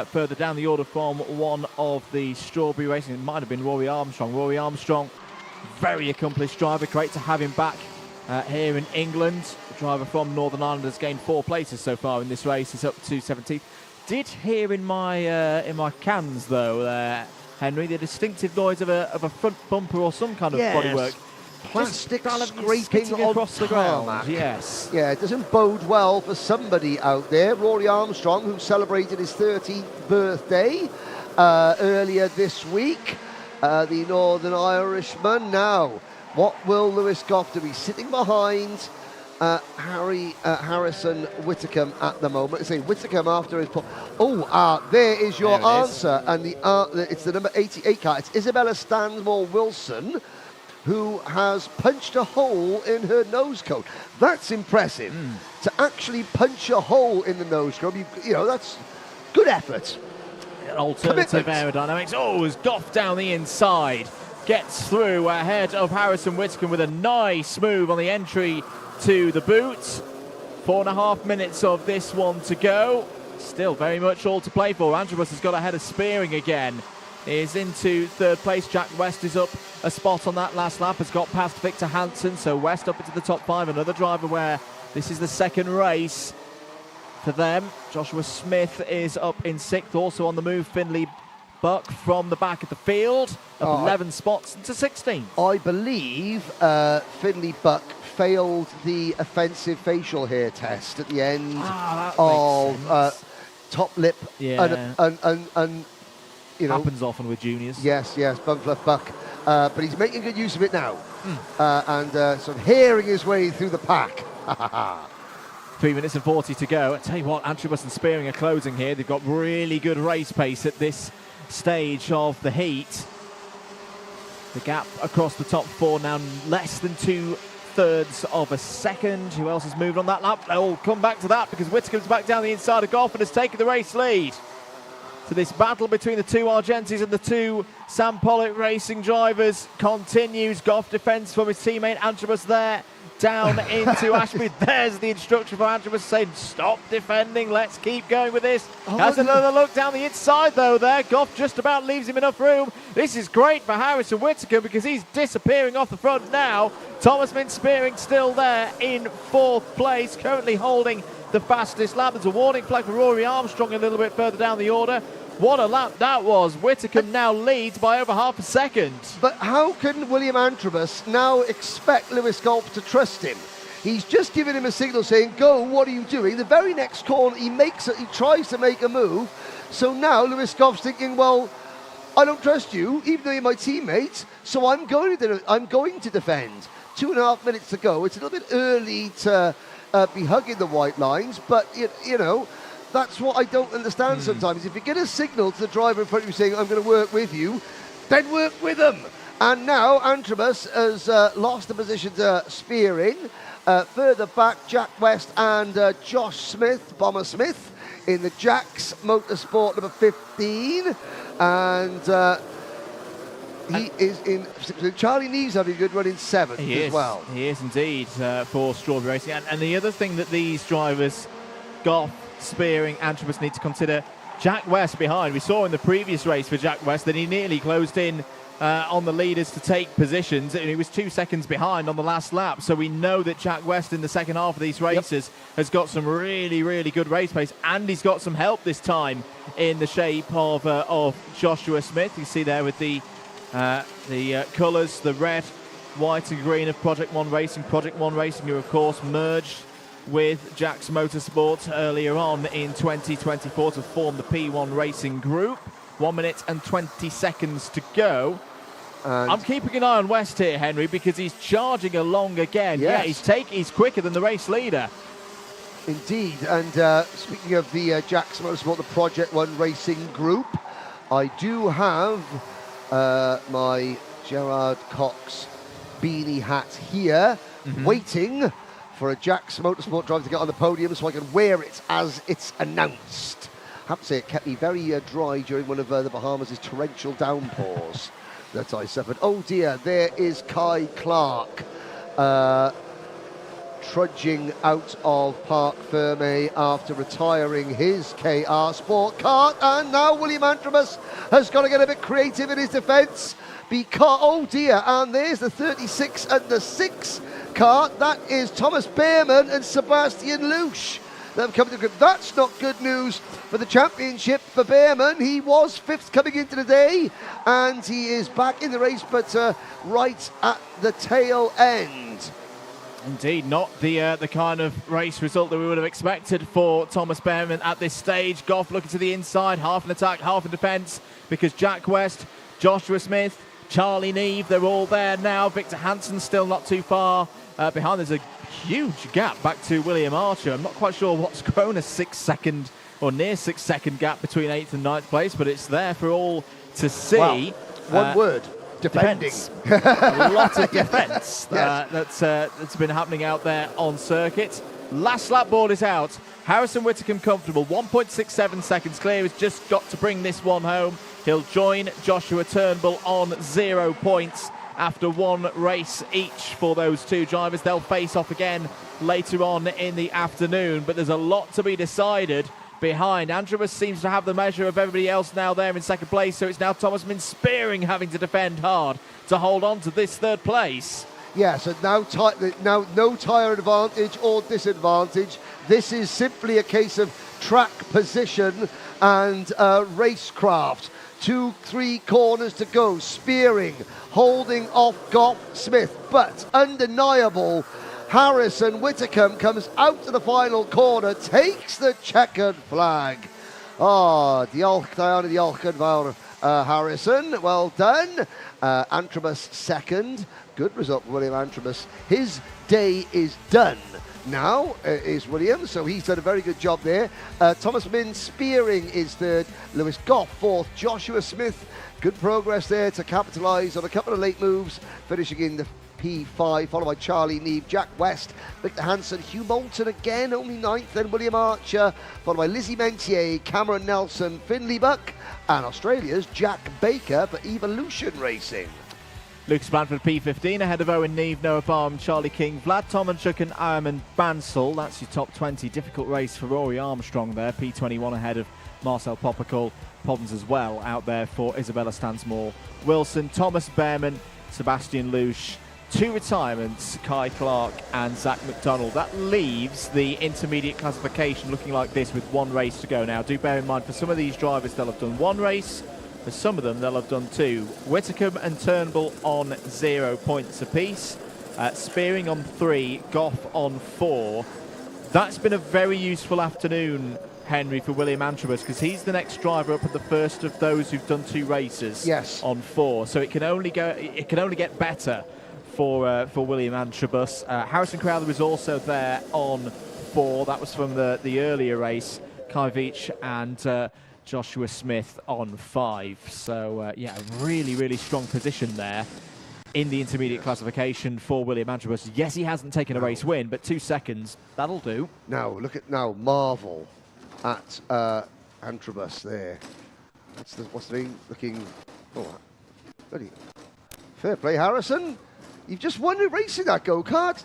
further down the order from one of the Strawberry racing. It might have been Rory Armstrong. Rory Armstrong, very accomplished driver. Great to have him back here in England. The driver from Northern Ireland has gained 4 places so far in this race. He's up to 17th. Did hear in my cans though, Henry, the distinctive noise of a front bumper or some kind of bodywork. Plastic scraping across the ground. tarmac. Yes. Yeah, it doesn't bode well for somebody out there. Rory Armstrong, who celebrated his 30th birthday earlier this week, the Northern Irishman. Now, what will Lewis Goff do? He's sitting behind Harrison Whitcomb at the moment. Say Whitcomb after his there is your answer, and it's the number 88 car. It's Isabella Stansmore Wilson, who has punched a hole in her nose cone. That's impressive. To actually punch a hole in the nose cone, you know, that's good effort. Alternative aerodynamics. Oh, as Goff down the inside gets through ahead of Harrison Whitcomb with a nice move on the entry to the boot. 4.5 minutes of this one to go. Still very much all to play for. Antrobus has got ahead of Spearing again. Is into 3rd place. Jack West is up a spot on that last lap. Has got past Victor Hansen. So West up into the top 5. Another driver where this is the second race for them. Joshua Smith is up in 6th. Also on the move, Finley Buck from the back of the field. Up 11 spots into 16th. I believe Finley Buck failed the offensive facial hair test at the end of top lip. Yeah. And you know, happens often with juniors. Yes, Bumfluff Buck. But he's making good use of it now. And sort of hearing his way through the pack. 3 minutes and 40 to go. I tell you what, Antrobus and Spearing are closing here. They've got really good race pace at this stage of the heat. The gap across the top 4 now less than 2/3 of a second. Who else has moved on that lap? They'll come back to that because Whitcomb's back down the inside of Goff and has taken the race lead. So this battle between the two Argentis and the two Sam Pollock racing drivers continues. Goff defends from his teammate Antrobus there. Down into Ashby. There's the instruction for Antrobus saying, stop defending, let's keep going with this. Has another look down the inside though there. Goff just about leaves him enough room. This is great for Harrison Whitcomb because he's disappearing off the front now. Thomas Spearing still there in 4th place, currently holding the fastest lap. There's a warning flag for Rory Armstrong a little bit further down the order. What a lap that was. Whitcomb now leads by over half a second. But how can William Antrobus now expect Lewis Goff to trust him? He's just given him a signal saying, go, what are you doing? The very next corner, he tries to make a move. So now Lewis Goff's thinking, well, I don't trust you, even though you're my teammate, so I'm going to defend. 2.5 minutes to go. It's a little bit early to be hugging the white lines, but, you know, that's what I don't understand sometimes. If you get a signal to the driver in front of you saying, I'm going to work with you, then work with them. And now Antrobus has lost the position to Spearing. Further back, Jack West and Josh Smith, Bomber Smith, in the Jacks Motorsport number 15. And he is in. Charlie Neves having a good run in 7th as well. He is indeed for Strawberry Racing. And the other thing that these drivers, Goff, Spearing, Antrobus, need to consider, Jack West behind. We saw in the previous race for Jack West that he nearly closed in on the leaders to take positions, and he was 2 seconds behind on the last lap. So we know that Jack West in the second half of these races has got some really, really good race pace, and he's got some help this time in the shape of Joshua Smith. You see there with the colours, the red white and green of Project One Racing. Project One Racing, who of course merged with Jack's Motorsport earlier on in 2024 to form the P1 Racing Group. 1 minute and 20 seconds to go. And I'm keeping an eye on West here, Henry, because he's charging along again. Yes. Yeah, he's quicker than the race leader. indeed. And speaking of the Jack's Motorsport, the Project One Racing Group, I do have my Gerard Cox beanie hat here, waiting for a Jack's Motorsport driver to get on the podium so I can wear it as it's announced. I have to say it kept me very dry during one of the Bahamas' torrential downpours that I suffered. Oh dear, there is Kai Clark trudging out of Parc Ferme after retiring his KR Sport Kart, and now William Antrobus has got to get a bit creative in his defence because, oh dear, and there's the 36 and the 6 kart. That is Thomas Behrman and Sebastian Louche that have come to the grip. That's not good news for the championship for Behrman. He was 5th coming into the day, and he is back in the race, but right at the tail end. Indeed, not the kind of race result that we would have expected for Thomas Behrman at this stage. Goff looking to the inside, half in attack, half in defence, because Jack West, Joshua Smith, Charlie Neve, they're all there now. Victor Hansen still not too far behind. There's a huge gap back to William Archer. I'm not quite sure what's grown a 6 second or near 6 second gap between 8th and 9th place, but it's there for all to see. Wow. One word. Defending. A lot of defence that's been happening out there on circuit. Last lap board is out. Harrison Whitcomb comfortable. 1.67 seconds clear. He's just got to bring this one home. He'll join Joshua Turnbull on 0 points after one race each for those two drivers. They'll face off again later on in the afternoon, but there's a lot to be decided behind. Antrobus seems to have the measure of everybody else now there in second place, so it's now Thomas Min Spearing having to defend hard to hold on to this 3rd place. Yeah, so now no tyre advantage or disadvantage. This is simply a case of track position and racecraft. 2-3 corners to go. Spearing holding off Goff Smith, but undeniable. Harrison Whitcomb comes out to the final corner, takes the checkered flag. Diolch, Diana, diolch yn fawr, Harrison, well done. Antrobus 2nd, good result for William Antrobus. His day is done now, is William, so he's done a very good job there. Thomas Min Spearing is 3rd, Lewis Goff 4th, Joshua Smith, good progress there to capitalise on a couple of late moves, finishing in the P5, followed by Charlie Neve, Jack West, Victor Hansen, Hugh Moulton again, only 9th, then William Archer, followed by Lizzie Mentier, Cameron Nelson, Finley Buck, and Australia's Jack Baker for Evolution Racing. Lucas Blanford P15 ahead of Owen Neve, Noah Barham, Charlie King, Vlad Tomanchuk and Armin Bansal. That's your top 20. Difficult race for Rory Armstrong there. P21 ahead of Marcel Poppakol. Problems as well out there for Isabella Stansmore Wilson, Thomas Behrman, Sebastian Louche. 2 retirements, Kai Clark and Zach McDonald. That leaves the intermediate classification looking like this with 1 race to go now. Do bear in mind, for some of these drivers, they'll have done 1 race. For some of them, they'll have done 2. Whitcomb and Turnbull on 0 points apiece. Spearing on 3, Goff on 4. That's been a very useful afternoon, Henry, for William Antrobus, because he's the next driver up at the first of those who've done 2 races. Yes. On 4. So it can only get better for William Antrobus. Harrison Crowther is also there on 4. That was from the earlier race. Kai Veach and Joshua Smith on 5. So, yeah, really, really strong position there in the intermediate classification for William Antrobus. Yes, he hasn't taken a race win, but 2 seconds, that'll do. Now, look at marvel at Antrobus there. What's the name? Looking, bloody fair play, Harrison. You've just won a race in that go-kart.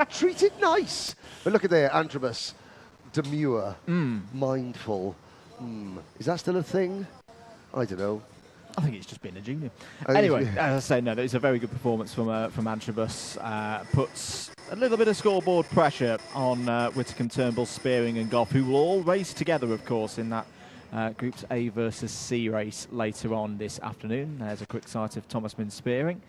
Treat it nice. But look at there, Antrobus. Demure. Mindful. Is that still a thing? I don't know. I think it's just been a junior. Anyway, as I say, no, it's a very good performance from Antrobus. Puts a little bit of scoreboard pressure on Whitcomb, Turnbull, Spearing and Goff, who will all race together, of course, in that Groups A versus C race later on this afternoon. There's a quick sight of Thomas Min-Spearing,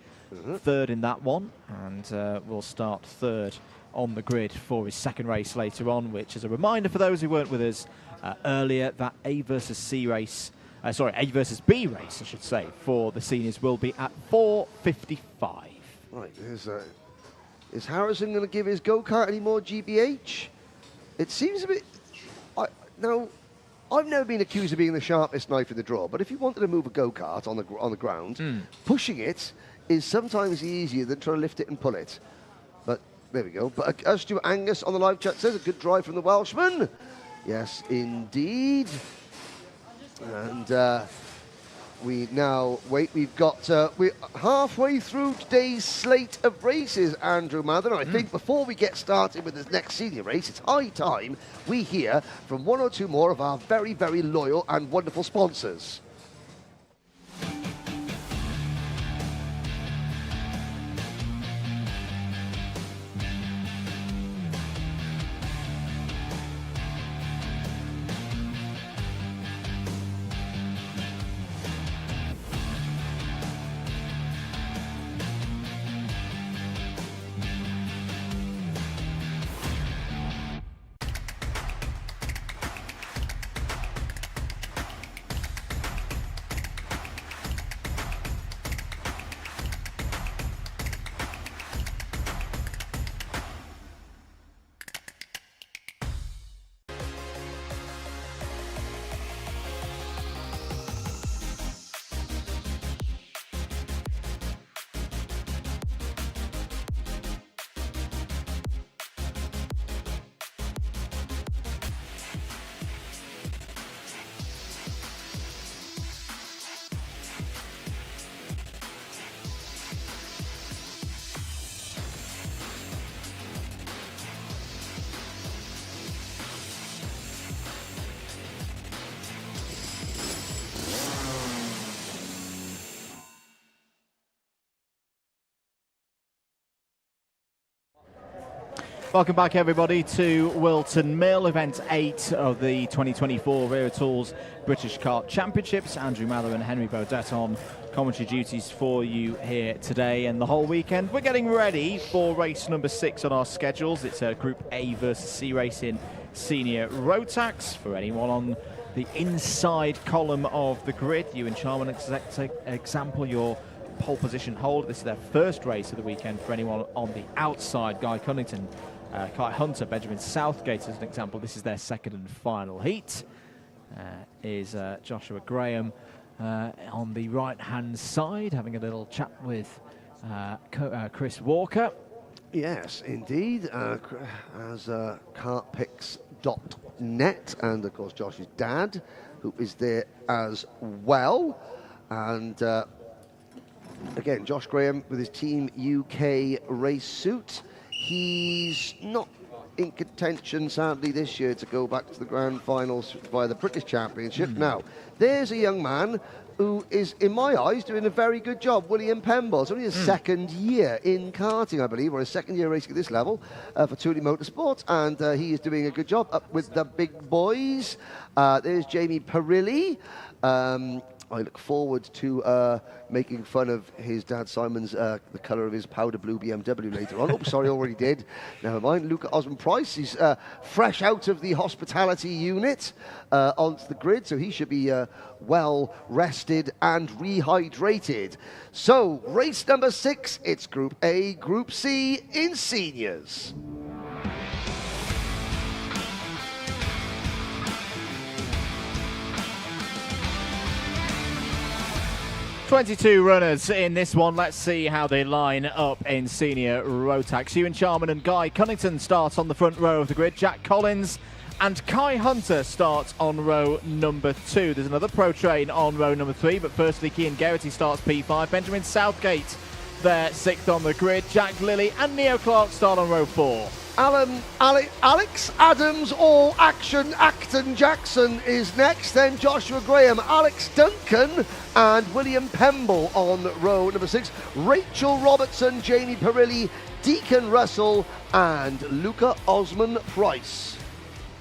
third in that one, and will start third on the grid for his second race later on, which is a reminder for those who weren't with us earlier that A versus C race, A versus B race, I should say, for the seniors will be at 4:55. Right, is Harrison going to give his go-kart any more GBH? It seems a bit... Now, I've never been accused of being the sharpest knife in the drawer, but if you wanted to move a go-kart on the ground, pushing it is sometimes easier than trying to lift it and pull it. But there we go. But as Stuart Angus on the live chat says, a good drive from the Welshman. Yes, indeed. And we now wait. We've got we're halfway through today's slate of races, Andrew Mather. I think before we get started with this next senior race, it's high time we hear from one or two more of our very, very loyal and wonderful sponsors. Welcome back, everybody, to Whilton Mill, Event 8 of the 2024 Wera Tools British Kart Championships. Andrew Mather and Henry Baudet on commentary duties for you here today and the whole weekend. We're getting ready for race number 6 on our schedules. It's a Group A versus C race in Senior Rotax. For anyone on the inside column of the grid, you and Charman example your pole position hold. This is their first race of the weekend. For anyone on the outside, Guy Cunnington, Kai Hunter, Benjamin Southgate as an example. This is their second and final heat. Is Joshua Graham on the right-hand side, having a little chat with Chris Walker. Yes, indeed. As kartpicks.net, and of course Josh's dad, who is there as well. And again, Josh Graham with his Team UK race suit. He's not in contention, sadly, this year to go back to the grand finals via the British Championship. Now, there's a young man who is, in my eyes, doing a very good job. William Pemble. It's only his second year in karting, I believe, or his second year racing at this level for Thule Motorsport, and he is doing a good job up with the big boys. There's Jamie Perilli. I look forward to making fun of his dad Simon's, the colour of his powder blue BMW later on. Oh, sorry, already did. Never mind. Luca Osmond-Price, he's fresh out of the hospitality unit onto the grid, so he should be well rested and rehydrated. So, race number 6, it's Group A, Group C in seniors. 22 runners in this one. Let's see how they line up in Senior Rotax. Ewan Charman and Guy Cunnington start on the front row of the grid. Jack Collins and Kai Hunter start on row number 2. There's another Pro Train on row number 3, but firstly Cian Geraghty starts P5. Benjamin Southgate there 6th on the grid. Jack Lilly and Neo Clark start on row 4. Alex Adams, All Action Acton Jackson is next. Then Joshua Graham, Alex Duncan and William Pemble on row number 6. Rachel Robertson, Jamie Perilli, Deacon Russell and Luca Osmond-Price.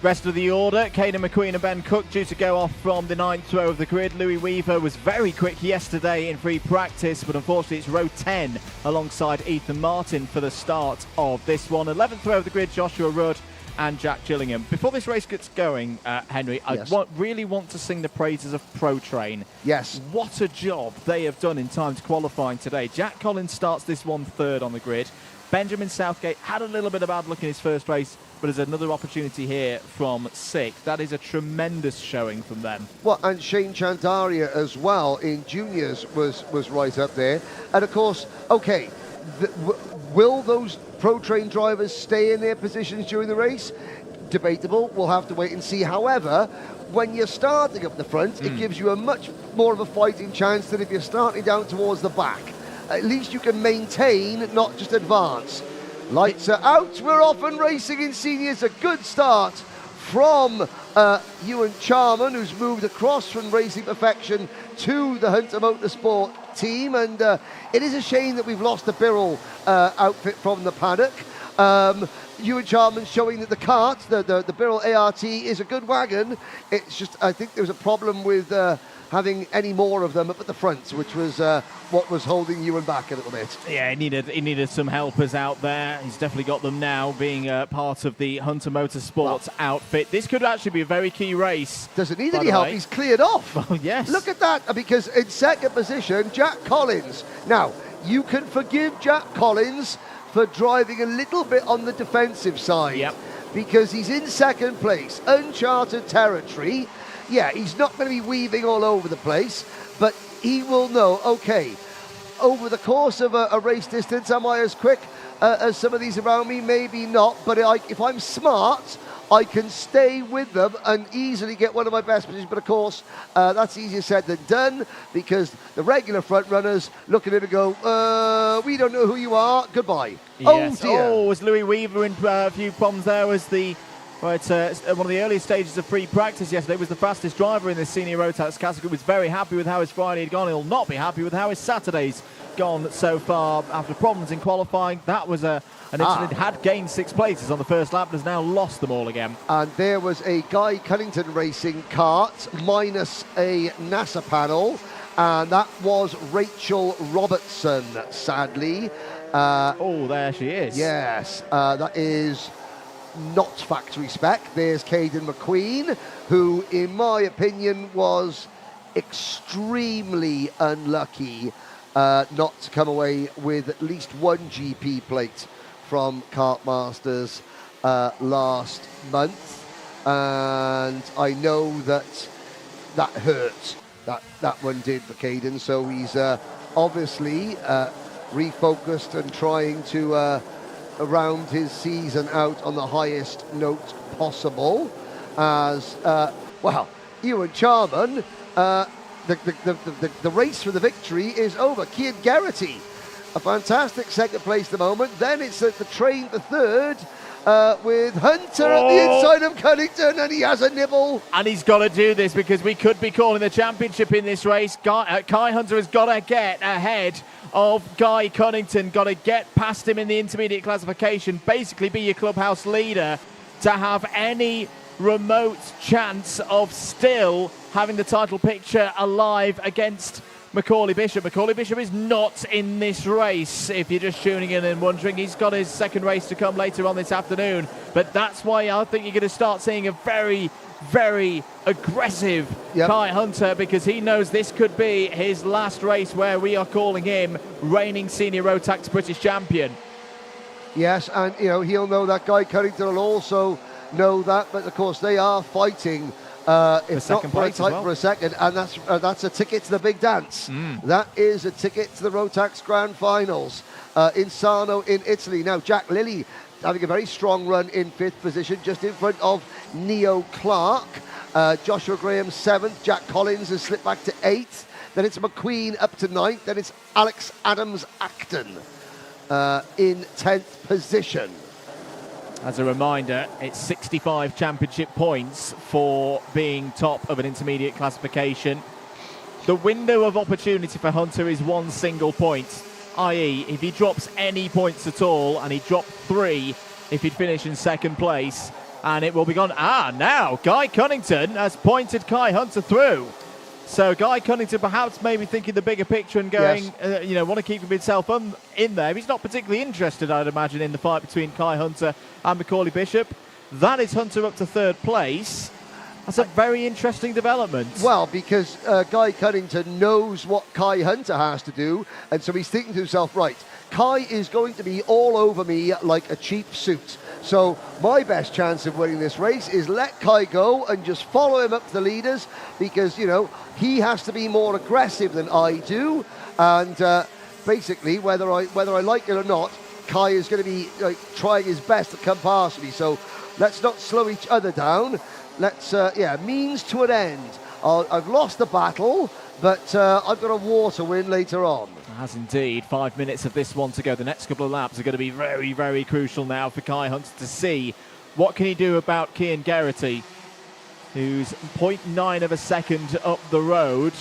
Rest of the order, Caden McQueen and Ben Cook due to go off from the 9th row of the grid. Louis Weaver was very quick yesterday in free practice, but unfortunately it's row 10 alongside Ethan Martin for the start of this one. 11th row of the grid, Joshua Rudd and Jack Gillingham. Before this race gets going, Henry, Yes. I really want to sing the praises of Pro Train. Yes. What a job they have done in timed qualifying today. Jack Collins starts this one third on the grid. Benjamin Southgate had a little bit of bad luck in his first race, but there's another opportunity here from 6th. That is a tremendous showing from them. Well, and Shane Chandaria as well in juniors was right up there. And of course, okay, will those Pro Train drivers stay in their positions during the race? Debatable. We'll have to wait and see. However, when you're starting up the front, it gives you a much more of a fighting chance than if you're starting down towards the back. At least you can maintain, not just advance. Lights are out. We're off and racing in seniors. A good start from Ewan Charman, who's moved across from Racing Perfection to the Hunter Motorsport team. And it is a shame that we've lost the Birrell outfit from the paddock. Ewan Charman showing that the Kart, the Birrell ART, is a good wagon. It's just, I think there was a problem with having any more of them up at the front, which was what was holding Ewan back a little bit. Yeah, he needed some helpers out there. He's definitely got them now, being part of the Hunter Motorsports outfit. This could actually be a very key race. Doesn't need any help. He's cleared off. Oh, yes. Look at that, because in second position, Jack Collins. Now, you can forgive Jack Collins for driving a little bit on the defensive side. Yep. Because he's in second place, uncharted territory. Yeah, he's not going to be weaving all over the place, but he will know, okay, over the course of a race distance, am I as quick as some of these around me? Maybe not, but if I'm smart, I can stay with them and easily get one of my best positions. But of course, that's easier said than done, because the regular front runners look at him and go, we don't know who you are, goodbye. Yes. Oh dear. Oh, was Louis Weaver in a few problems there? Was the one of the earliest stages of free practice yesterday. Was the fastest driver in the senior Rotax category. Was very happy with how his Friday had gone. He'll not be happy with how his Saturday's gone so far after problems in qualifying. That was an incident. Had gained 6 places on the first lap, but has now lost them all again. And there was a Guy Cunnington Racing kart minus a NASA panel, and that was Rachel Robertson, sadly. Oh, there she is. Yes, that is not factory spec. There's Caden McQueen, who, in my opinion, was extremely unlucky not to come away with at least one GP plate from Kart Masters last month. And I know that hurt. That one did for Caden. So he's obviously refocused and trying to round his season out on the highest note possible. As Ewan Charman, the race for the victory is over. Kian Geraghty, a fantastic second place at the moment. Then it's the train for third with Hunter at the inside of Cunnington, and he has a nibble. And he's got to do this, because we could be calling the championship in this race. Kai Hunter has got to get ahead of Guy Cunnington, got to get past him in the intermediate classification, basically be your clubhouse leader to have any remote chance of still having the title picture alive against Macaulay Bishop. Macaulay Bishop is not in this race, if you're just tuning in and wondering. He's got his second race to come later on this afternoon, but that's why I think you're going to start seeing a very, very aggressive Kai Hunter, because he knows this could be his last race where we are calling him reigning senior Rotax British champion. Yes, and he'll know that. Guy Cunnington will also know that, but of course they are fighting if not for a title for a second, and that's a ticket to the big dance. That is a ticket to the Rotax Grand Finals in Sarno in Italy. Now Jack Lilly having a very strong run in 5th position, just in front of Neo Clark. Joshua Graham 7th, Jack Collins has slipped back to 8th, then it's McQueen up to 9th, then it's Alex Adams Acton in 10th position. As a reminder, it's 65 championship points for being top of an intermediate classification. The window of opportunity for Hunter is 1 single point, i.e. if he drops any points at all, and he dropped 3 if he'd finish in second place, and it will be gone. Now Guy Cunnington has pointed Kai Hunter through. So Guy Cunnington perhaps maybe thinking the bigger picture and going, want to keep himself in there. He's not particularly interested, I'd imagine, in the fight between Kai Hunter and Macaulay Bishop. That is Hunter up to third place. That's a very interesting development. Well, because Guy Cunnington knows what Kai Hunter has to do, and so he's thinking to himself, right, Kai is going to be all over me like a cheap suit. So my best chance of winning this race is let Kai go and just follow him up to the leaders, because, he has to be more aggressive than I do. And basically, whether I like it or not, Kai is going to be trying his best to come past me. So let's not slow each other down. Let's, means to an end. I've lost the battle, but I've got a war to win later on. As indeed. 5 minutes of this one to go. The next couple of laps are going to be very, very crucial now for Kai Hunter to see what can he do about Cian Geraghty, who's 0.9 of a second up the road.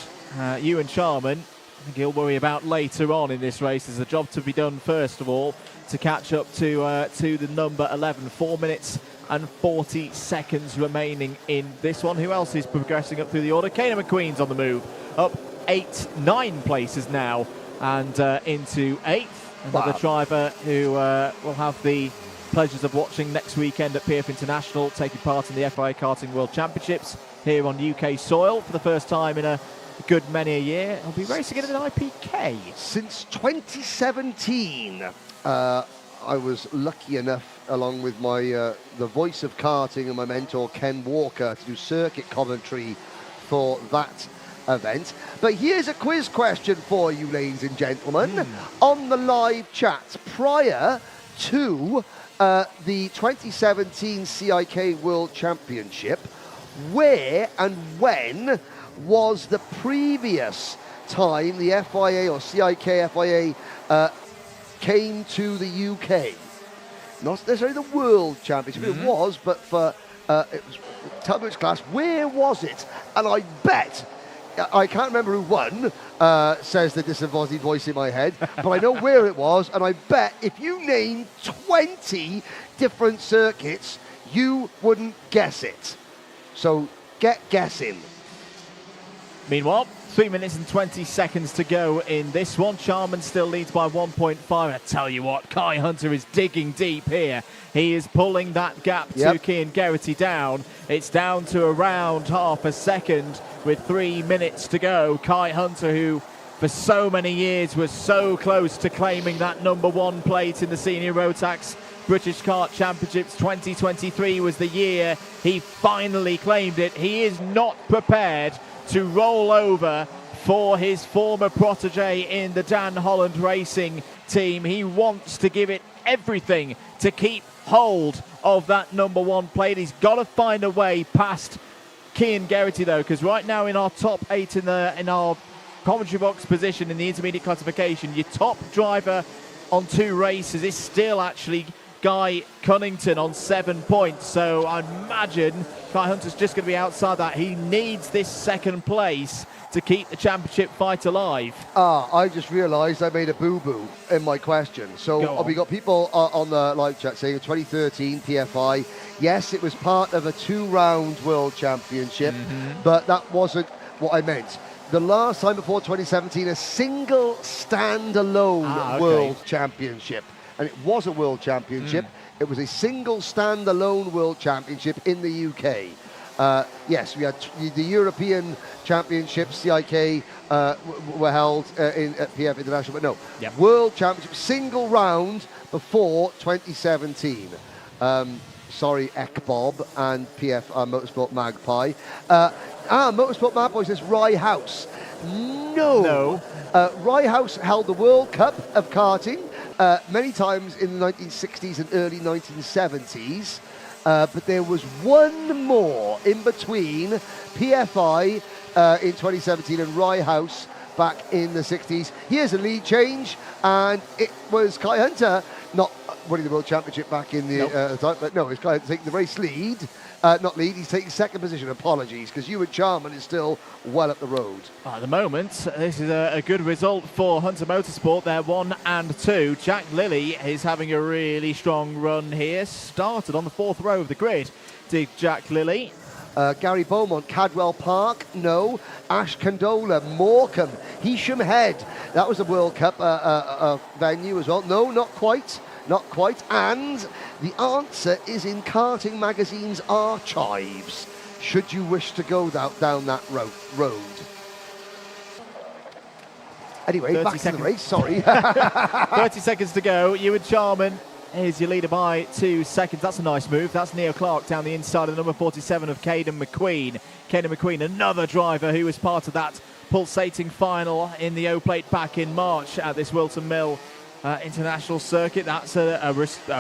Ewan Charman, I think he'll worry about later on in this race. There's a job to be done first of all to catch up to the number 11. 4 minutes and 40 seconds remaining in this one. Who else is progressing up through the order? Kana McQueen's on the move, up 9 places now and into 8th. Another driver who will have the pleasures of watching next weekend at PF International, taking part in the FIA Karting World Championships here on UK soil for the first time in a good many a year. He'll be racing in an IPK. Since 2017, I was lucky enough, along with my the voice of karting and my mentor Ken Walker, to do circuit commentary for that event. But here's a quiz question for you, ladies and gentlemen, on the live chat. Prior to the 2017 CIK World Championship, where and when was the previous time the FIA or CIK FIA came to the UK? Not necessarily the World Championship, it was, but for it was Tubber's class. Where was it? And I bet, I can't remember who won, says the disembodied voice in my head, but I know where it was, and I bet if you name 20 different circuits, you wouldn't guess it. So get guessing. Meanwhile, 3 minutes and 20 seconds to go in this one. Charman still leads by 1.5. I tell you what, Kai Hunter is digging deep here. He is pulling that gap to Cian Geraghty down. It's down to around half a second with 3 minutes to go. Kai Hunter, who for so many years was so close to claiming that number 1 plate in the Senior Rotax British Kart Championships. 2023 was the year he finally claimed it. He is not prepared to roll over for his former protege in the Dan Holland Racing team. He wants to give it everything to keep hold of that number 1 plate. He's got to find a way past Cian Geraghty though, because right now in our top 8 in our commentary box position in the intermediate classification, your top driver on 2 races is still actually Guy Cunnington on 7 points. So I imagine Kai Hunter's just going to be outside that. He needs this second place to keep the championship fight alive. I just realised I made a boo-boo in my question. So we got people on the live chat saying 2013 PFI. Yes, it was part of a 2-round World Championship, but that wasn't what I meant. The last time before 2017, a single standalone World Championship. And it was a World Championship. It was a single standalone World Championship in the UK. Yes, we had the European Championships, CIK, were held at PF International, but no. World Championship, single round before 2017. Sorry, Ekbob and PF Motorsport Magpie. Motorsport Magpie says Rye House. No. Rye House held the World Cup of karting many times in the 1960s and early 1970s. But there was one more in between PFI in 2017 and Rye House back in the 60s. Here's a lead change, and it was Kai Hunter not winning the World Championship back in the time, but no, it's Kai Hunter taking the race lead. Not lead, he's taking second position. Apologies, because Ewan Charman is still well up the road. At the moment, this is a good result for Hunter Motorsport. They're 1 and 2. Jack Lilly is having a really strong run here. Started on the 4th row of the grid, did Jack Lilly. Gary Beaumont, Cadwell Park, no. Ash Condola, Morecambe, Heysham Head. That was a World Cup venue as well. No, not quite. Not quite. And the answer is in Karting Magazine's archives, should you wish to go down that road. Anyway, back to the race, sorry. 30 seconds to go. Ewan Charman is your leader by 2 seconds. That's a nice move. That's Neil Clark down the inside of the number 47 of Caden McQueen. Caden McQueen, another driver who was part of that pulsating final in the O-Plate back in March at this Whilton Mill International Circuit. That's a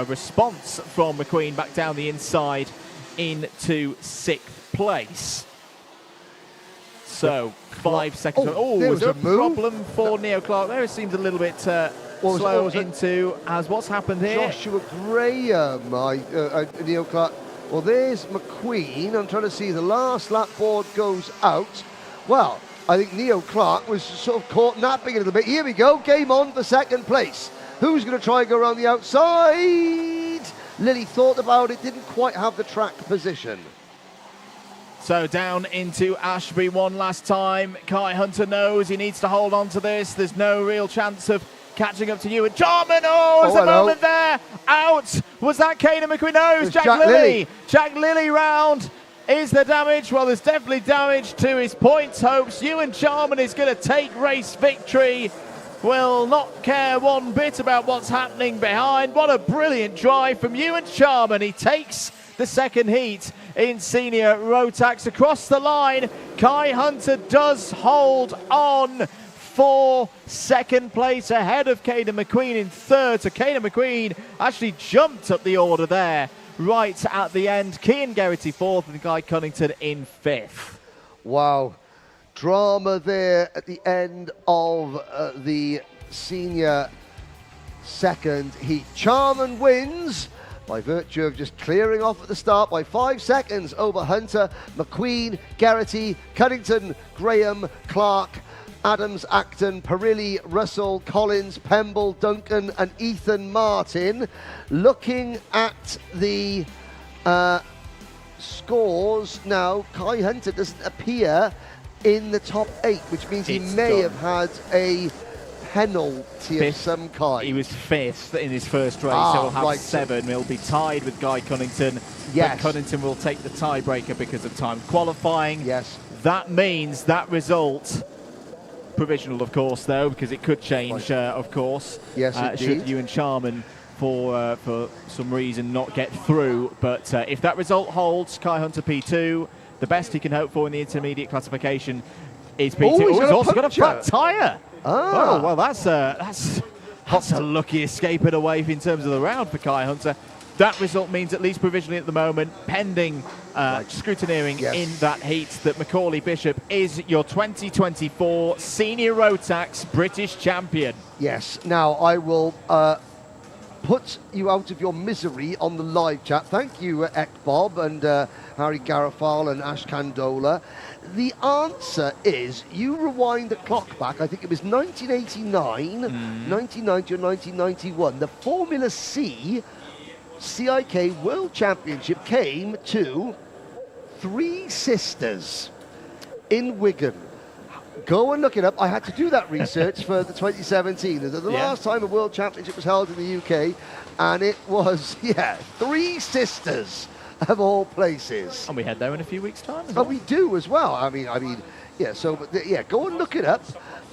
response from McQueen back down the inside into 6th place. So 5 seconds. Was there a problem for Neil Clark there? It seems a little bit slow into as what's happened here. Joshua Graham, Neil Clark. Well, there's McQueen. I'm trying to see the last lap board goes out. Well, I think Neil Clark was sort of caught napping a little bit. Here we go, game on for second place. Who's going to try and go around the outside? Lilly thought about it, didn't quite have the track position. So down into Ashby one last time. Kai Hunter knows he needs to hold on to this. There's no real chance of catching up to you. And Charman, there's a moment there. Out. Was that Caden McQueen? No, it's Jack Lilly. Jack Lilly round. Is there damage? Well, there's definitely damage to his points hopes. Ewan Charman is going to take race victory. Will not care one bit about what's happening behind. What a brilliant drive from Ewan Charman. He takes the second heat in senior Rotax across the line. Kai Hunter does hold on for second place ahead of Caden McQueen in third. So Caden McQueen actually jumped up the order there right at the end. Cian Geraghty fourth and Guy Cunnington in fifth. Wow. Drama there at the end of the senior second heat. Charman wins by virtue of just clearing off at the start by 5 seconds over Hunter, McQueen, Geraghty, Cunnington, Graham, Clark, Adams, Acton, Perilli, Russell, Collins, Pemble, Duncan and Ethan Martin. Looking at the scores now, Kai Hunter doesn't appear in the top 8, which means he may have had a penalty of some kind. He was fifth in his first race, so he'll have 7. He'll be tied with Guy Cunnington. Yes. But Cunnington will take the tiebreaker because of time qualifying. Yes. That means that result, provisional of course though, because it could change of course. Yes, indeed. Should Ewan Charman for some reason not get through. But if that result holds, Kai Hunter P2, the best he can hope for in the intermediate classification is P2. He's also got a flat tyre. Ah. Oh, well, that's a lucky escaping away in terms of the round for Kai Hunter. That result means, at least provisionally at the moment, pending scrutineering in that heat, that Macaulay Bishop is your 2024 Senior Rotax British Champion. Yes. Now, I will put you out of your misery on the live chat. Thank you, Bob and Harry Garofal and Ash Candola. The answer is, you rewind the clock back, I think it was 1989, 1990 or 1991, the Formula C CIK World Championship came to Three Sisters in Wigan. Go and look it up. I had to do that research for the 2017. The last time a World Championship was held in the UK, and it was, Three Sisters of all places. And we head there in a few weeks' time as well. well. We do as well. I mean, so, go and look it up.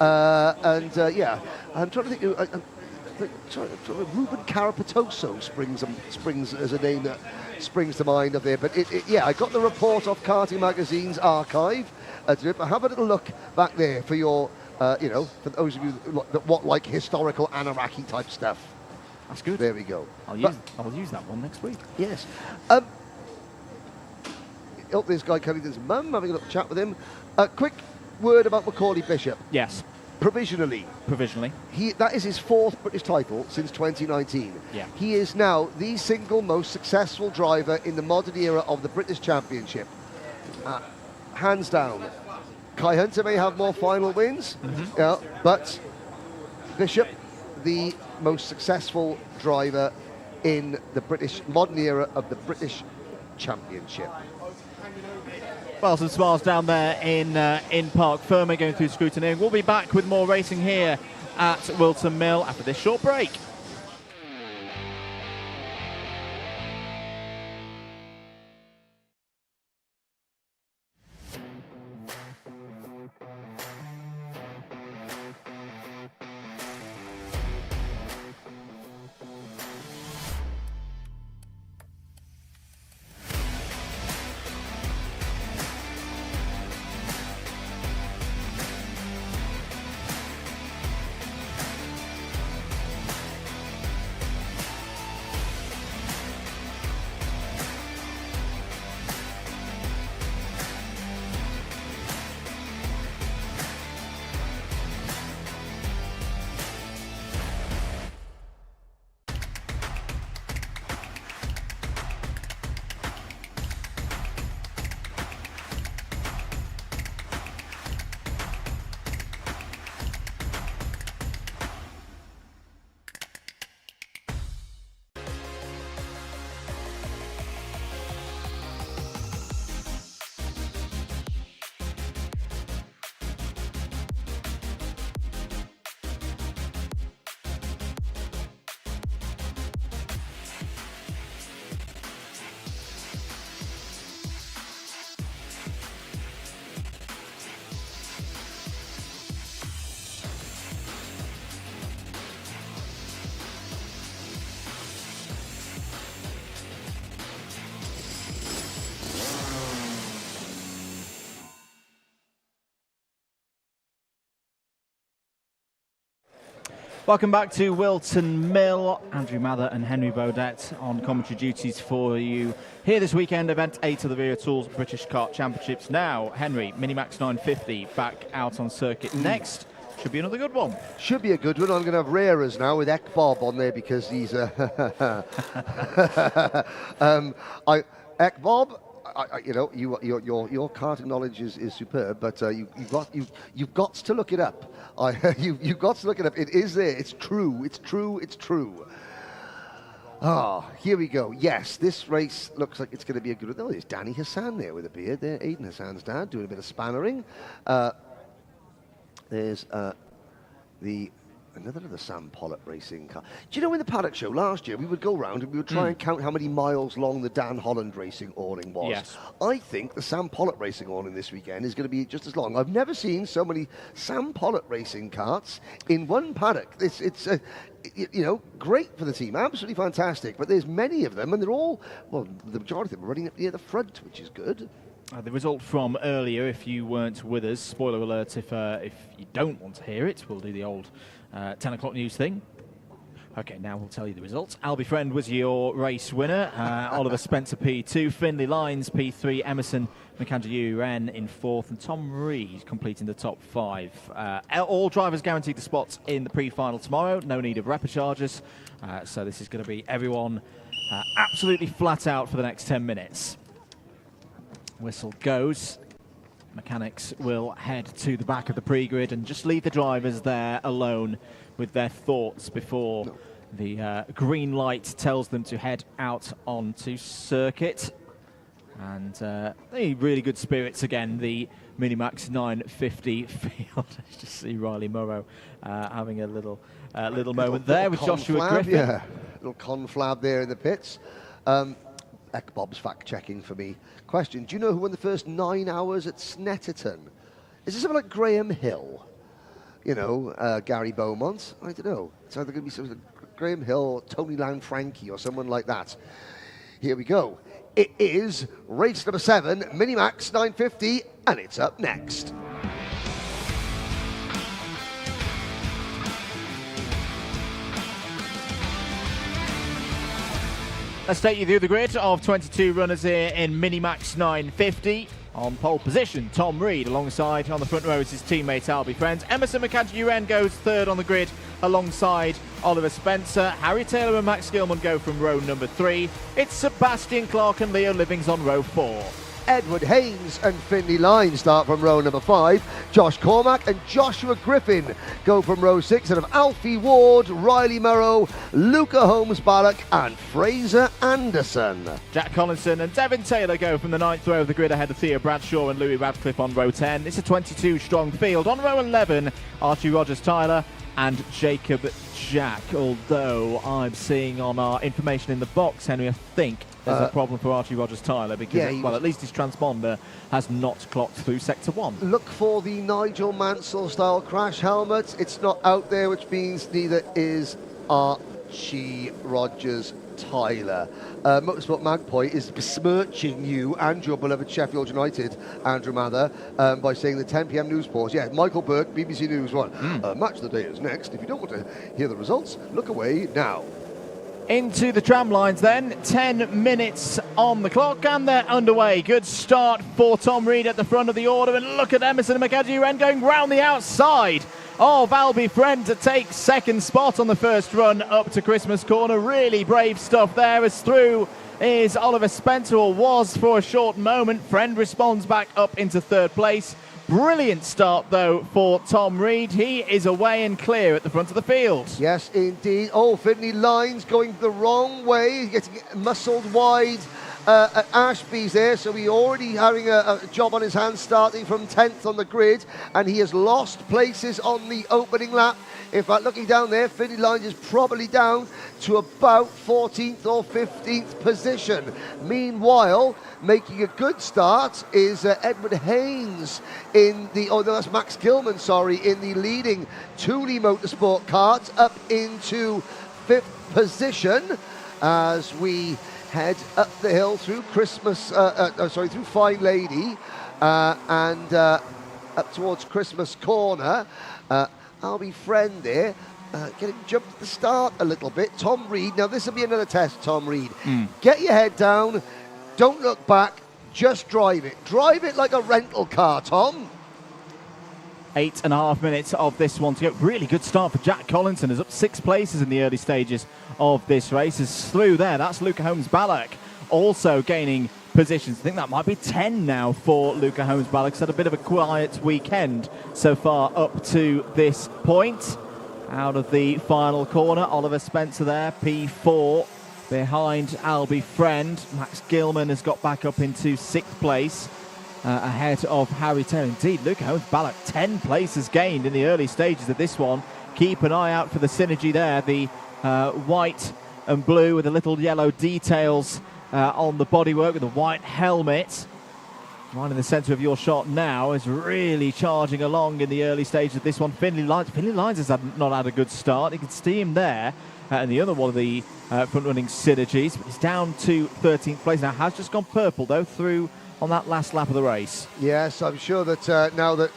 I'm trying to think. Ruben Carapatoso springs as a name that springs to mind of there. But I got the report off Karting Magazine's archive. But have a little look back there for your, for those of you that like historical Anaraki type stuff. That's good. There we go. I'll use that one next week. Yes. There's Guy Cunnington's mum, having a little chat with him. A quick word about Macaulay Bishop. Yes. provisionally. Provisionally. That is his 4th British title since 2019. Yeah. He is now the single most successful driver in the modern era of the British Championship. Hands down. Kai Hunter may have more final wins, but Bishop, the most successful driver in the British modern era of the British Championship. Well, some smiles down there in Park Ferme going through scrutineering. We'll be back with more racing here at Whilton Mill after this short break. Welcome back to Whilton Mill. Andrew Mather and Henry Baudette on commentary duties for you here this weekend. Event 8 of the Wera Tools British Kart Championships. Now, Henry, MiniMax 950 back out on circuit next. Should be another good one. Should be a good one. I'm going to have Reras now with Ekbob on there because he's Ekbob. You know, your karting knowledge is superb, but you've got to look it up. You've got to look it up. It is there. It's true. It's true. It's true. Ah, here we go. Yes, this race looks like it's going to be a good one. Oh, there's Danny Hassan there with a beard. There, Aidan Hassan's dad doing a bit of spannering. There's another of the Sam Pollock racing car. Do you know in the paddock show last year we would go round and we would try and count how many miles long the Dan Holland racing awning was? Yes. I think the Sam Pollock racing awning this weekend is going to be just as long. I've never seen so many Sam Pollock racing karts in one paddock. It's you know, great for the team, absolutely fantastic. But there's many of them, and they're all, well, the majority of them are running up near the front, which is good. The result from earlier, if you weren't with us, spoiler alert, if you don't want to hear it, we'll do the old 10 o'clock news thing. Okay, now we'll tell you the results. Albie Friend was your race winner. Oliver Spencer P2, Finley Lyons P3, Emerson McAndrew in 4th, and Tom Reed completing the top 5. All drivers guaranteed the spots in the pre-final tomorrow. No need of repecharges. So this is going to be everyone absolutely flat out for the next 10 minutes. Whistle goes. Mechanics will head to the back of the pre-grid and just leave the drivers there alone with their thoughts before the green light tells them to head out onto circuit. And really good spirits again, the MiniMax 950 field. Just see Riley Morrow having a little moment there with Joshua Griffin. Yeah, little conflab there in the pits. Ekbob's fact-checking for me. Question, do you know who won the first 9 hours at Snetterton? Is it someone like Graham Hill? You know, Gary Beaumont? I don't know. It's either going to be something like Graham Hill, Tony Lanfranchi, or someone like that. Here we go. It is race number 7, MiniMax 950, and it's up next. Let's take you through the grid of 22 runners here in MiniMax 950. On pole position, Tom Reed alongside on the front row is his teammate Albie Friend. Emerson McAdoo goes third on the grid alongside Oliver Spencer. Harry Taylor and Max Gilman go from row number 3. It's Sebastian Clark and Leo Livings on row 4. Edward Haynes and Finley Lyons start from row number 5. Josh Cormack and Joshua Griffin go from row 6. And of Alfie Ward, Riley Murrow, Luca Holmes-Ballock and Fraser Anderson. Jack Collinson and Devin Taylor go from the 9th row of the grid ahead of Theo Bradshaw and Louis Radcliffe on row 10. It's a 22-strong field. On row 11, Archie Rogers-Tyler and Jacob Jack. Although I'm seeing on our information in the box, Henry, I think there's a problem for Archie Rogers-Tyler because, well, at least his transponder has not clocked through Sector 1. Look for the Nigel Mansell-style crash helmet. It's not out there, which means neither is Archie Rogers-Tyler. Motorsport Magpie is besmirching you and your beloved Sheffield United, Andrew Mather, by saying the 10 p.m. news pause. Yeah, Michael Burke, BBC News 1. Match of the day is next. If you don't want to hear the results, look away now. Into the tram lines then, 10 minutes on the clock and they're underway. Good start for Tom Reed at the front of the order, and look at Emerson McAdoo going round the outside of Albie Friend to take second spot on the first run up to Christmas Corner. Really brave stuff there, as through is Oliver Spencer, or was for a short moment. Friend responds back up into third place. Brilliant start, though, for Tom Reed. He is away and clear at the front of the field. Yes, indeed. Oh, Finley Lyons going the wrong way, getting muscled wide at Ashby's there, so he already having a job on his hands starting from 10th on the grid, and he has lost places on the opening lap. In fact, looking down there, Finley Lyons is probably down to about 14th or 15th position. Meanwhile, making a good start is Edward Haynes in the, oh no, that's Max Gilman, sorry, in the leading Thule Motorsport kart, up into 5th position as we head up the hill through through Fine Lady and up towards Christmas Corner. Albie Friend there, getting jumped at the start a little bit. Tom Reed, now this will be another test, Tom Reed. Get your head down, don't look back, just drive it. Drive it like a rental car, Tom. 8.5 minutes of this one to go. Really good start for Jack Collinson, is up 6 places in the early stages of this race. Is through there, that's Luca Holmes-Ballock also gaining positions. I think that might be 10 now for Luca Holmes-Ballock. He's had a bit of a quiet weekend so far up to this point. Out of the final corner, Oliver Spencer there, P4 behind Albie Friend. Max Gilman has got back up into 6th place ahead of Harry Taylor. Indeed, Luca Holmes-Ballock 10 places gained in the early stages of this one. Keep an eye out for the synergy there, the white and blue with the little yellow details on the bodywork with the white helmet. Right in the centre of your shot now is really charging along in the early stage of this one. Finley Lyons has not had a good start. You can see him there. And the other one of the front-running synergies. But he's down to 13th place now. Has just gone purple, though, through on that last lap of the race. Yes, I'm sure that now that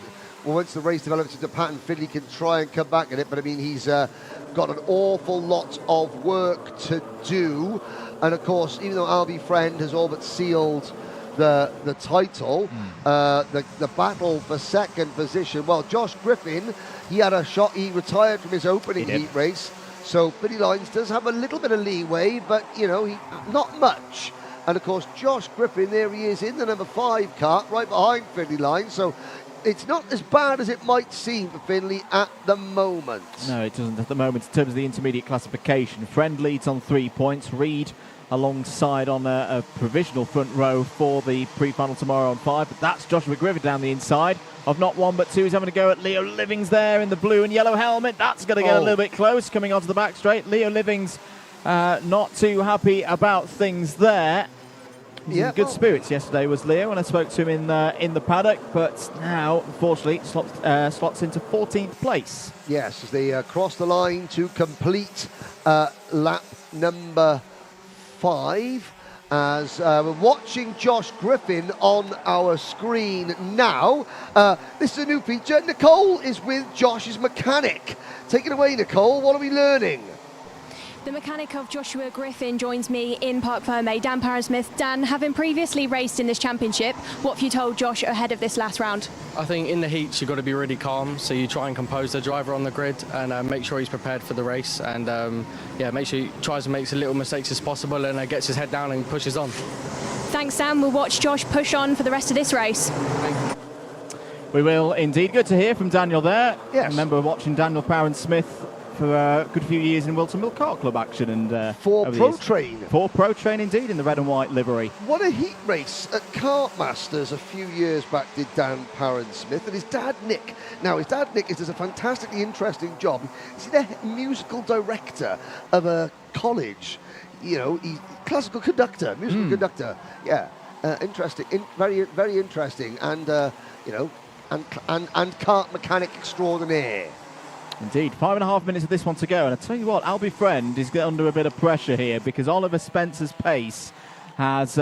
once the race develops into pattern, Finley can try and come back in it. But, I mean, he's got an awful lot of work to do. And, of course, even though Albie Friend has all but sealed the title, the battle for second position, well, Josh Griffin, he had a shot, he retired from his opening heat race, so Finley Lyons does have a little bit of leeway, but, you know, not much. And, of course, Josh Griffin, there he is in the number 5 kart, right behind Finley Lyons, so it's not as bad as it might seem for Finley at the moment. No, it doesn't at the moment. In terms of the intermediate classification, Friend leads on 3 points. Reed alongside on a provisional front row for the pre-final tomorrow on 5. But that's Joshua Griffin down the inside of not 1 but 2. He's having a go at Leo Livings there in the blue and yellow helmet. That's going to get a little bit close coming onto the back straight. Leo Livings not too happy about things there. Yeah, in good spirits yesterday was Leo when I spoke to him in the paddock, but now unfortunately slots into 14th place. Yes, as they cross the line to complete lap number 5. As we're watching Josh Griffin on our screen now. This is a new feature. Nicole is with Josh's mechanic. Take it away, Nicole. What are we learning? The mechanic of Joshua Griffin joins me in Park Ferme, Dan Parra-Smith. Dan, having previously raced in this championship, what have you told Josh ahead of this last round? I think in the heats you've got to be really calm, so you try and compose the driver on the grid and make sure he's prepared for the race, and make sure he tries to make as little mistakes as possible and gets his head down and pushes on. Thanks, Dan. We'll watch Josh push on for the rest of this race. We will indeed. Good to hear from Daniel there. Yes. I remember watching Daniel Parra-Smith for a good few years in Whilton Mill Kart Club action, and for Pro Train. For Pro Train indeed, in the red and white livery. What a heat race at Kart Masters a few years back did Dan Parra-Smith, and his dad Nick. Now his dad Nick does a fantastically interesting job. He's the musical director of a college. You know, he's classical conductor, musical conductor. Yeah, interesting, very very interesting, and and kart mechanic extraordinaire. Indeed. 5.5 minutes of this one to go. And I tell you what, Albie Friend is under a bit of pressure here because Oliver Spencer's pace has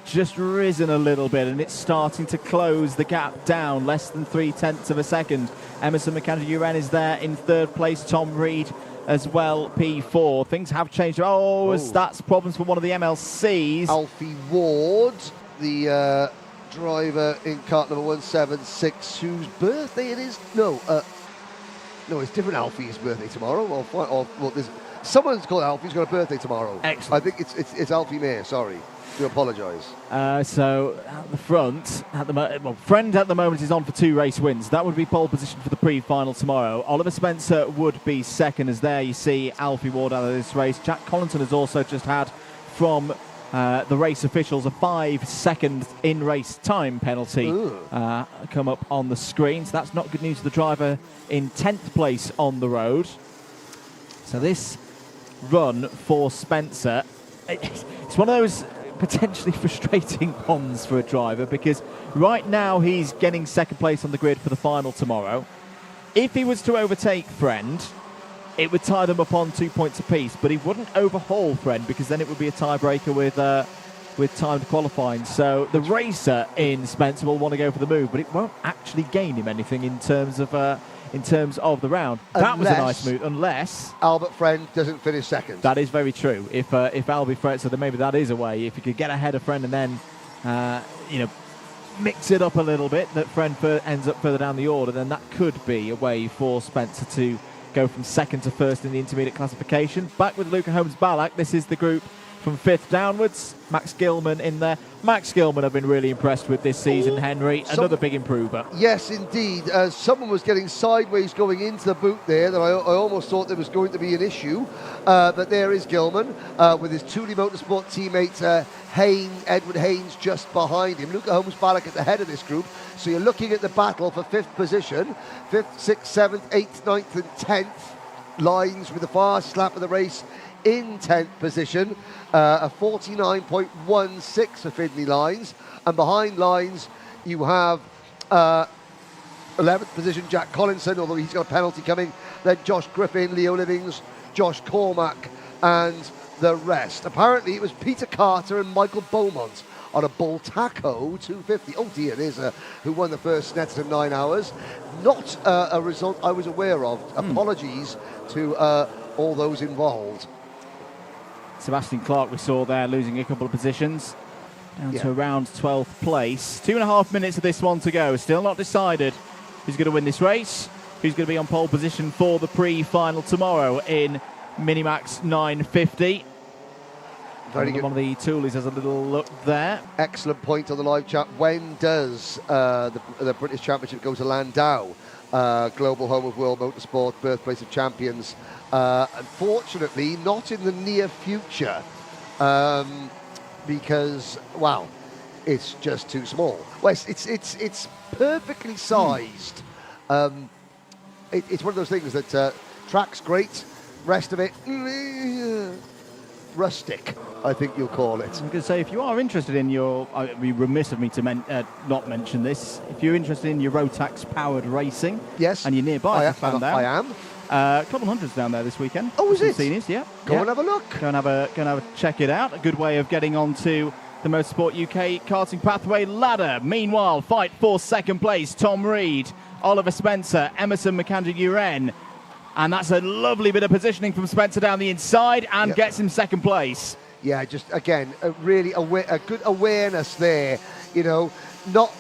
just risen a little bit, and it's starting to close the gap down less than 0.3 of a second. Emerson McAndrew-Uren is there in third place. Tom Reed as well, P4. Things have changed. That's problems for one of the MLCs. Alfie Ward, the driver in kart number 176, whose birthday it is. No, it's different Alfie's birthday tomorrow. Someone's called Alfie's got a birthday tomorrow. Excellent. I think it's Alfie Mayer, sorry. Do apologise. So at the front, Friend at the moment is on for 2 race wins. That would be pole position for the pre-final tomorrow. Oliver Spencer would be second, as there you see Alfie Ward out of this race. Jack Collington has also just had from the race officials a 5-second in-race time penalty come up on the screen. So that's not good news for the driver in 10th place on the road. So this run for Spencer, it's one of those potentially frustrating ones for a driver, because right now he's getting second place on the grid for the final tomorrow. If he was to overtake Friend, it would tie them up on 2 points apiece, but he wouldn't overhaul Friend because then it would be a tiebreaker with timed qualifying. So the racer in Spencer will want to go for the move, but it won't actually gain him anything in terms of the round. That was a nice move, unless Albert Friend doesn't finish second. That is very true. If Albie Friend, so then maybe that is a way. If you could get ahead of Friend and then mix it up a little bit, that Friend ends up further down the order, then that could be a way for Spencer to go from second to first in the intermediate classification. Back with Luca Holmes-Ballack. This is the group from 5th downwards. Max Gilman in there. Max Gilman I've been really impressed with this season, Henry. Another big improver. Yes, indeed. Someone was getting sideways going into the boot there that I almost thought there was going to be an issue. But there is Gilman with his Thule Motorsport teammate Edward Haynes just behind him. Luca Holmes-Ballack at the head of this group. So you're looking at the battle for 5th position. 5th, 6th, 7th, 8th, 9th and 10th lines with the fastest lap of the race in 10th position. A 49.16 for Findlay Lines. And behind Lines you have 11th position Jack Collinson, although he's got a penalty coming. Then Josh Griffin, Leo Livings, Josh Cormack and the rest. Apparently it was Peter Carter and Michael Beaumont on a Bultaco 250. Oh dear, there's who won the first Snetterton 9 hours. Not a result I was aware of. Apologies to all those involved. Sebastian Clark we saw there losing a couple of positions down to around 12th place. 2.5 minutes of this one to go. Still not decided who's going to win this race, who's going to be on pole position for the pre-final tomorrow in MiniMax 950. Very good. One of the Toolies has a little look there. Excellent point on the live chat. When does the British Championship go to Landau? Global home of world motorsport, birthplace of champions. Unfortunately, not in the near future, because it's just too small. Well, it's perfectly sized. It's one of those things that track's great, rest of it rustic, I think you'll call it. I'm going to say, if you are interested in your, it'd be remiss of me to not mention this, if you're interested in your Rotax powered racing, yes, and you're nearby, I am. Club 100's down there this weekend. Oh, is it? Seniors, yeah. Go and have a look. Go and have a check it out. A good way of getting onto the Motorsport UK Karting Pathway ladder. Meanwhile, fight for second place. Tom Reed, Oliver Spencer, Emerson McAndrew-Uren. And that's a lovely bit of positioning from Spencer down the inside and gets him second place. Yeah, just again, a good awareness there. You know, not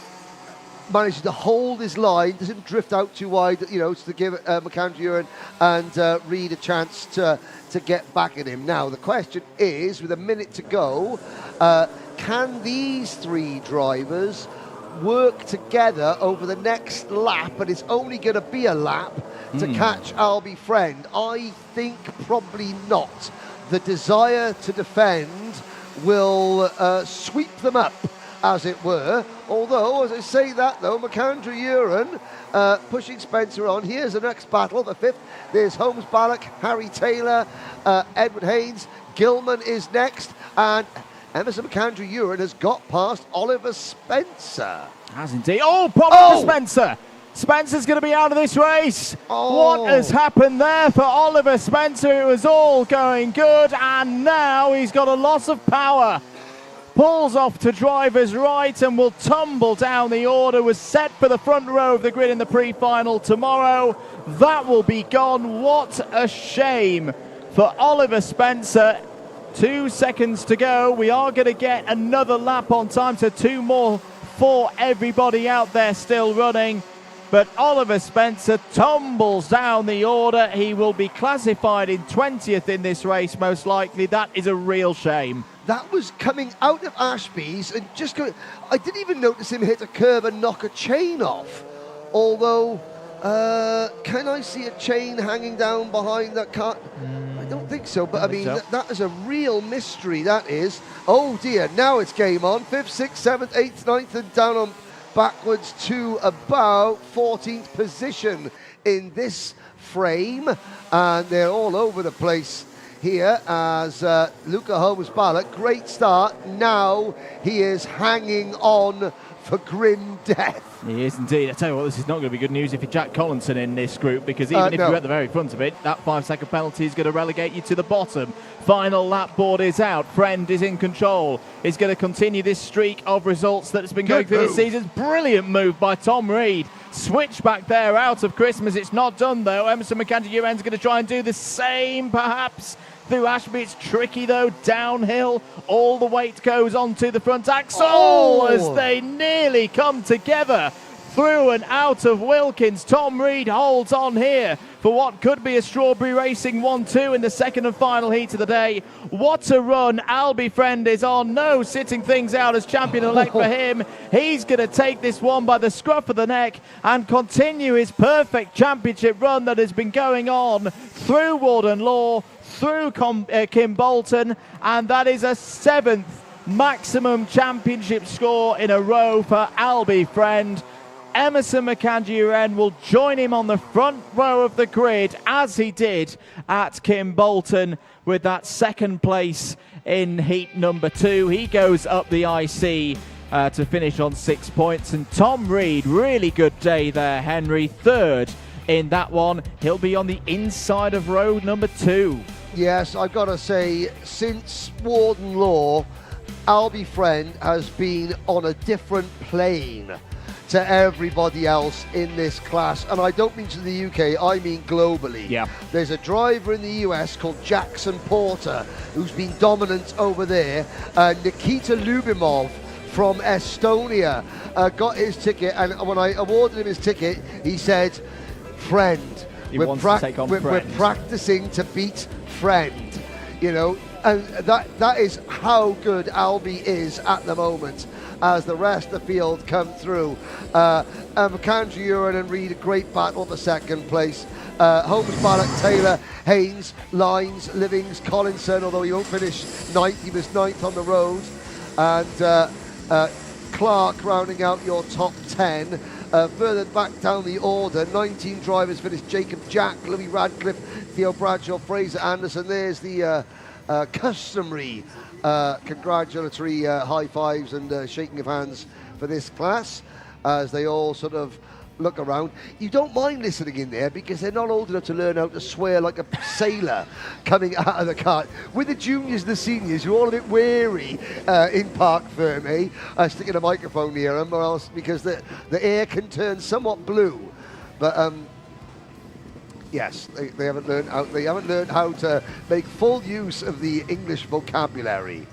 manages to hold his line, doesn't drift out too wide. You know, to give McAndrew and Reed a chance to get back at him. Now the question is, with a minute to go, can these three drivers work together over the next lap? And it's only going to be a lap to catch Albie Friend. I think probably not. The desire to defend will sweep them up, as it were. Although, as I say that, though, McAndrew Uren pushing Spencer on. Here's the next battle, the fifth. There's Holmes Ballock, Harry Taylor, Edward Haynes. Gilman is next. And Emerson McAndrew Uren has got past Oliver Spencer. Has indeed. Oh, problem for Spencer. Spencer's going to be out of this race. What has happened there for Oliver Spencer? It was all going good, and now he's got a loss of power. Pulls off to driver's right and will tumble down the order. Was set for the front row of the grid in the pre-final tomorrow. That will be gone. What a shame for Oliver Spencer. 2 seconds to go. We are going to get another lap on time, so 2 more for everybody out there still running. But Oliver Spencer tumbles down the order. He will be classified in 20th in this race, most likely. That is a real shame. That was coming out of Ashby's and just going. I didn't even notice him hit a curb and knock a chain off. Although, can I see a chain hanging down behind that car? I don't think so, but I mean, that is a real mystery, that is. Oh dear, now it's game on. 5th, 6th, 7th, 8th, 9th, and down on backwards to about 14th position in this frame. And they're all over the place here as Luca Holmes Ballock, great start. Now he is hanging on for grim death. He is indeed. I tell you what, this is not going to be good news if you're Jack Collinson in this group, because even if you're at the very front of it, that 5-second penalty is going to relegate you to the bottom. Final lap board is out. Friend is in control. He's going to continue this streak of results that has been going through this season. Brilliant move by Tom Reed. Switch back there out of Christmas. It's not done though. Emerson McAndrew Uren's going to try and do the same perhaps through Ashby. It's tricky though, downhill. All the weight goes onto the front axle as they nearly come together through and out of Wilkins. Tom Reed holds on here for what could be a Strawberry Racing 1-2 in the second and final heat of the day. What a run Albie Friend is on. No sitting things out as champion-elect for him. He's going to take this one by the scruff of the neck and continue his perfect championship run that has been going on through Walden Law, through Kim Bolton, and that is a 7th maximum championship score in a row for Albie Friend. Emerson McAndrew Uren will join him on the front row of the grid as he did at Kim Bolton with that second place in heat number 2. He goes up the IC to finish on 6 points, and Tom Reed, really good day there, Henry, 3rd in that one. He'll be on the inside of row number 2. Yes, I've got to say, since Warden Law, Albie Friend has been on a different plane to everybody else in this class. And I don't mean to the UK, I mean globally. Yeah. There's a driver in the US called Jackson Porter who's been dominant over there. Nikita Lubimov from Estonia got his ticket, and when I awarded him his ticket, he said, Friend. We're practicing to beat Friend, you know, and that is how good Albie is at the moment as the rest of the field come through. McAndrew Uren and Reed, a great battle for second place. Holmes, Ballock, Taylor, Haynes, Lines, Livings, Collinson, although he won't finish 9th, he was 9th on the road. And Clark rounding out your top 10. Further back down the order, 19 drivers finished. Jacob Jack, Louis Radcliffe, Theo Bradshaw, Fraser Anderson. There's the customary congratulatory high fives and shaking of hands for this class as they all sort of look around. You don't mind listening in there because they're not old enough to learn how to swear like a sailor coming out of the cart. With the juniors and the seniors, you're all a bit wary in Park Ferme, sticking a microphone near them, or else because the air can turn somewhat blue. But Yes, they haven't learned how. They haven't learned how to make full use of the English vocabulary.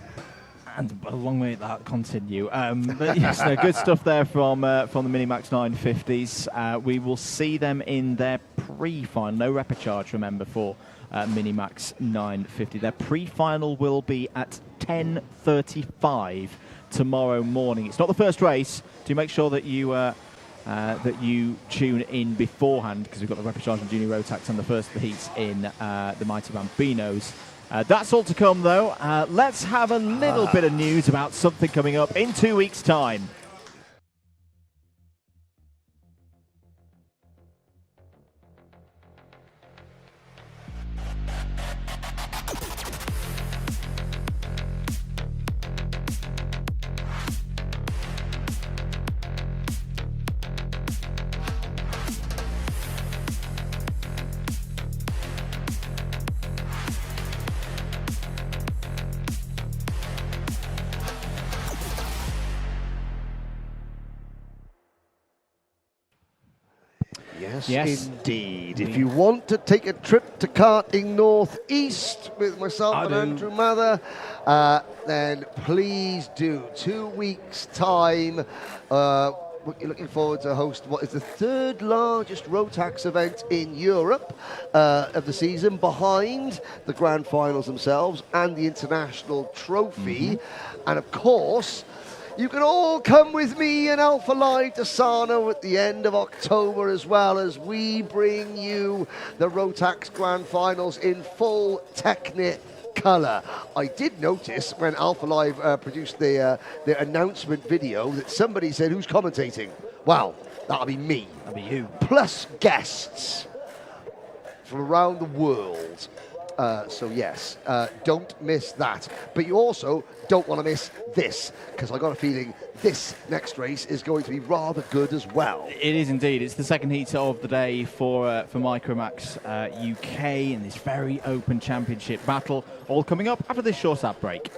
And a long way that continue. But yes, no, good stuff there from the MiniMax 950s. We will see them in their pre-final. No repechage, remember, for MiniMax 950. Their pre-final will be at 10:35 tomorrow morning. It's not the first race. Do make sure that you tune in beforehand, because we've got the repechage and junior Rotax and the first of the heats in the Mighty Bambinos. That's all to come, though. Let's have a little bit of news about something coming up in 2 weeks' time. Yes, indeed. If you want to take a trip to Karting North East with myself and Andrew Mather, then please do. 2 weeks' time. We're looking forward to host what is the third largest Rotax event in Europe of the season, behind the grand finals themselves and the international trophy. And of course, you can all come with me and Alpha Live to Sarno at the end of October, as well as we bring you the Rotax Grand Finals in full Technicolor. I did notice when Alpha Live produced their announcement video that somebody said, "Who's commentating?" Well, that'll be me. That'll be you. Plus guests from around the world. So yes, don't miss that. But you also don't want to miss this, because I got a feeling this next race is going to be rather good as well. It is indeed. It's the second heat of the day for MicroMax UK in this very open championship battle. All coming up after this short ad break.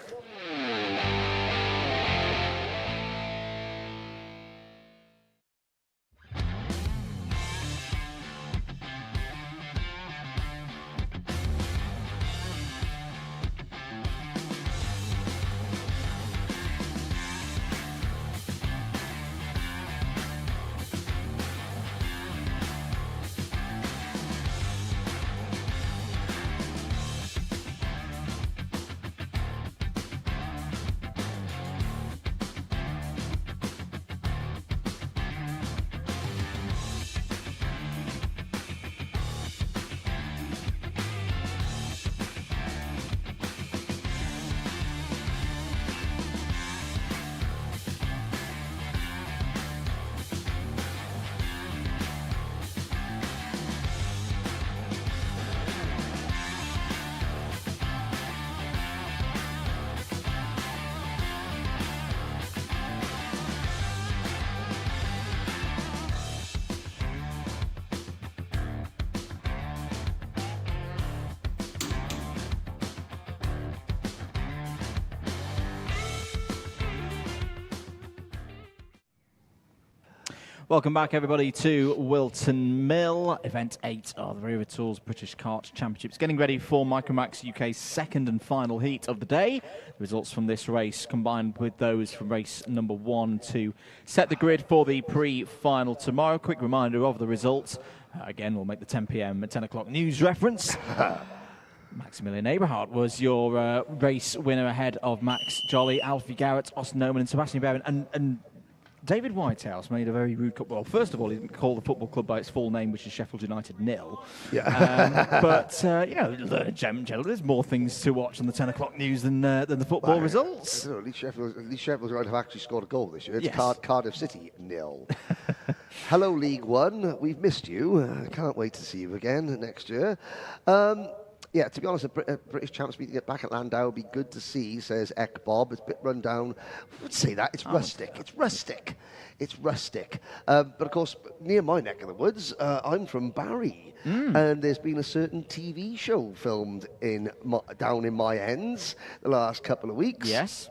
Welcome back, everybody, to Whilton Mill, Event 8 of the Wera Tools British Kart Championships. Getting ready for MicroMax UK's second and final heat of the day. The results from this race combined with those from race number 1 to set the grid for the pre-final tomorrow. Quick reminder of the results. Again, we'll make the 10 p.m. at 10 o'clock news reference. Maximilian Eberhardt was your race winner ahead of Max Jolly, Alfie Garrett, Austin Noman and Sebastian Barron. And David Whitehouse made a very rude... Well, first of all, he didn't call the football club by its full name, which is Sheffield United 0. Yeah. But, you know, there's more things to watch on the 10 o'clock news than the football results. At least Sheffield United have actually scored a goal this year. It's Yes. Cardiff City 0. Hello, League One. We've missed you. Can't wait to see you again next year. Yeah, to be honest, a British champs meeting back at Landau would be good to see, says Ek Bob. It's a bit run down. I would say that. It's rustic. It's rustic. It's rustic. But, of course, near my neck of the woods, I'm from Barry. And there's been a certain TV show filmed down in my ends the last couple of weeks. Yes.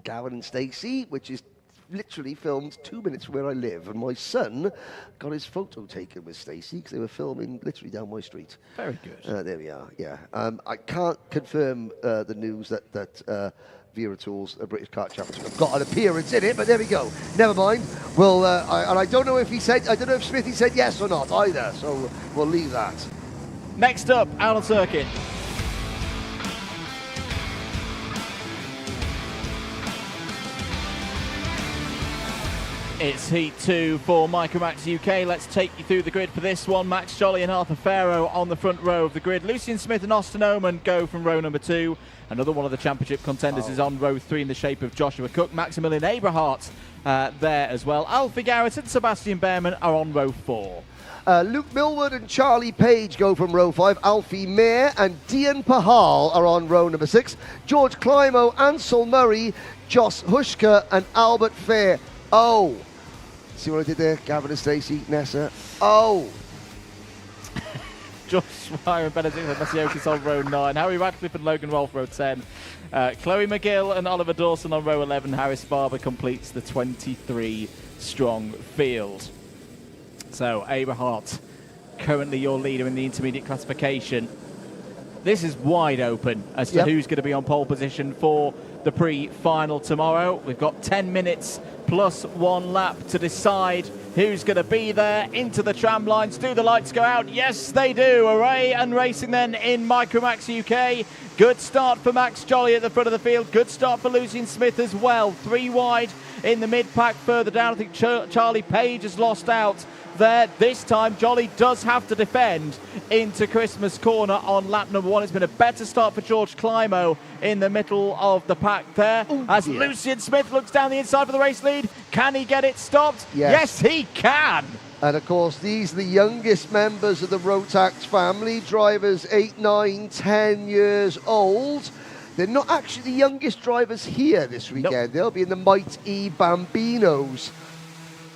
Gavin and Stacey, which is literally filmed 2 minutes from where I live, and my son got his photo taken with Stacey because they were filming literally down my street. Very good. There we are, yeah. I can't confirm the news that Wera Tools, a British Kart Championship, have got an appearance in it, but there we go. Never mind. Well, and I don't know if Smithy said yes or not either, so we'll leave that. Next up, out on circuit. It's Heat 2 for MicroMax UK. Let's take you through the grid for this one. Max Jolly and Arthur Farrow on the front row of the grid. Lucian Smith and Austin Oman go from row number 2. Another one of the championship contenders is on row 3 in the shape of Joshua Cook. Maximilian Eberhardt there as well. Alfie Garrett and Sebastian Behrman are on row 4. Luke Millward and Charlie Page go from row 5. Alfie Mayer and Dian Pahal are on row number 6. George Climo, Ansel Murray, Joss Hushka and Albert Fair. Oh, see what I did there? Gavin and Stacey, Nessa. Oh. Josh Swire and Benedict and Masiokis on row 9. Harry Radcliffe and Logan Rolfe row 10. Chloe McGill and Oliver Dawson on row 11. Harris Barber completes the 23-strong field. So, Eberhardt, currently your leader in the intermediate classification. This is wide open as to who's going to be on pole position for the pre-final tomorrow. We've got 10 minutes plus 1 lap to decide who's going to be there. Into the tram lines. Do the lights go out? Yes, they do. Array and racing then in MicroMax UK. Good start for Max Jolly at the front of the field. Good start for Lucian Smith as well. 3 wide in the mid-pack further down. I think Charlie Page has lost out there. This time Jolly does have to defend into Christmas corner on lap number 1. It's been a better start for George Climo in the middle of the pack there. Lucian Smith looks down the inside for the race lead. Can he get it stopped? Yes, he can. And of course, these are the youngest members of the Rotax family, drivers 8, 9, 10 years old. They're not actually the youngest drivers here this weekend. Nope. They'll be in the Might E Bambinos,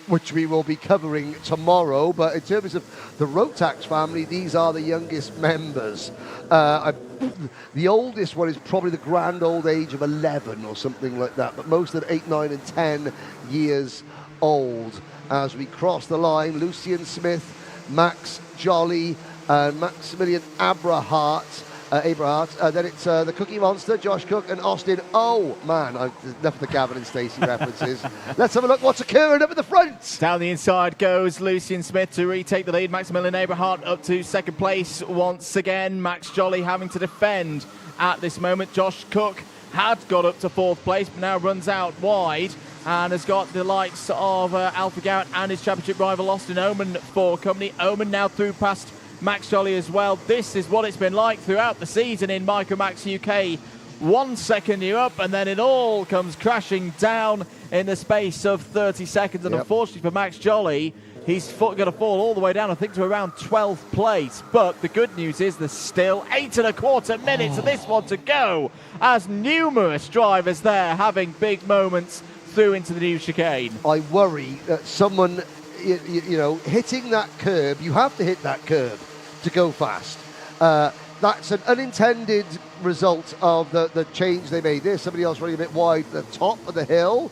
which we will be covering tomorrow. But in terms of the Rotax family, these are the youngest members. The oldest one is probably the grand old age of 11 or something like that. But most of them 8, 9 and 10 years old. As we cross the line, Lucian Smith, Max Jolly, and Maximilian Eberhardt. Then it's the Cookie Monster, Josh Cook and Austin. Oh, man, enough of the Gavin and Stacey references. Let's have a look what's occurring up at the front. Down the inside goes Lucian Smith to retake the lead. Maximilian Eberhardt up to second place once again. Max Jolly having to defend at this moment. Josh Cook had got up to 4th place, but now runs out wide and has got the likes of Alfie Garrett and his championship rival Austin Oman for company. Oman now through past Max Jolly as well. This is what it's been like throughout the season in MicroMax UK. 1 second you're up and then it all comes crashing down in the space of 30 seconds. And unfortunately for Max Jolly, he's going to fall all the way down, I think, to around 12th place. But the good news is there's still 8.25 minutes of this one to go, as numerous drivers there having big moments through into the new chicane. I worry that someone, you know, hitting that curb, you have to hit that curb to go fast. That's an unintended result of the change they made. There's somebody else running a bit wide at the top of the hill.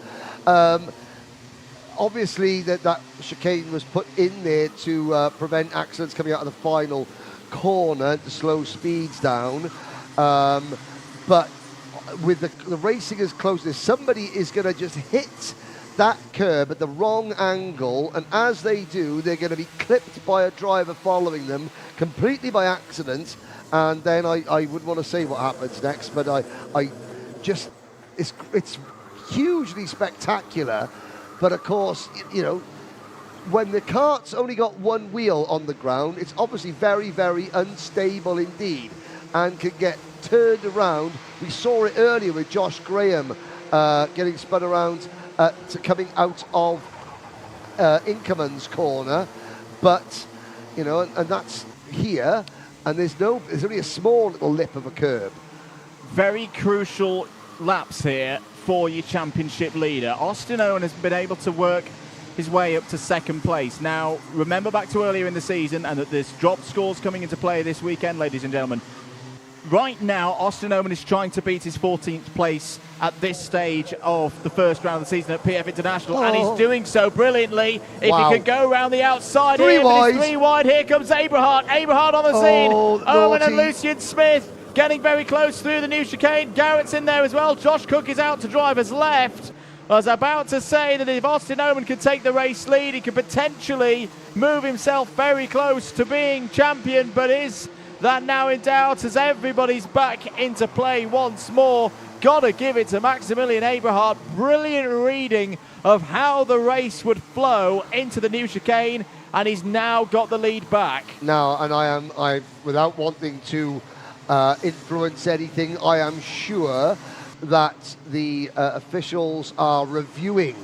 Obviously, that chicane was put in there to prevent accidents coming out of the final corner to slow speeds down. But with the racing as close as somebody is going to just hit that curb at the wrong angle, and as they do, they're going to be clipped by a driver following them completely by accident. And then I wouldn't want to say what happens next, but I just it's hugely spectacular. But of course, you know, when the kart's only got one wheel on the ground, it's obviously very, very unstable indeed and can get turned around. We saw it earlier with Josh Graham getting spun around to coming out of Inkerman's corner. But, you know, and that's here, and there's only a small little lip of a curb. Very crucial laps here for your championship leader. Austin Owen has been able to work his way up to second place. Now, remember back to earlier in the season, and that there's drop scores coming into play this weekend, ladies and gentlemen. right now, Austin Oman is trying to beat his 14th place at this stage of the first round of the season at PF International, and he's doing so brilliantly. If he can go around the outside here, but it's 3 wide. Here comes Abrahart. Abrahart on the scene. Owen and Lucian Smith getting very close through the new chicane. Garrett's in there as well. Josh Cook is out to driver's left. I was about to say that if Austin Oman could take the race lead, he could potentially move himself very close to being champion, but is that now in doubt as everybody's back into play once more? Gotta give it to Maximilian Abrahart. Brilliant reading of how the race would flow into the new chicane, and he's now got the lead back. Now, and I without wanting to influence anything, I am sure that the officials are reviewing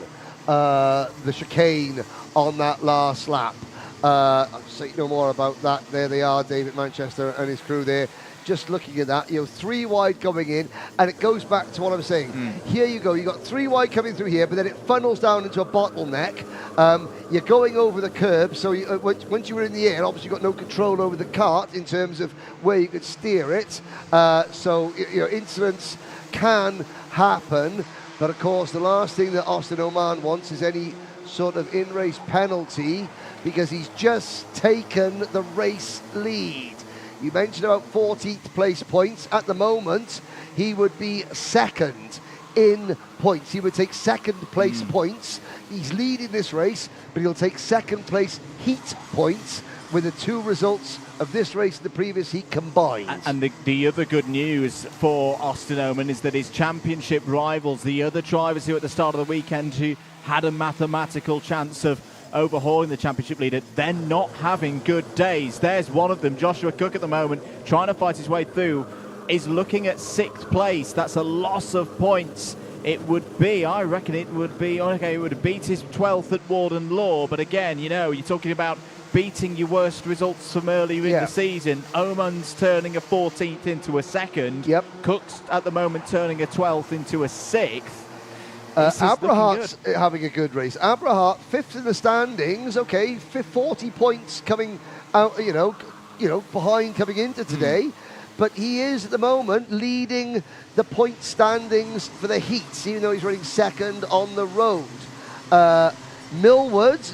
the chicane on that last lap. I'll say no more about that. There they are, David Manchester and his crew there, just looking at that. 3 wide coming in, and it goes back to what I'm saying. Here you go, you got 3 wide coming through here, but then it funnels down into a bottleneck. You're going over the curb, so once you were in the air, obviously you've got no control over the kart in terms of where you could steer it. So incidents can happen, but of course the last thing that Austin Oman wants is any sort of in-race penalty, because he's just taken the race lead. You mentioned about 14th place points. At the moment, he would be second in points. He would take second place points. He's leading this race, but he'll take second place heat points with the 2 results of this race and the previous heat combined. And the other good news for Austin Oman is that his championship rivals, the other drivers who at the start of the weekend who had a mathematical chance of overhauling the championship leader, they're not having good days. There's one of them, Joshua Cook, at the moment, trying to fight his way through, is looking at 6th place. That's a loss of points. It would be, I reckon it would be, okay, it would beat his 12th at Warden Law, but again, you're talking about beating your worst results from earlier in the season. Oman's turning a 14th into a 2nd. Yep. Cook's at the moment turning a 12th into a 6th. Abrahart's having a good race. Abrahart 5th in the standings. Okay, 40 points coming out. Behind coming into today, but he is at the moment leading the point standings for the heats, even though he's running 2nd on the road.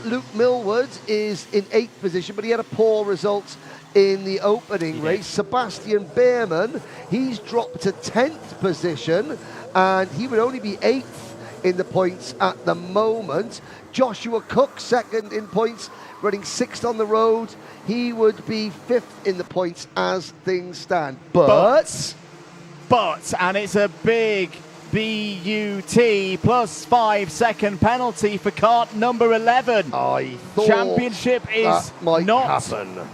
Luke Millward is in 8th position, but he had a poor result in the opening race. Sebastian Behrman, he's dropped to 10th position, and he would only be 8th in the points at the moment. Joshua Cook, 2nd in points, running 6th on the road. He would be 5th in the points as things stand. But, and it's a big BUT plus 5-second penalty for kart number 11. I thought championship is not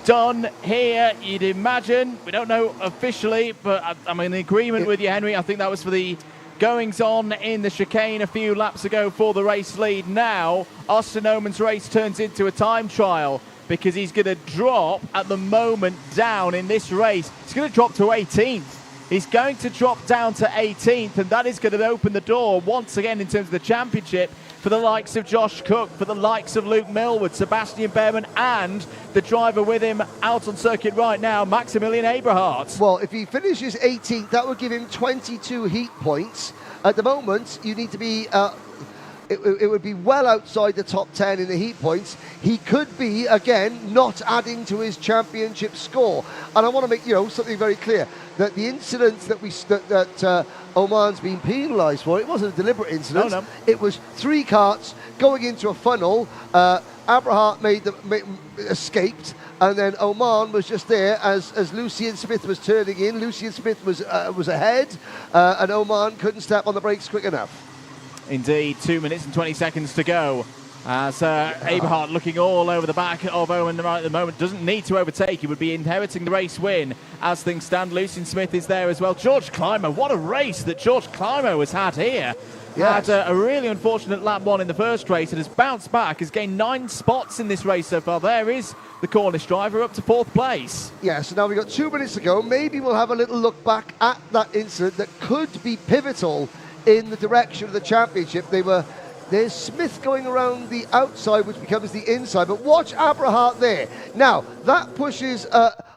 done here, you'd imagine. We don't know officially, but I'm in agreement with you, Henry. I think that was for the goings on in the chicane a few laps ago for the race lead. Now, Austin Oman's race turns into a time trial, because he's going to drop at the moment down in this race. He's going to drop to 18th. He's going to drop down to 18th, and that is going to open the door once again in terms of the championship for the likes of Josh Cook, for the likes of Luke Millward, Sebastian Behrman, and the driver with him out on circuit right now, Maximilian Abrahart. Well, if he finishes 18th, that would give him 22 heat points. At the moment, you need to be... It would be well outside the top 10 in the heat points. He could be, again, not adding to his championship score. And I want to make something very clear, that the incident that Oman's been penalised for, it wasn't a deliberate incident. No. It was 3 karts going into a funnel. Abrahart escaped, and then Oman was just there as Lucian Smith was turning in. Lucian Smith was ahead, and Oman couldn't step on the brakes quick enough. Indeed, 2 minutes and 20 seconds to go. As Abrahart looking all over the back of Owen right at the moment, doesn't need to overtake. He would be inheriting the race win as things stand. Lucian Smith is there as well. George Clymer, what a race that George Clymer has had here. Yes. Had a really unfortunate lap 1 in the first race and has bounced back, has gained 9 spots in this race so far. There is the Cornish driver up to 4th place. Yeah, so now we've got 2 minutes to go. Maybe we'll have a little look back at that incident that could be pivotal in the direction of the championship. There's Smith going around the outside, which becomes the inside, but watch Abrahart there. Now, that pushes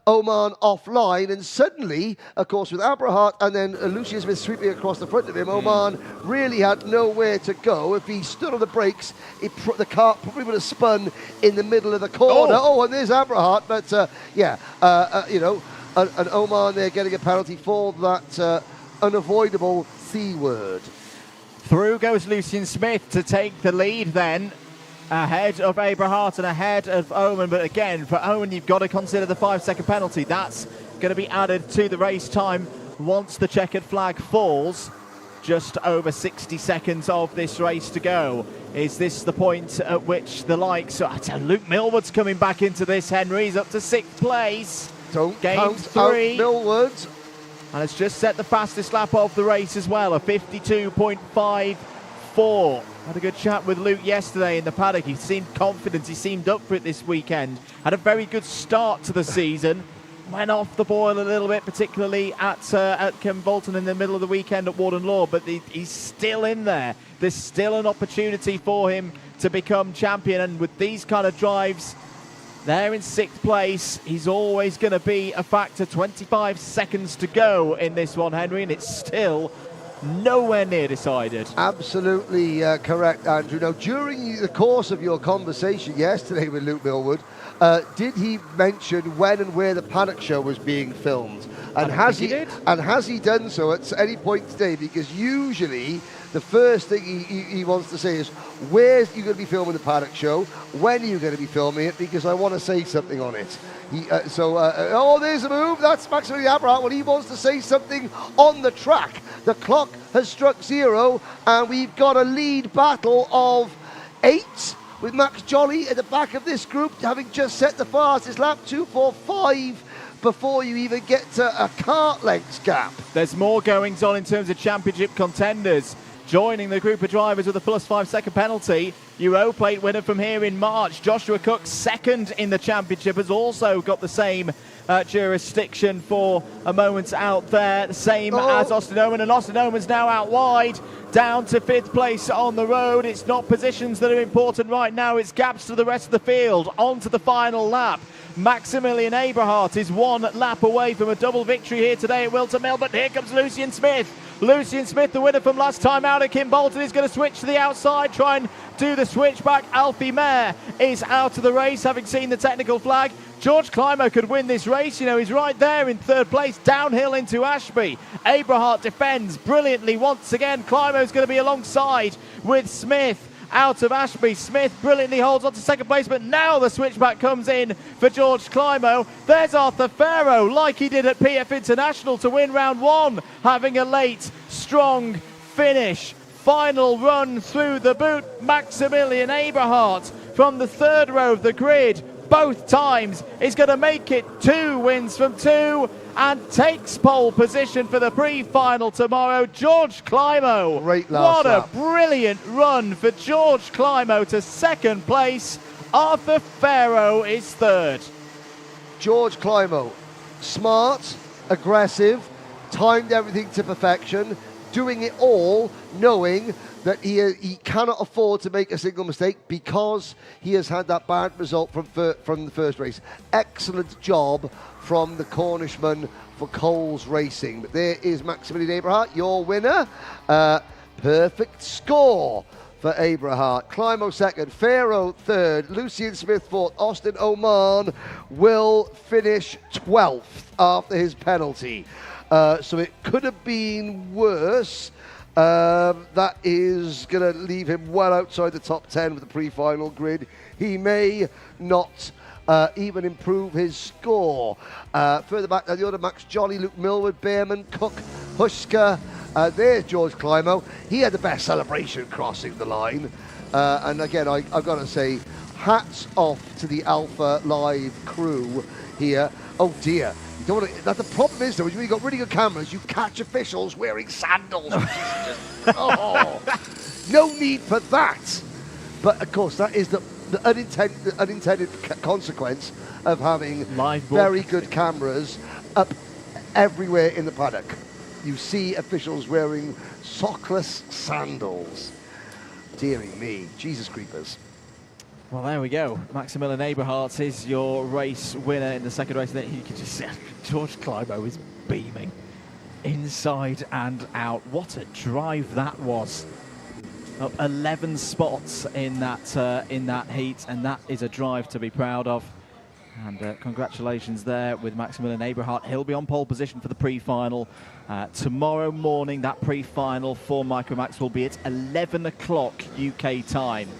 Oman offline, and suddenly, of course, with Aberhart and then Lucian Smith sweeping across the front of him, Oman really had nowhere to go. If he stood on the brakes, the car probably would have spun in the middle of the corner. Oh, and there's Aberhart, but you know, and Oman there getting a penalty for that unavoidable C word. Through goes Lucian Smith to take the lead then, ahead of Aberhart and ahead of Oman. But again, for Oman, you've got to consider the 5-second penalty. That's going to be added to the race time once the checkered flag falls. Just over 60 seconds of this race to go. Is this the point at which the likes... Luke Millward's coming back into this, Henry. He's up to 6th place. Don't Game count 3. out Millward. And it's just set the fastest lap of the race as well, a 52.54. Had a good chat with Luke yesterday in the paddock. He seemed confident, he seemed up for it this weekend. Had a very good start to the season. Went off the boil a little bit, particularly at Whilton in the middle of the weekend at Warden Law, but he's still in there. There's still an opportunity for him to become champion, and with these kind of drives, there in 6th place, he's always going to be a factor. 25 seconds to go in this one, Henry, and it's still nowhere near decided. Absolutely correct, Andrew. Now, during the course of your conversation yesterday with Luke Millward, did he mention when and where the paddock show was being filmed? And has he done so at any point today? Because usually the first thing he wants to say is, where's you going to be filming the paddock show? When are you going to be filming it? Because I want to say something on it. Oh, there's a move. That's Maximilian Aberhart. Well, he wants to say something on the track. The clock has struck 0, and we've got a lead battle of 8 with Max Jolly at the back of this group, having just set the fastest lap, 2:45, before you even get to a kart lengths gap. There's more goings on in terms of championship contenders. Joining the group of drivers with a plus 5-second penalty, Europlate winner from here in March, Joshua Cook, 2nd in the championship, has also got the same jurisdiction for a moment out there, the same as Austin Oman, and Austin Oman's now out wide, down to 5th place on the road. It's not positions that are important right now, it's gaps to the rest of the field. On to the final lap. Maximilian Aberhart is 1 lap away from a double victory here today at Whilton Mill, but here comes Lucian Smith. Lucian Smith, the winner from last time out at Kimbolton, is going to switch to the outside, try and do the switchback. Alfie Mayer is out of the race, having seen the technical flag. George Climo could win this race. You know, he's right there in 3rd place, downhill into Ashby. Aberhart defends brilliantly once again. Climo's going to be alongside with Smith. Out of Ashby, Smith brilliantly holds on to 2nd place, but now the switchback comes in for George Climo. There's Arthur Farrow, like he did at PF International to win round 1, having a late, strong finish. Final run through the boot, Maximilian Aberhart from the 3rd row of the grid. Both times is going to make it 2 wins from 2 and takes pole position for the pre-final tomorrow. George Climo, what a brilliant run for George Climo to 2nd place. Arthur Farrow is 3rd. George Climo, smart, aggressive, timed everything to perfection, doing it all knowing that he cannot afford to make a single mistake because he has had that bad result from the first race. Excellent job from the Cornishman for Coles Racing. But there is Maximilian Aberhart, your winner. Perfect score for Aberhart. Climo 2nd, Farrow 3rd, Lucian Smith 4th, Austin Oman will finish 12th after his penalty. So it could have been worse. That is going to leave him well outside the top 10 with the pre-final grid. He may not even improve his score. Further back down the order, Max Jolly, Luke Millward, Behrman, Cook, Huska. There's George Climo. He had the best celebration crossing the line. And again, I've got to say, hats off to the Alpha Live crew here. Oh dear. You don't want to, the problem is though, when you've got really good cameras, you catch officials wearing sandals. No need for that. But of course, that is the unintended consequence of having very good cameras up everywhere in the paddock. You see officials wearing sockless sandals. Dearie me, Jesus creepers. Well, there we go. Maximilian Eberhardt is your race winner in the second race. And you can just see George Climo is beaming inside and out. What a drive that was. Up 11 spots in that heat, and that is a drive to be proud of. And congratulations there with Maximilian Eberhardt. He'll be on pole position for the pre-final. Tomorrow morning, that pre-final for MicroMax will be at 11 o'clock UK time.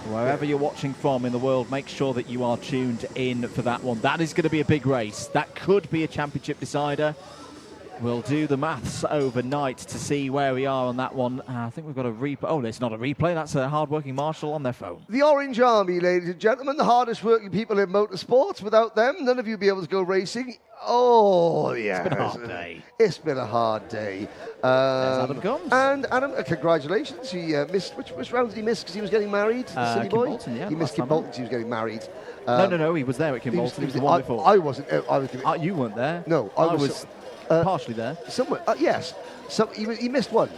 Wherever you're watching from in the world, make sure that you are tuned in for that one. That is going to be a big race. That could be a championship decider. We'll do the maths overnight to see where we are on that one. I think we've got a replay. Oh, it's not a replay. That's a hard-working marshal on their phone. The Orange Army, ladies and gentlemen, the hardest-working people in motorsports. Without them, none of you be able to go racing. Oh, yeah. It's been a hard day. It's been a hard day. There's Adam comes. And Adam, congratulations. He missed, which round did he miss because he was getting married? Silly boy? Bolton, yeah, he missed Kim Bolton because he was getting married. No, he was there at Kim Bolton. He was the one before. I wasn't. I was giving, you weren't there. No, I was partially there. Somewhere, yes. So he missed one.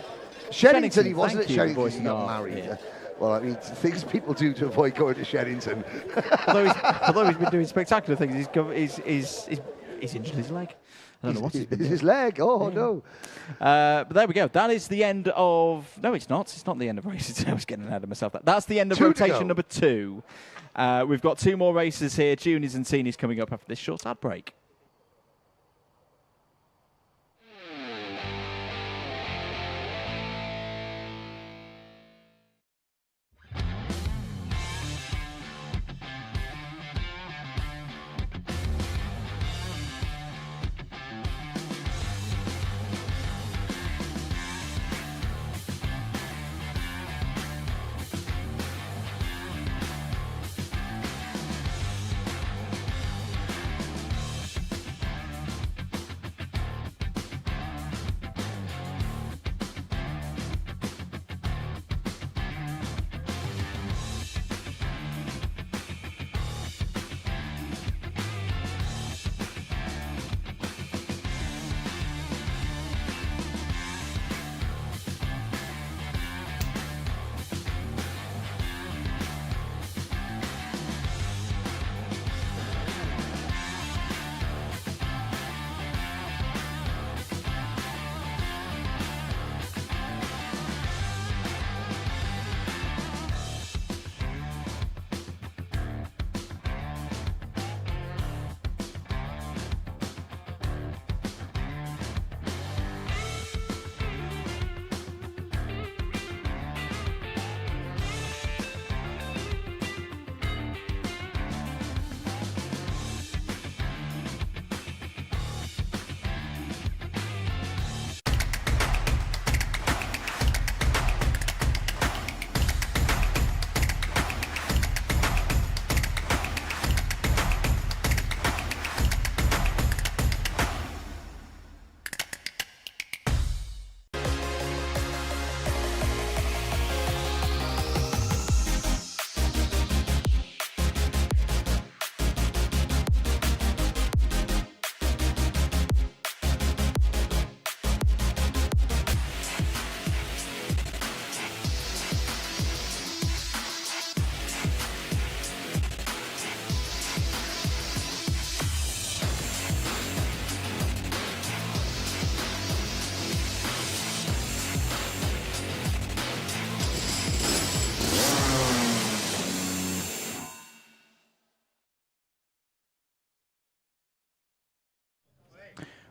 Shenington, he wasn't at Shenington. He got married. Yeah. Well, I mean, things people do to avoid going to Shenington. although he's been doing spectacular things, he's injured his leg. I don't know what's his leg. Oh, no. But there we go. That is the end of... No, it's not. It's not the end of races. I was getting ahead of myself. That's the end of rotation number 2. We've got 2 more races here, juniors and seniors, coming up after this short ad break.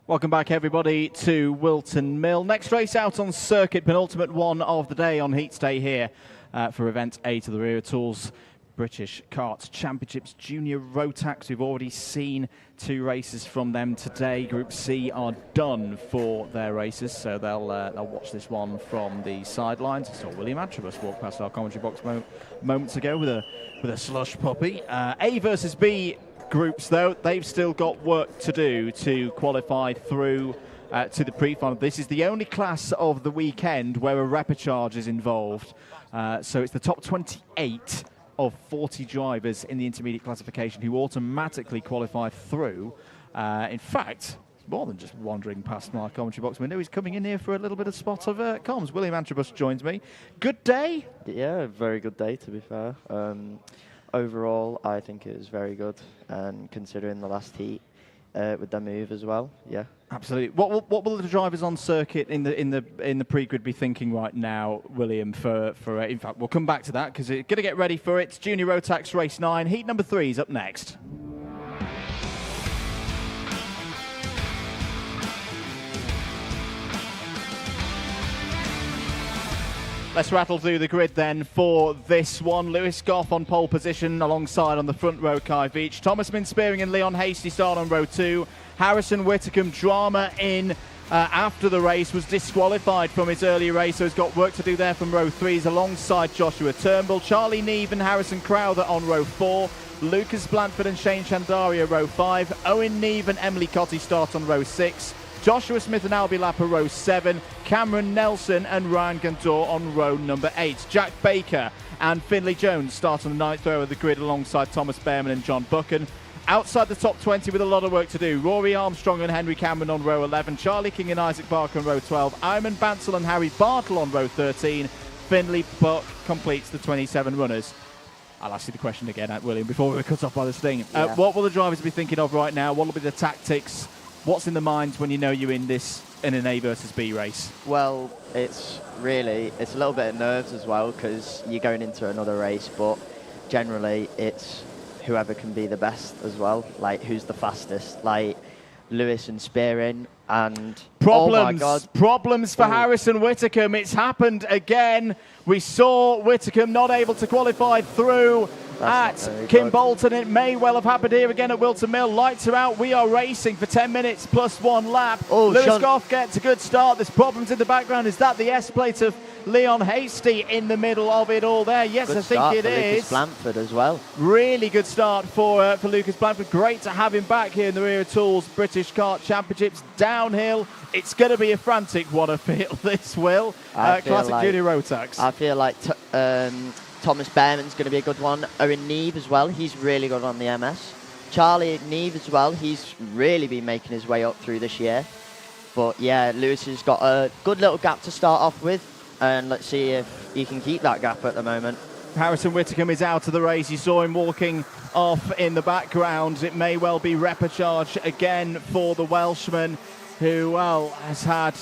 Welcome back, everybody, to Whilton Mill. Next race out on circuit, penultimate one of the day on Heats Day here for Event 8 of the Wera Tools British Kart Championships Junior Rotax. We've already seen 2 races from them today. Group C are done for their races, so they'll watch this one from the sidelines. I saw William Antrobus walk past our commentary box moments ago with a slush puppy. A versus B groups, though, they've still got work to do to qualify through to the pre-final. This is the only class of the weekend where a repechage is involved. So it's the top 28 of 40 drivers in the intermediate classification who automatically qualify through. In fact, it's more than just wandering past my commentary box window. He's coming in here for a little bit of spot of comms. William Antrobus joins me. Good day? Yeah, very good day, to be fair. overall, I think it was very good, and considering the last heat with the move as well, yeah. Absolutely. What will the drivers on circuit in the pre-grid be thinking right now, William? For in fact, we'll come back to that because it's going to get ready for it. Junior Rotax Race 9, heat number 3 is up next. Let's rattle through the grid then for this one. Lewis Goff on pole position alongside on the front row Kai Veach. Thomas Spearing and Leon Hasty start on row 2. Harrison Whitcomb, drama in after the race, was disqualified from his early race, so he's got work to do there from row 3s alongside Joshua Turnbull. Charlie Neve and Harrison Crowther on row 4. Lucas Blanford and Shane Chandaria row 5. Owen Neve and Emily Cotty start on row 6. Joshua Smith and Albie Lapper row 7, Cameron Nelson and Ryan Gandor on row number 8. Jack Baker and Finley Jones start on the 9th row of the grid alongside Thomas Behrman and John Buchan. Outside the top 20 with a lot of work to do, Rory Armstrong and Henry Cameron on row 11, Charlie King and Isaac Barker on row 12, Iman Bansal and Harry Bartle on row 13. Finley Buck completes the 27 runners. I'll ask you the question again, William, before we were cut off by this thing. Yeah. What will the drivers be thinking of right now? What will be the tactics? What's in the minds when you know you're in an A versus B race? Well, it's a little bit of nerves as well because you're going into another race, but generally it's whoever can be the best as well, like who's the fastest, like Lewis and Spearing and problems. Oh my God. Problems for Harrison Whitcomb. It's happened again. We saw Whitcomb not able to qualify through at Kimbolton. It may well have happened here again at Whilton Mill. Lights are out. We are racing for 10 minutes plus 1 lap. Lewis Goff gets a good start. There's problems in the background. Is that the S-plate of Leon Hasty in the middle of it all there? Yes, good I think it is. Lucas Blanford as well. Really good start for Lucas Blanford. Great to have him back here in the Rear Tools British Kart Championships. Downhill, it's going to be a frantic one, I feel, this will. Classic Junior Rotax. I feel like Thomas Behrman's going to be a good one. Owen Neve as well, he's really good on the MS. Charlie Neve as well, he's really been making his way up through this year. But yeah, Lewis has got a good little gap to start off with, and let's see if he can keep that gap at the moment. Harrison Whitcomb is out of the race. You saw him walking off in the background. It may well be repechage again for the Welshman, who, well, has had,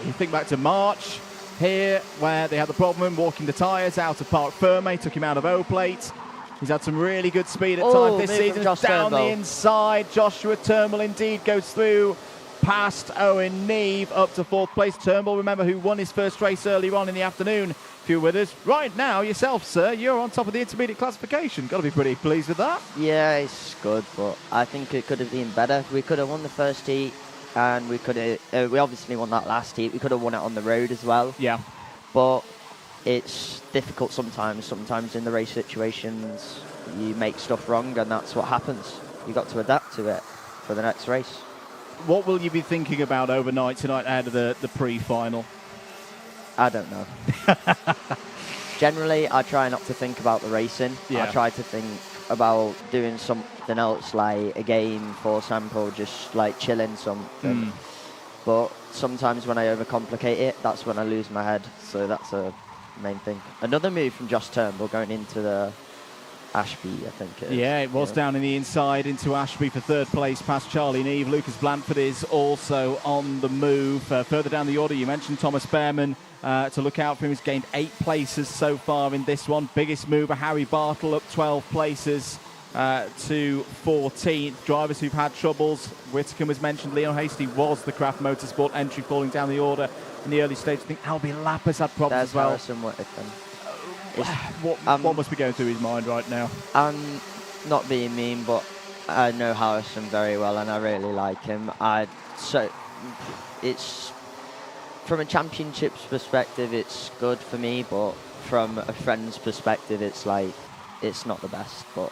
you think back to March here, where they had the problem walking the tyres out of Parc Ferme, took him out of O-plate. He's had some really good speed at times this season. Down the inside, Joshua Turnbull indeed goes through past Owen Neve up to 4th place. Turnbull, remember, who won his first race earlier on in the afternoon. If you're with us right now yourself, sir, you're on top of the intermediate classification. Got to be pretty pleased with that. Yeah, it's good, but I think it could have been better. We could have won the first heat, and we could have. We obviously won that last heat. We could have won it on the road as well. Yeah, but it's difficult sometimes. Sometimes in the race situations, you make stuff wrong, and that's what happens. You got to adapt to it for the next race. What will you be thinking about overnight tonight ahead of the pre-final? I don't know. Generally, I try not to think about the racing. Yeah. I try to think about doing something else, like a game, for example, just like chilling something. But sometimes when I overcomplicate it, that's when I lose my head. So that's a main thing. Another move from Josh Turnbull going into the Ashby, I think it is. Yeah, it was down in the inside into Ashby for 3rd place past Charlie Neve. Lucas Blanford is also on the move. Further down the order, you mentioned Thomas Behrman to look out for him. He's gained 8 places so far in this one. Biggest mover, Harry Bartle, up 12 places to 14th. Drivers who've had troubles. Whitcomb was mentioned. Leon Hasty was the Craft Motorsport entry falling down the order in the early stage. I think Albie Lapper's had problems as well. Harrison Whitcomb. What must be going through his mind right now? I'm not being mean, but I know Harrison very well, and I really like him. So it's from a championships perspective, it's good for me, but from a friend's perspective, it's like it's not the best. But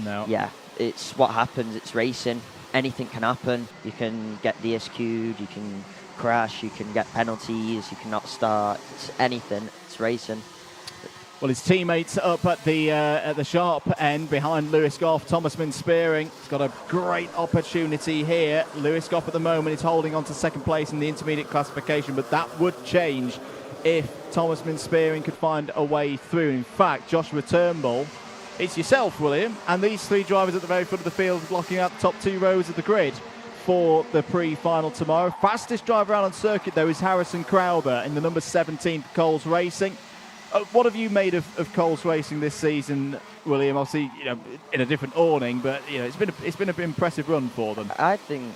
no, yeah, it's what happens. It's racing. Anything can happen. You can get DSQ'd, you can crash, you can get penalties, you cannot start. It's anything. It's racing. Well, his teammates up at the sharp end behind Lewis Goff, Thomas Spearing. He's got a great opportunity here. Lewis Goff at the moment is holding on to 2nd place in the intermediate classification, but that would change if Thomas Spearing could find a way through. In fact, Joshua Turnbull It's yourself, William, and these three drivers at the very front of the field blocking out the top 2 rows of the grid for the pre-final tomorrow. Fastest driver out on circuit, though, is Harrison Crowther in the number 17 Coles Racing. What have you made of Coles Racing this season, William? Obviously, in a different awning, but it's been an impressive run for them. I think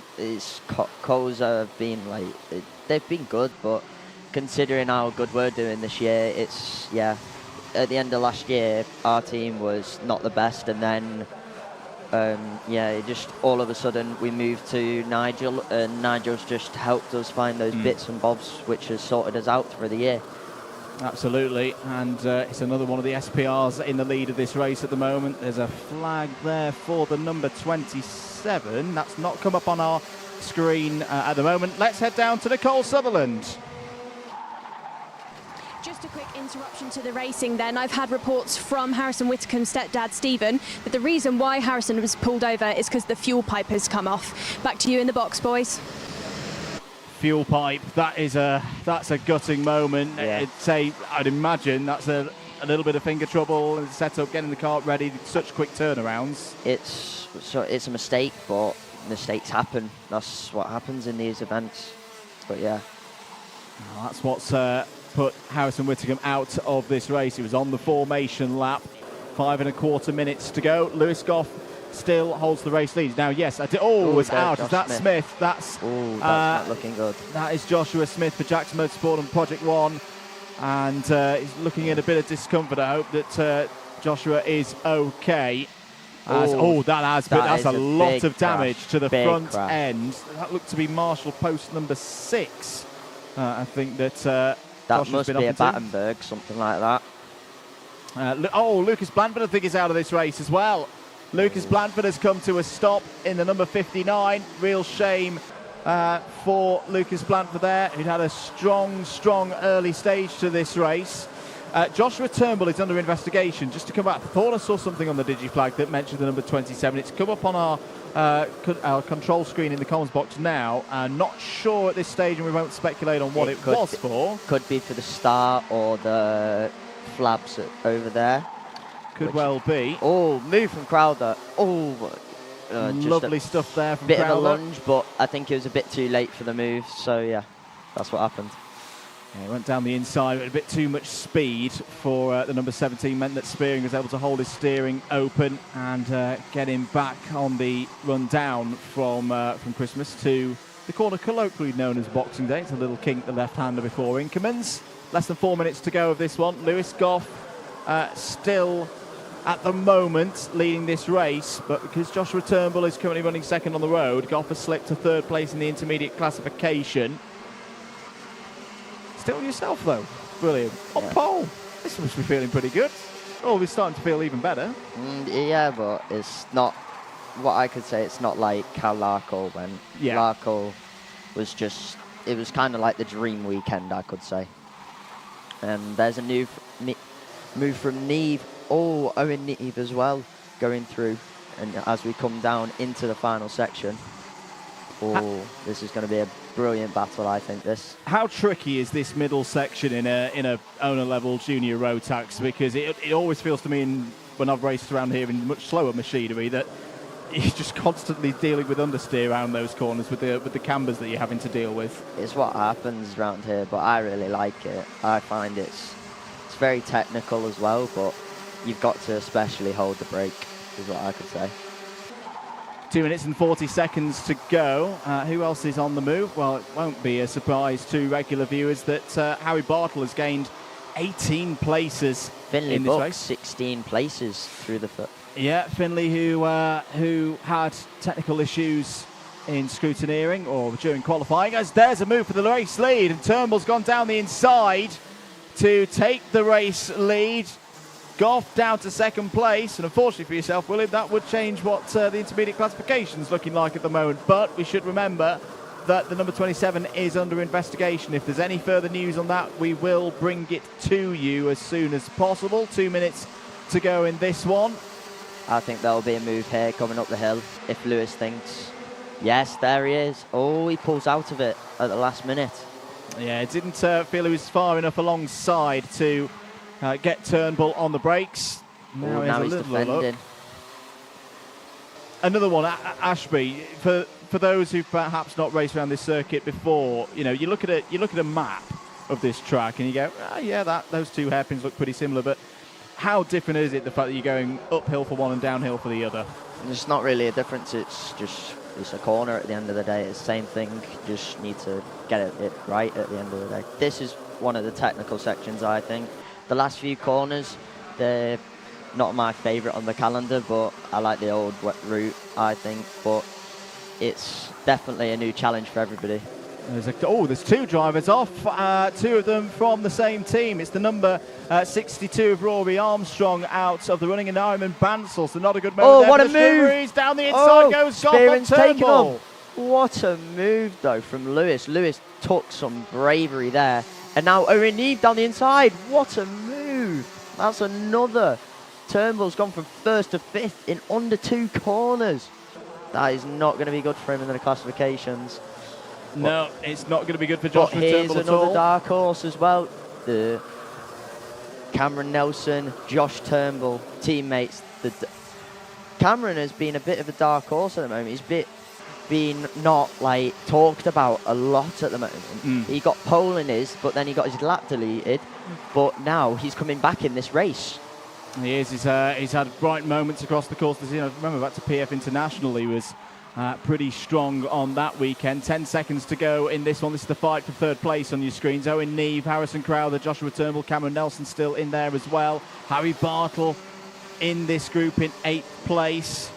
Coles have been they've been good, but considering how good we're doing this year, it's At the end of last year, our team was not the best, and then it just all of a sudden we moved to Nigel, and Nigel's just helped us find those bits and bobs which has sorted us out for the year. Absolutely, and it's another one of the SPRs in the lead of this race at the moment. There's a flag there for the number 27. That's not come up on our screen at the moment. Let's head down to Nicole Sutherland. Just a quick interruption to the racing then. I've had reports from Harrison Whitcomb's stepdad, Stephen, that the reason why Harrison was pulled over is because the fuel pipe has come off. Back to you in the box, boys. Fuel pipe, that's a gutting moment. Yeah. I'd imagine that's a little bit of finger trouble and set up, getting the kart ready, such quick turnarounds. It's a mistake, but mistakes happen. That's what happens in these events. But yeah. Well, that's what's put Harrison Whittingham out of this race. He was on the formation lap. 5 1/4 minutes to go. Lewis Goff still holds the race lead. Now, yes, it's out. Is that Smith? That's not looking good. That is Joshua Smith for Jackson Motorsport and Project One. And he's looking at a bit of discomfort. I hope that Joshua is okay. That's a lot of damage to the front end. That looked to be Marshall post number 6. I think that that must be a Battenberg, something like that. Lucas Blanford, I think, is out of this race as well. Lucas Blanford has come to a stop in the number 59. Real shame for Lucas Blanford there, who'd had a strong early stage to this race. Joshua Turnbull is under investigation. Just to come back, I thought I saw something on the digiflag that mentioned the number 27. It's come up on our control screen in the comms box now. Not sure at this stage, and we won't speculate on what it was for. Could be for the star or the flaps over there. Could well be. Oh, move from Crowther. Lovely stuff there from Crowther. Bit of a lunge, but I think it was a bit too late for the move. So yeah, that's what happened. He went down the inside with a bit too much speed for the number 17. Meant that Spearing was able to hold his steering open and get him back on the run down from Christmas to the corner colloquially known as Boxing Day. It's a little kink the left-hander before Inkermans. Less than 4 minutes to go of this one. Lewis Goff still at the moment leading this race, but because Joshua Turnbull is currently running second on the road, Goff has slipped to 3rd place in the intermediate classification. Still yourself, though, William. On pole. This must be feeling pretty good. Oh, we're starting to feel even better. Yeah, but it's not what I could say. It's not like how Larko went. Yeah. Larko was just, it was kind of like the dream weekend, I could say. And there's a new move from Neve. Oh, Owen Neve as well going through. And as we come down into the final section, this is going to be a brilliant battle, I think. This. How tricky is this middle section in a owner level junior Rotax? Because it always feels to me, when I've raced around here in much slower machinery, that you're just constantly dealing with understeer around those corners with the cambers that you're having to deal with. It's what happens around here, but I really like it. I find it's very technical as well, but you've got to especially hold the brake, is what I could say. 2 minutes and 40 seconds to go. Who else is on the move? Well, it won't be a surprise to regular viewers that Harry Bartle has gained 18 places Finley in this race. 16 places through the foot. Yeah, Finley, who had technical issues in scrutineering or during qualifying. As there's a move for the race lead, and Turnbull's gone down the inside to take the race lead. Goff down to 2nd place, and unfortunately for yourself, William, that would change what the intermediate classification is looking like at the moment. But we should remember that the number 27 is under investigation. If there's any further news on that, we will bring it to you as soon as possible. 2 minutes to go in this one. I think there'll be a move here coming up the hill if Lewis thinks. Yes, there he is. Oh, he pulls out of it at the last minute. Yeah, it didn't feel he was far enough alongside to get Turnbull on the brakes. Now he's defending. Another one, Ashby. For those who've perhaps not raced around this circuit before, you look at a map of this track and you go, yeah, those two hairpins look pretty similar. But how different is it, the fact that you're going uphill for one and downhill for the other? There's not really a difference. It's a corner at the end of the day. It's the same thing. You just need to get it right at the end of the day. This is one of the technical sections, I think. The last few corners, they're not my favourite on the calendar, but I like the old route, I think. But it's definitely a new challenge for everybody. There's two drivers off, two of them from the same team. It's the number 62 of Rory Armstrong out of the running, and Iron Bansell, so not a good moment. Oh, what a move! He's down the inside, goes Goff on turn ball. What a move, though, from Lewis. Lewis took some bravery there. And now Owen Neve down the inside. What a move! That's another. Turnbull's gone from first to fifth in under 2 corners. That is not going to be good for him in the classifications. No, it's not going to be good for Joshua Turnbull at all. Here's another dark horse as well. The Cameron Nelson, Josh Turnbull teammates. Cameron has been a bit of a dark horse at the moment. He's been not talked about a lot at the moment. He got pole in his, but then he got his lap deleted. But now he's coming back in this race. He is. He's had bright moments across the course. I remember back to PF International, he was pretty strong on that weekend. 10 seconds to go in this one. This is the fight for third place on your screens. Owen Neve, Harrison Crowther, Joshua Turnbull, Cameron Nelson still in there as well. Harry Bartle in this group in 8th place.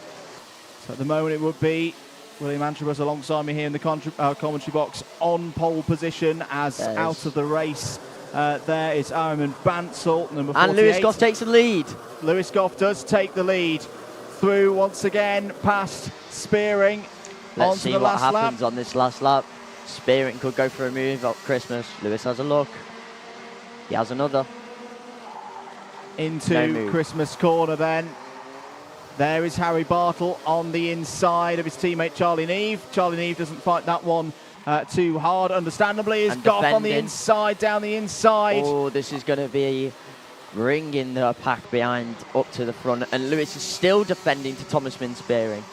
So at the moment it would be William Antrobus alongside me here in the commentary box on pole position as out of the race. There is Iron Bansell, number 48. And Lewis Goff takes the lead. Lewis Goff does take the lead. Through once again, past Spearing. Let's see what happens on this last lap. Spearing could go for a move up Christmas. Lewis has a look. He has another. Into Christmas corner then. There is Harry Bartle on the inside of his teammate Charlie Neve. Charlie Neve doesn't fight that one too hard, understandably. Is Goff on the inside, down the inside. Oh, this is going to be bringing the pack behind up to the front, and Lewis is still defending to Thomas Spearing.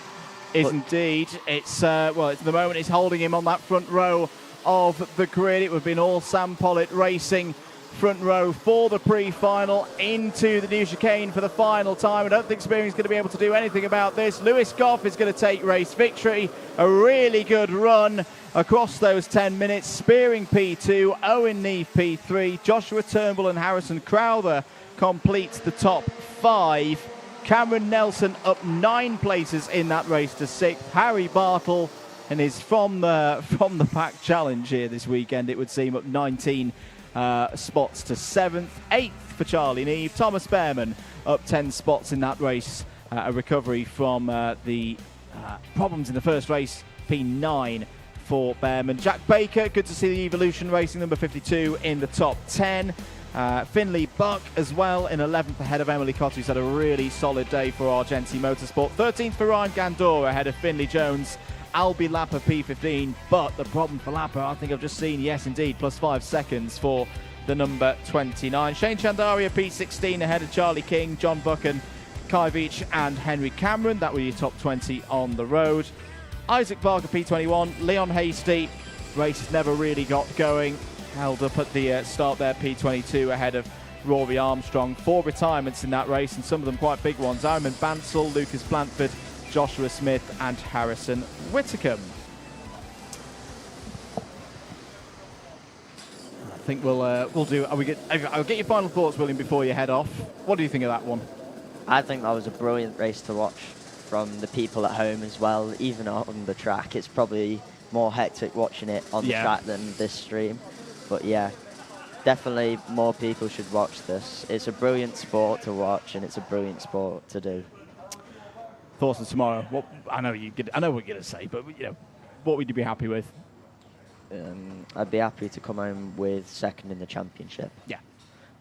Indeed. It's it's the moment he's holding him on that front row of the grid. It would have been all Sam Pollitt racing front row for the pre-final into the new chicane for the final time. I don't think Spearing's going to be able to do anything about this. Lewis Goff is going to take race victory. A really good run across those 10 minutes. Spearing P2, Owen Neve P3, Joshua Turnbull and Harrison Crowther completes the top 5. Cameron Nelson up 9 places in that race to 6th. Harry Bartle and is from the pack challenge here this weekend, it would seem, up 19 spots to 7th. 8th for Charlie Neve. Thomas Behrman up 10 spots in that race. A recovery from the problems in the first race. P9 for Behrman. Jack Baker, good to see the Evolution Racing number 52 in the top 10. Finley Buck as well in 11th ahead of Emily Cotter, who's had a really solid day for Argenti Motorsport. 13th for Ryan Gandora ahead of Finley Jones. Albi Lapper P15, but the problem for Lapper, I think I've just seen, yes indeed, plus 5 seconds for the number 29. Shane Chandaria P16 ahead of Charlie King, John Buchan, Kai Veach and Henry Cameron. That were your top 20 on the road. Isaac Barker P21, Leon Hasty, race has never really got going. Held up at the start there, P22 ahead of Rory Armstrong. 4 retirements in that race, and some of them quite big ones. Iron Bansell, Lucas Plantford, Joshua Smith and Harrison Whitcomb. I think we'll do. I'll get your final thoughts, William, before you head off. What do you think of that one? I think that was a brilliant race to watch from the people at home as well. Even on the track, it's probably more hectic watching it on the track than this stream. But yeah, definitely more people should watch this. It's a brilliant sport to watch, and it's a brilliant sport to do. Thoughts on tomorrow? I know what you're going to say, but what would you be happy with? I'd be happy to come home with 2nd in the championship. Yeah.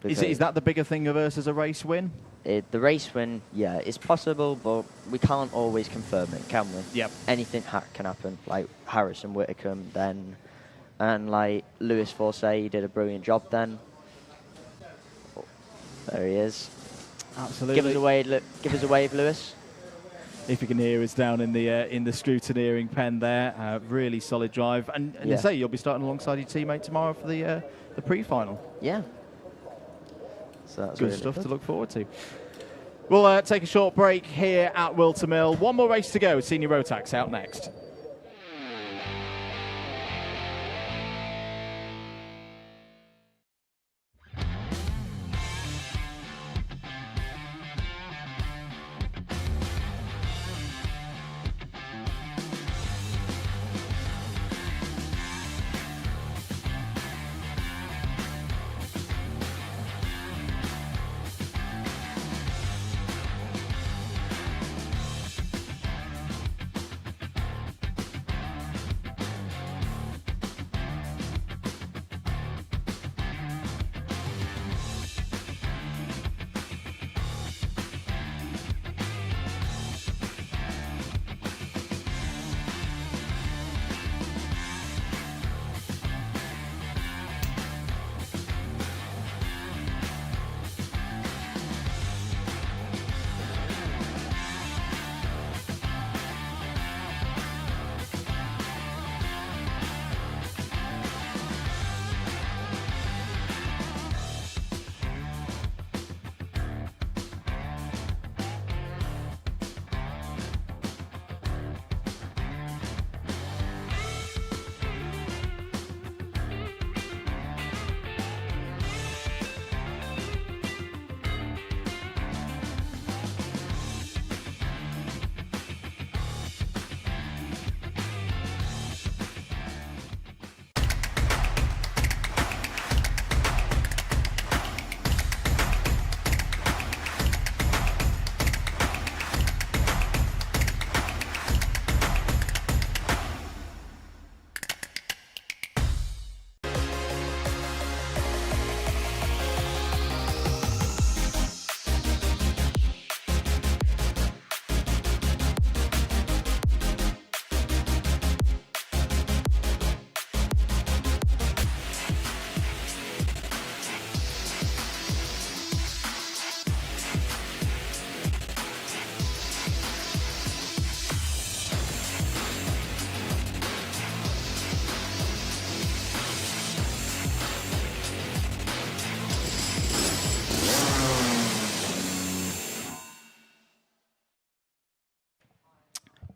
Is that the bigger thing versus a race win? The race win, yeah, it's possible, but we can't always confirm it, can we? Yep. Anything can happen, like Harrison Whitcomb then, and like Lewis Forsey did a brilliant job then. Oh, there he is. Absolutely. Give us a wave, Lewis. If you can hear us down in the scrutineering pen there, really solid drive. And you say you'll be starting alongside your teammate tomorrow for the pre-final. Yeah. So that's good really stuff to look forward to. We'll take a short break here at Whilton Mill. One more race to go. Senior Rotax out next.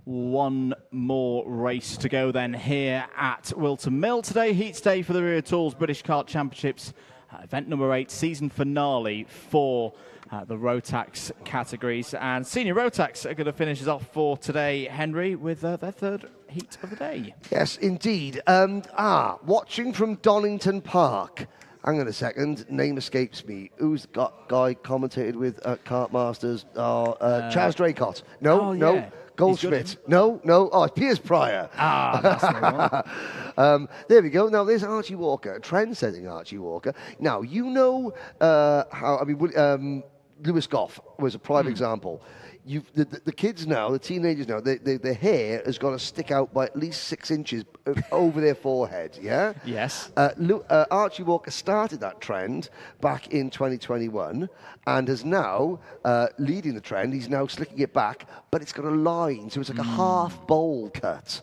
One more race to go then here at Whilton Mill today. Heats day for the Rear Tools British Kart Championships, event number 8, season finale for the Rotax categories. And Senior Rotax are going to finish us off for today, Henry, with their third heat of the day. Yes, indeed. Watching from Donington Park. Hang on a second, name escapes me. Who's the guy commentated with Kart Masters? Chaz Draycott. No. Goldschmidt. No. Oh, it's Piers Pryor. That's the one. There we go. Now, there's Archie Walker, a trend-setting Archie Walker. Now, you know Lewis Goff was a prime example. The kids now, the teenagers now, their hair has got to stick out by at least 6 inches over their forehead, yeah? Yes. Archie Walker started that trend back in 2021 and is now leading the trend. He's now slicking it back, but it's got a line, so it's like a half bowl cut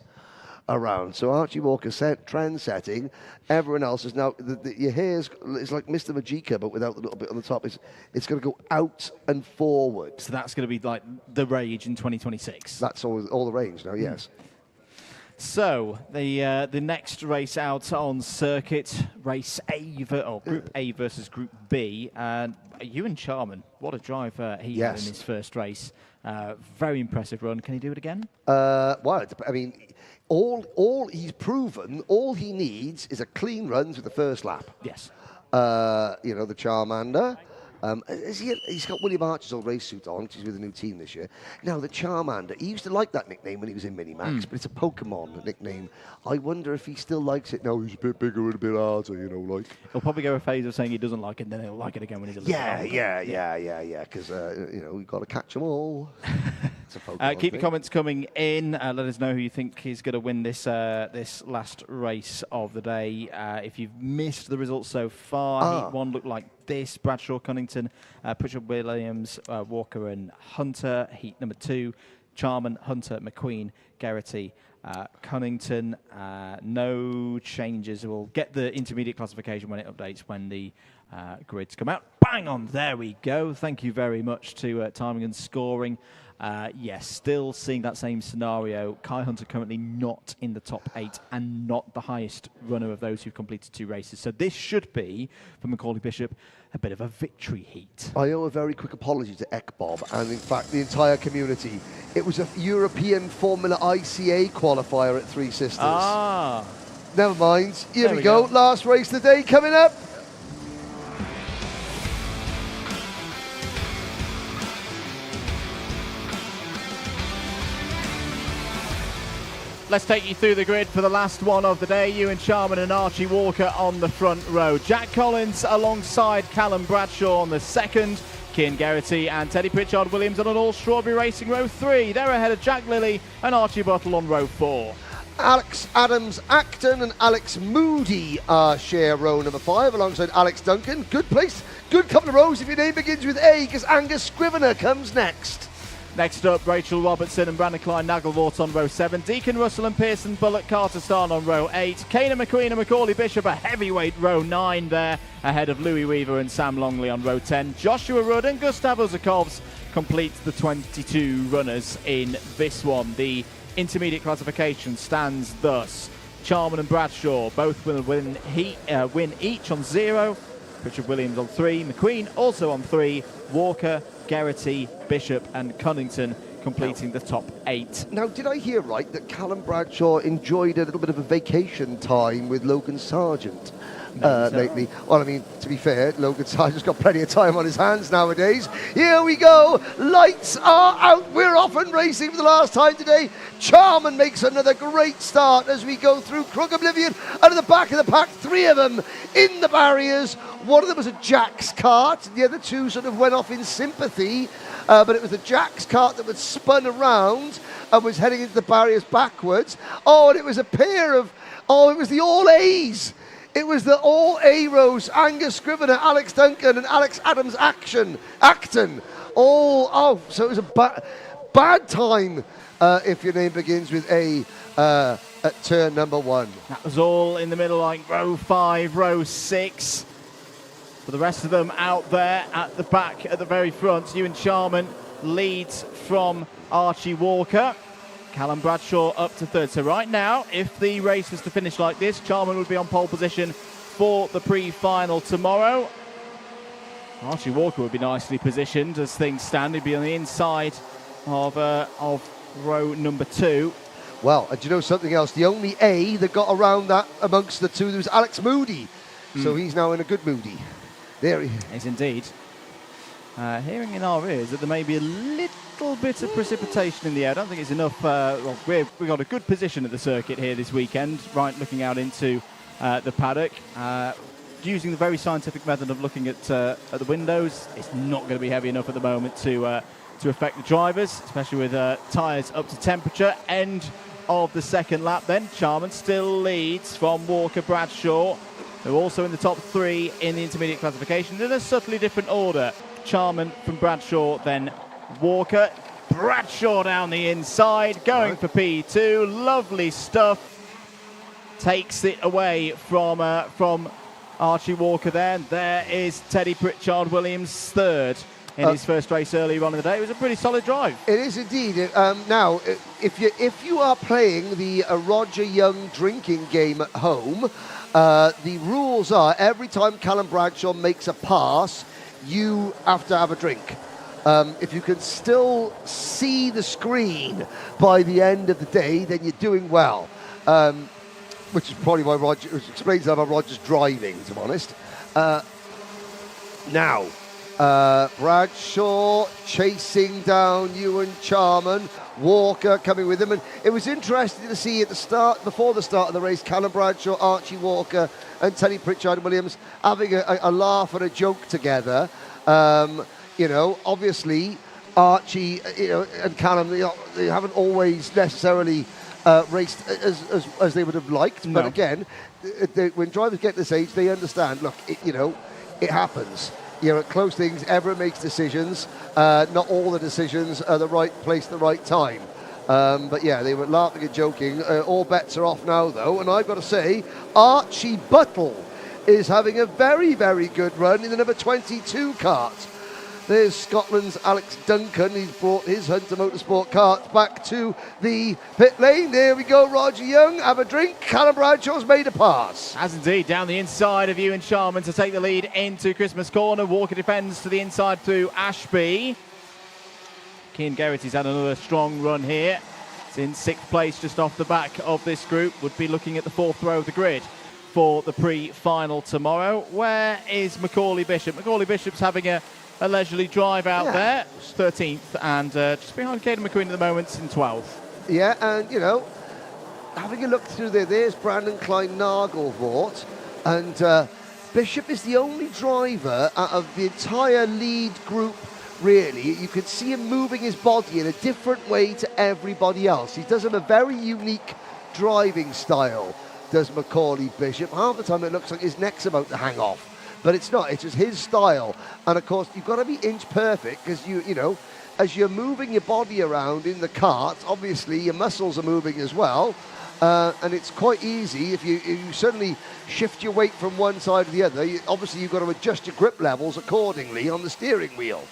around. So Archie Walker trend setting. Everyone else is now, your hair is like Mr. Magica, but without the little bit on the top. It's going to go out and forward. So that's going to be like the rage in 2026. That's all the rage now, yes. So the next race out on circuit, race A, Group A versus Group B. Ewan Charman, what a drive he had in his first race. Very impressive run. Can he do it again? All he's proven, all he needs is a clean run to the first lap. Yes. The Charmander. He's got William Archer's old race suit on, because he's with a new team this year. Now, the Charmander, he used to like that nickname when he was in MiniMax, but it's a Pokemon nickname. I wonder if he still likes it now. He's a bit bigger and a bit harder, like. He'll probably go a phase of saying he doesn't like it, and then he'll like it again when he's a little older. Yeah, because, we've got to catch them all. a Pokemon keep thing. your comments coming in. Let us know who you think is going to win this this last race of the day. If you've missed the results so far, Heat 1 looked like this. Bradshaw, Cunnington, Pritchard, Williams, Walker and Hunter. Heat number 2, Charman, Hunter, McQueen, Geraghty, Cunnington. No changes. We'll get the intermediate classification when it updates, when the grids come out. Bang on, there we go. Thank you very much to timing and scoring. Yes, still seeing that same scenario. Kai Hunter currently not in the top 8 and not the highest runner of those who've completed 2 races. So this should be, for Macaulay Bishop, a bit of a victory heat. I owe a very quick apology to Ekbob and, in fact, the entire community. It was a European Formula ICA qualifier at Three Sisters. Never mind. Here we go. Last race of the day coming up. Let's take you through the grid for the last one of the day. Ewan Charman and Archie Walker on the front row. Jack Collins alongside Callum Bradshaw on the second. Cian Geraghty and Teddy Pritchard Williams on an all-strawberry racing row 3. They're ahead of Jack Lilly and Archie Buttle on row 4. Alex Adams Acton and Alex Moody share row number 5 alongside Alex Duncan. Good place, good couple of rows if your name begins with A, because Angus Scrivener comes next. Next up, Rachel Robertson and Brandon Klein Nagelvort on row 7. Deacon Russell and Pearson Bullock Carter Starn on row 8. Kana McQueen and Macaulay Bishop, a heavyweight row 9 there, ahead of Louis Weaver and Sam Longley on row 10. Joshua Rudd and Gustav Uzakovs complete the 22 runners in this one. The intermediate classification stands thus. Charman and Bradshaw both will win each on 0. Richard Williams on 3. McQueen also on 3. Walker, Geraghty, Bishop and Cunnington completing the top 8. Now, did I hear right that Callum Bradshaw enjoyed a little bit of a vacation time with Logan Sargent lately? Well, I mean, to be fair, Logan Sargent's got plenty of time on his hands nowadays. Here we go. Lights are out. We're off and racing for the last time today. Charman makes another great start as we go through Crook Oblivion. Out of the back of the pack, 3 of them in the barriers. One of them was a Jack's Kart. The other 2 sort of went off in sympathy. But it was the Jack's Kart that was spun around and was heading into the barriers backwards. Oh, and it was a pair of... Oh, it was the All A's. It was the All A rows. Angus Scrivener, Alex Duncan and Alex Adams Acton. So it was a bad time if your name begins with A at turn number 1. That was all in the middle, like row 5, row 6. For the rest of them out there at the back, at the very front, Ewan Charman leads from Archie Walker. Callum Bradshaw up to 3rd. So right now, if the race was to finish like this, Charman would be on pole position for the pre-final tomorrow. Archie Walker would be nicely positioned as things stand. He'd be on the inside of row number 2. Well, and do you know something else? The only A that got around that amongst the 2 was Alex Moody. So he's now in a good moody. There he is indeed. Hearing in our ears that there may be a little bit of precipitation in the air. I don't think it's enough. We've got a good position at the circuit here this weekend, right, looking out into the paddock. Using the very scientific method of looking at the windows, it's not going to be heavy enough at the moment to affect the drivers, especially with tyres up to temperature. End of the second lap then. Charman still leads from Walker Bradshaw. They're also in the top 3 in the intermediate classification in a subtly different order. Charman from Bradshaw, then Walker. Bradshaw down the inside, going for P2. Lovely stuff. Takes it away from Archie Walker there. And there is Teddy Pritchard Williams, 3rd in his first race earlier on in the day. It was a pretty solid drive. It is indeed. Now, if you are playing the Roger Young drinking game at home, the rules are every time Callum Bradshaw makes a pass, you have to have a drink. If you can still see the screen by the end of the day, then you're doing well. Which is probably why which explains how Roger's driving, to be honest. Now, Bradshaw chasing down Ewan Charman, Walker coming with him, and it was interesting to see at the start, before the start of the race, Callum Bradshaw, Archie Walker, and Teddy Pritchard Williams having a laugh and a joke together. You know, obviously, Archie, and Callum, they haven't always necessarily raced as they would have liked. No. But again, when drivers get this age, they understand. Look, it happens. At close things, everyone makes decisions. Not all the decisions are the right place, the right time. But yeah, they were laughing and joking. All bets are off now, though. And I've got to say, Archie Buttle is having a very, very good run in the number 22 kart. There's Scotland's Alex Duncan. He's brought his Hunter Motorsport kart back to the pit lane. There we go, Roger Young. Have a drink. Callum Bradshaw's made a pass. Has indeed, down the inside of Ewan Sharman to take the lead into Christmas Corner. Walker defends to the inside through Ashby. Cian Geraghty's had another strong run here. It's in 6th place just off the back of this group. Would be looking at the 4th row of the grid for the pre-final tomorrow. Where is Macaulay Bishop? Macaulay Bishop's having a leisurely drive out there. 13th and just behind Caden McQueen at the moment in 12th. Yeah, and having a look through there's Brandon Klein Nagelvort, and Bishop is the only driver out of the entire lead group, really. You could see him moving his body in a different way to everybody else. He does have a very unique driving style, does Macaulay Bishop. Half the time it looks like his neck's about to hang off. But it's not, it's just his style. And of course, you've got to be inch perfect because as you're moving your body around in the kart, obviously your muscles are moving as well. And it's quite easy if you suddenly shift your weight from one side to the other. Obviously, you've got to adjust your grip levels accordingly on the steering wheel.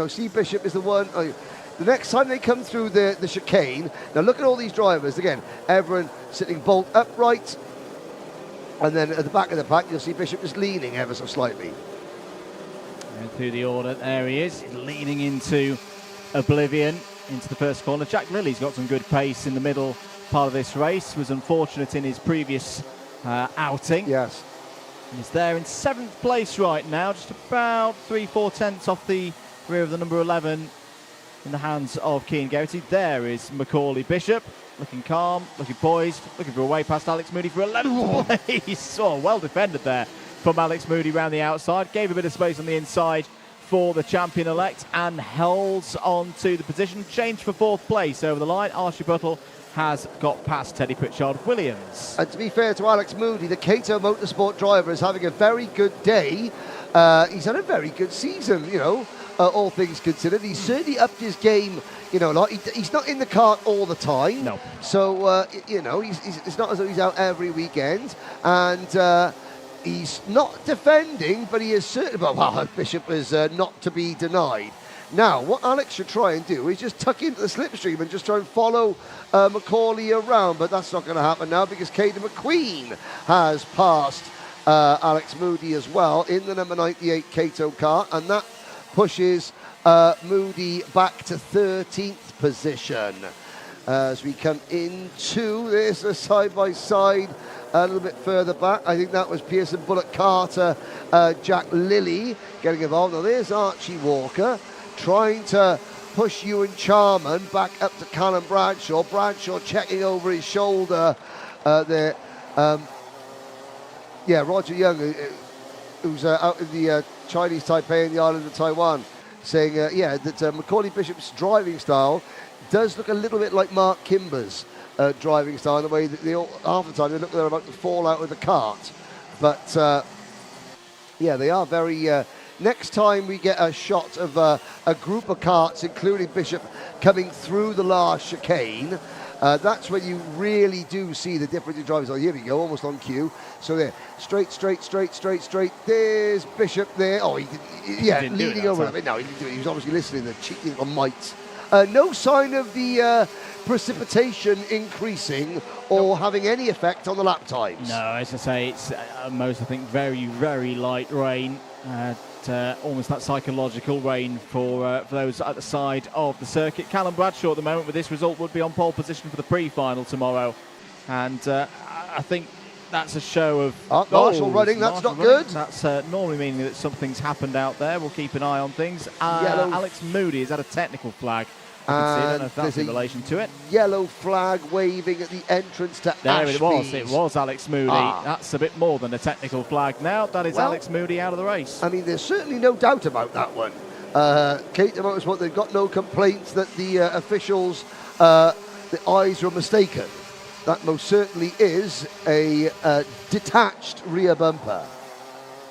Steve Bishop is the one. The next time they come through the chicane, now look at all these drivers. Again, everyone sitting bolt upright. And then at the back of the pack, you'll see Bishop just leaning ever so slightly. And through the order, there he is, leaning into oblivion, into the first corner. Jack Lilly's got some good pace in the middle part of this race. Was unfortunate in his previous outing. Yes. He's there in 7th place right now, just about 3-4 tenths off the rear of the number 11 in the hands of Cian Geraghty. There is Macaulay Bishop. Looking calm, looking poised, looking for a way past Alex Moody for 11th place. Oh, well defended there from Alex Moody round the outside. Gave a bit of space on the inside for the champion-elect and held on to the position. Changed for 4th place over the line. Archie Buttle has got past Teddy Pritchard-Williams. And to be fair to Alex Moody, the Cato Motorsport driver is having a very good day. He's had a very good season, all things considered. He's certainly upped his game. He's not in the kart all the time. No. So, it's not as though he's out every weekend. And he's not defending, but he is certainly, well, Bishop is not to be denied. Now, what Alex should try and do is just tuck into the slipstream and just try and follow Macaulay around. But that's not going to happen now because Caden McQueen has passed Alex Moody as well in the number 98 Cato kart. And that pushes Moody back to 13th position. As we come into this, a side-by-side a little bit further back. I think that was Pearson Bullock Carter, Jack Lilly getting involved. Now there's Archie Walker trying to push Ewan Charman back up to Callum Bradshaw. Bradshaw checking over his shoulder there. Roger Young, who's out in the Chinese Taipei in the island of Taiwan, saying, that Macaulay Bishop's driving style does look a little bit like Mark Kimber's driving style in the way that half the time they look like they're about to fall out of the kart. But, they are very... next time we get a shot of a group of karts, including Bishop, coming through the last chicane, that's when you really do see the difference in driving style. Here we go, almost on cue. So there, straight. There's Bishop there. Oh, leading over him. No, he didn't do it. He was obviously listening to the cheeky little mites. No sign of the precipitation increasing or having any effect on the lap times. No, as I say, it's most, I think, very, very light rain. Almost that psychological rain for those at the side of the circuit. Callum Bradshaw at the moment with this result would be on pole position for the pre-final tomorrow. And I think that's a show of... Marshall running, that's not good. That's normally meaning that something's happened out there. We'll keep an eye on things. Alex Moody has had a technical flag. I don't know if that's in relation to it. Yellow flag waving at the entrance to Ashby's. It was Alex Moody. That's a bit more than a technical flag now. That is Alex Moody out of the race. I mean, there's certainly no doubt about that one. Cater Motorsport, they've got no complaints that the officials, the eyes were mistaken. That most certainly is a detached rear bumper.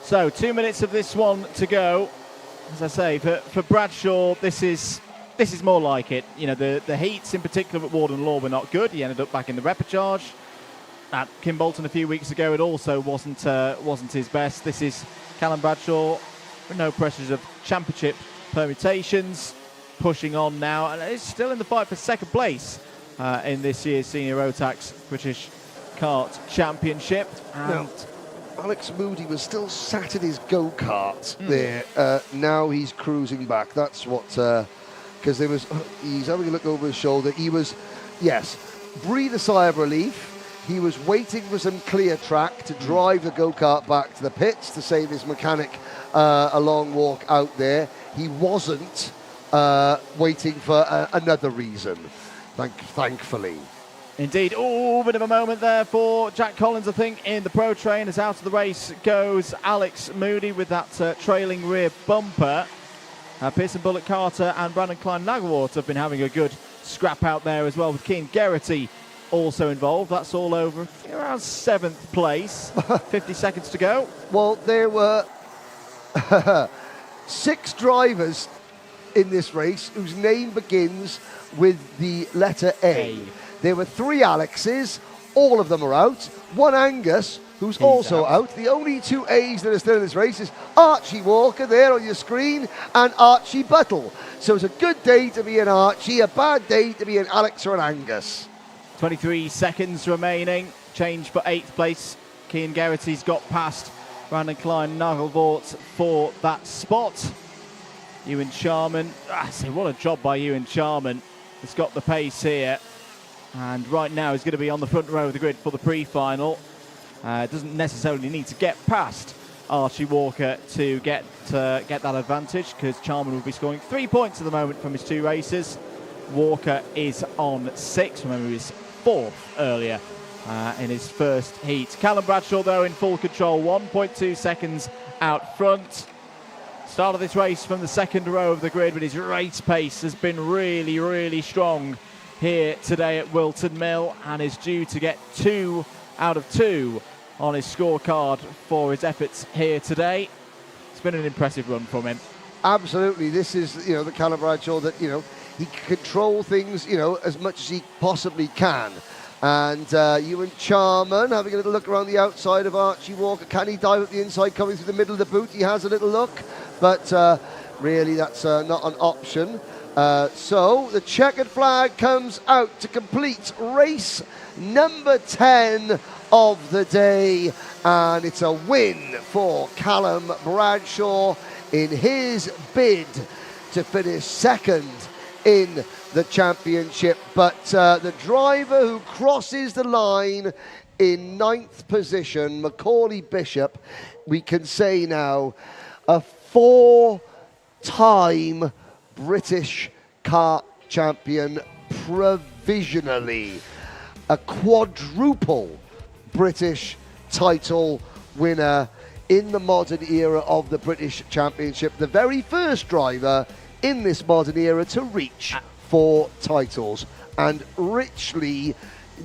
So 2 minutes of this one to go. As I say, for Bradshaw, this is more like it. You know, the heats in particular at Warden Law were not good. He ended up back in the repechage. At Kim Bolton a few weeks ago, it also wasn't his best. This is Callum Bradshaw with no pressures of championship permutations, pushing on now, and is still in the fight for second place in this year's Senior Rotax British Kart Championship. And Alex Moody was still sat in his go-kart there. Now he's cruising back. That's what, because he's having a look over his shoulder. He was, yes, breathe a sigh of relief. He was waiting for some clear track to drive the go-kart back to the pits to save his mechanic a long walk out there. He wasn't waiting for another reason, thankfully. Indeed. Oh, bit of a moment there for Jack Collins, I think, in the Pro Train. As out of the race goes Alex Moody with that trailing rear bumper. Pearson Bullock Carter and Brandon Klein-Nagelwart have been having a good scrap out there as well, with Keane Geraghty also involved. That's all over around 7th place. 50 seconds to go. Well, there were 6 drivers in this race whose name begins with the letter A. There were 3 Alexes, all of them are out. 1 Angus, who's also out. The only 2 A's that are still in this race is Archie Walker there on your screen and Archie Buttle. So it's a good day to be an Archie, a bad day to be an Alex or an Angus. 23 seconds remaining. Change for 8th place. Keane Geraghty's got past Brandon Klein-Nagelwart for that spot. Ewan Charman, what a job by Ewan Charman. He's got the pace here. And right now he's going to be on the front row of the grid for the pre-final. Doesn't necessarily need to get past Archie Walker to get that advantage, because Charman will be scoring 3 points at the moment from his 2 races. Walker is on 6. Remember, he was 4th earlier in his first heat. Callum Bradshaw, though, in full control, 1.2 seconds out front. Start of this race from the second row of the grid, but his race pace has been really, really strong here today at Whilton Mill, and is due to get 2 out of 2 on his scorecard for his efforts here today. It's been an impressive run from him. Absolutely. This is, the Callum Bradshaw that, he can control things, as much as he possibly can. And Ewan Charman having a little look around the outside of Archie Walker. Can he dive up the inside, coming through the middle of the boot? He has a little look, but really that's not an option. So the checkered flag comes out to complete race number 10 of the day, and it's a win for Callum Bradshaw in his bid to finish second in the championship. But the driver who crosses the line in 9th position, Macaulay Bishop, we can say now, a 4-time British kart champion provisionally, a quadruple British title winner in the modern era of the British Championship, the very first driver in this modern era to reach 4 titles, and richly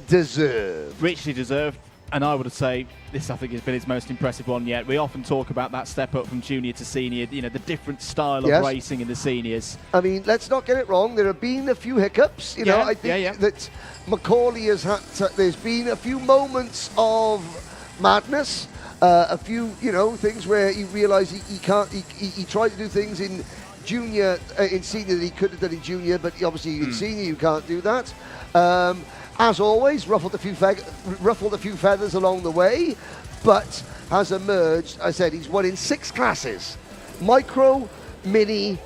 deserved. Richly deserved, and I would say this, I think, has been his most impressive one yet. We often talk about that step up from junior to senior, the different style of racing in the seniors. I mean, let's not get it wrong. There have been a few hiccups. I think that Macaulay has had there's been a few moments of madness, a few, things where you realise he can't. He tried to do things in junior, in senior that he could have done in junior, but obviously in senior you can't do that. As always, ruffled a few feathers along the way, but has emerged. I said he's won in 6 classes: Micro, Mini,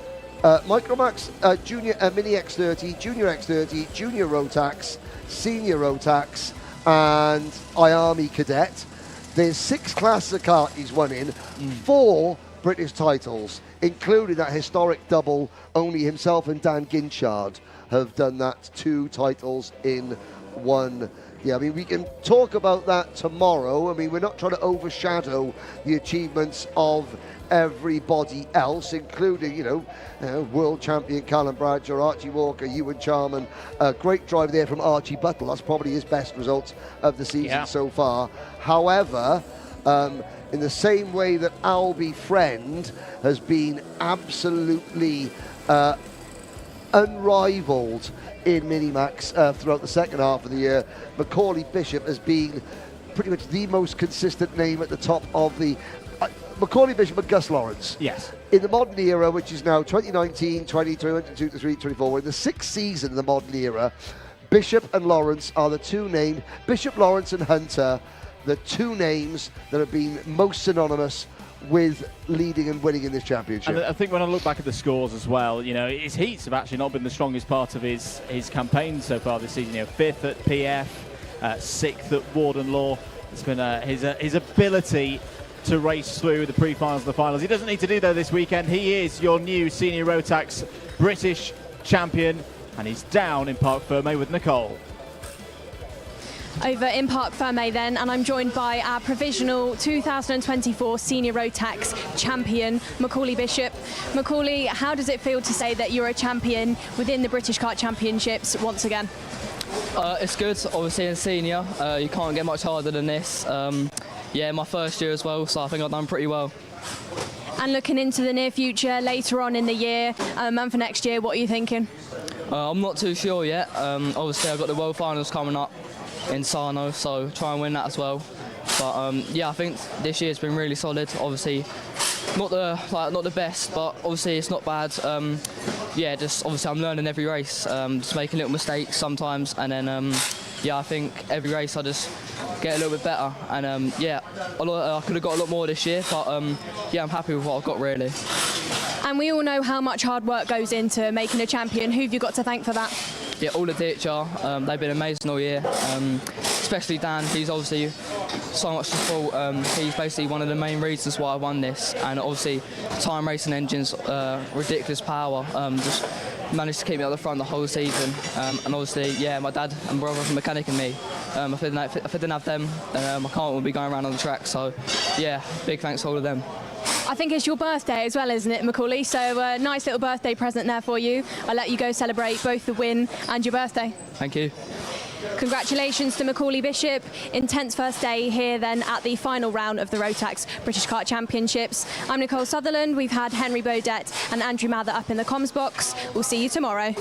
MicroMax, Junior, Mini X30, Junior X30, Junior Rotax, Senior Rotax, and IARMY Cadet. There's 6 classes of kart he's won in, 4 British titles, including that historic double. Only himself and Dan Ginchard have done that, 2 titles in 1 Yeah, I mean, we can talk about that tomorrow. I mean, we're not trying to overshadow the achievements of everybody else, including, world champion Callum Bradshaw, Archie Walker, Ewan Charman. A great drive there from Archie Buttle. That's probably his best results of the season so far. However, in the same way that Albie Friend has been absolutely unrivaled in MiniMax throughout the second half of the year, Macaulay Bishop has been pretty much the most consistent name at the top of the... Macaulay Bishop and Gus Lawrence. Yes. In the modern era, which is now 2019, 20, 21, 22, 23, 24, we're in the 6th season of the modern era. Bishop and Lawrence are the two names, Bishop, Lawrence and Hunter, the two names that have been most synonymous with leading and winning in this championship. And I think when I look back at the scores as well, his heats have actually not been the strongest part of his campaign so far this season. 5th at PF, 6th at Warden Law. It's been his ability to race through the pre-finals and the finals. He doesn't need to do that this weekend. He is your new senior Rotax British champion, and he's down in Parc Fermé with Nicole. Over in Parc Fermé then, and I'm joined by our provisional 2024 Senior Rotax champion, Macaulay Bishop. Macaulay, how does it feel to say that you're a champion within the British Kart Championships once again? It's good, obviously in senior, you can't get much harder than this. Yeah, my first year as well, so I think I've done pretty well. And looking into the near future, later on in the year, and for next year, what are you thinking? I'm not too sure yet. Obviously I've got the World Finals coming up in Sarno, so try and win that as well. But yeah, I think this year's been really solid. Obviously, not the best, but obviously it's not bad. Yeah, just obviously I'm learning every race, just making little mistakes sometimes, and then yeah, I think every race I just get a little bit better. And yeah, I could have got a lot more this year, but yeah, I'm happy with what I've got really. And we all know how much hard work goes into making a champion. Who have you got to thank for that? Yeah, all the DHR, they've been amazing all year, especially Dan. He's obviously so much to fault. He's basically one of the main reasons why I won this, and obviously time racing engines, ridiculous power, just managed to keep me at the front the whole season. And obviously, yeah, my dad and brother from mechanic and me. If I didn't have them, my car wouldn't be going around on the track. So yeah, big thanks to all of them. I think it's your birthday as well, isn't it, Macaulay? So a nice little birthday present there for you. I'll let you go celebrate both the win and your birthday. Thank you. Congratulations to Macaulay Bishop. Intense first day here then at the final round of the Rotax British Kart Championships. I'm Nicole Sutherland. We've had Henry Baudet and Andrew Mather up in the comms box. We'll see you tomorrow.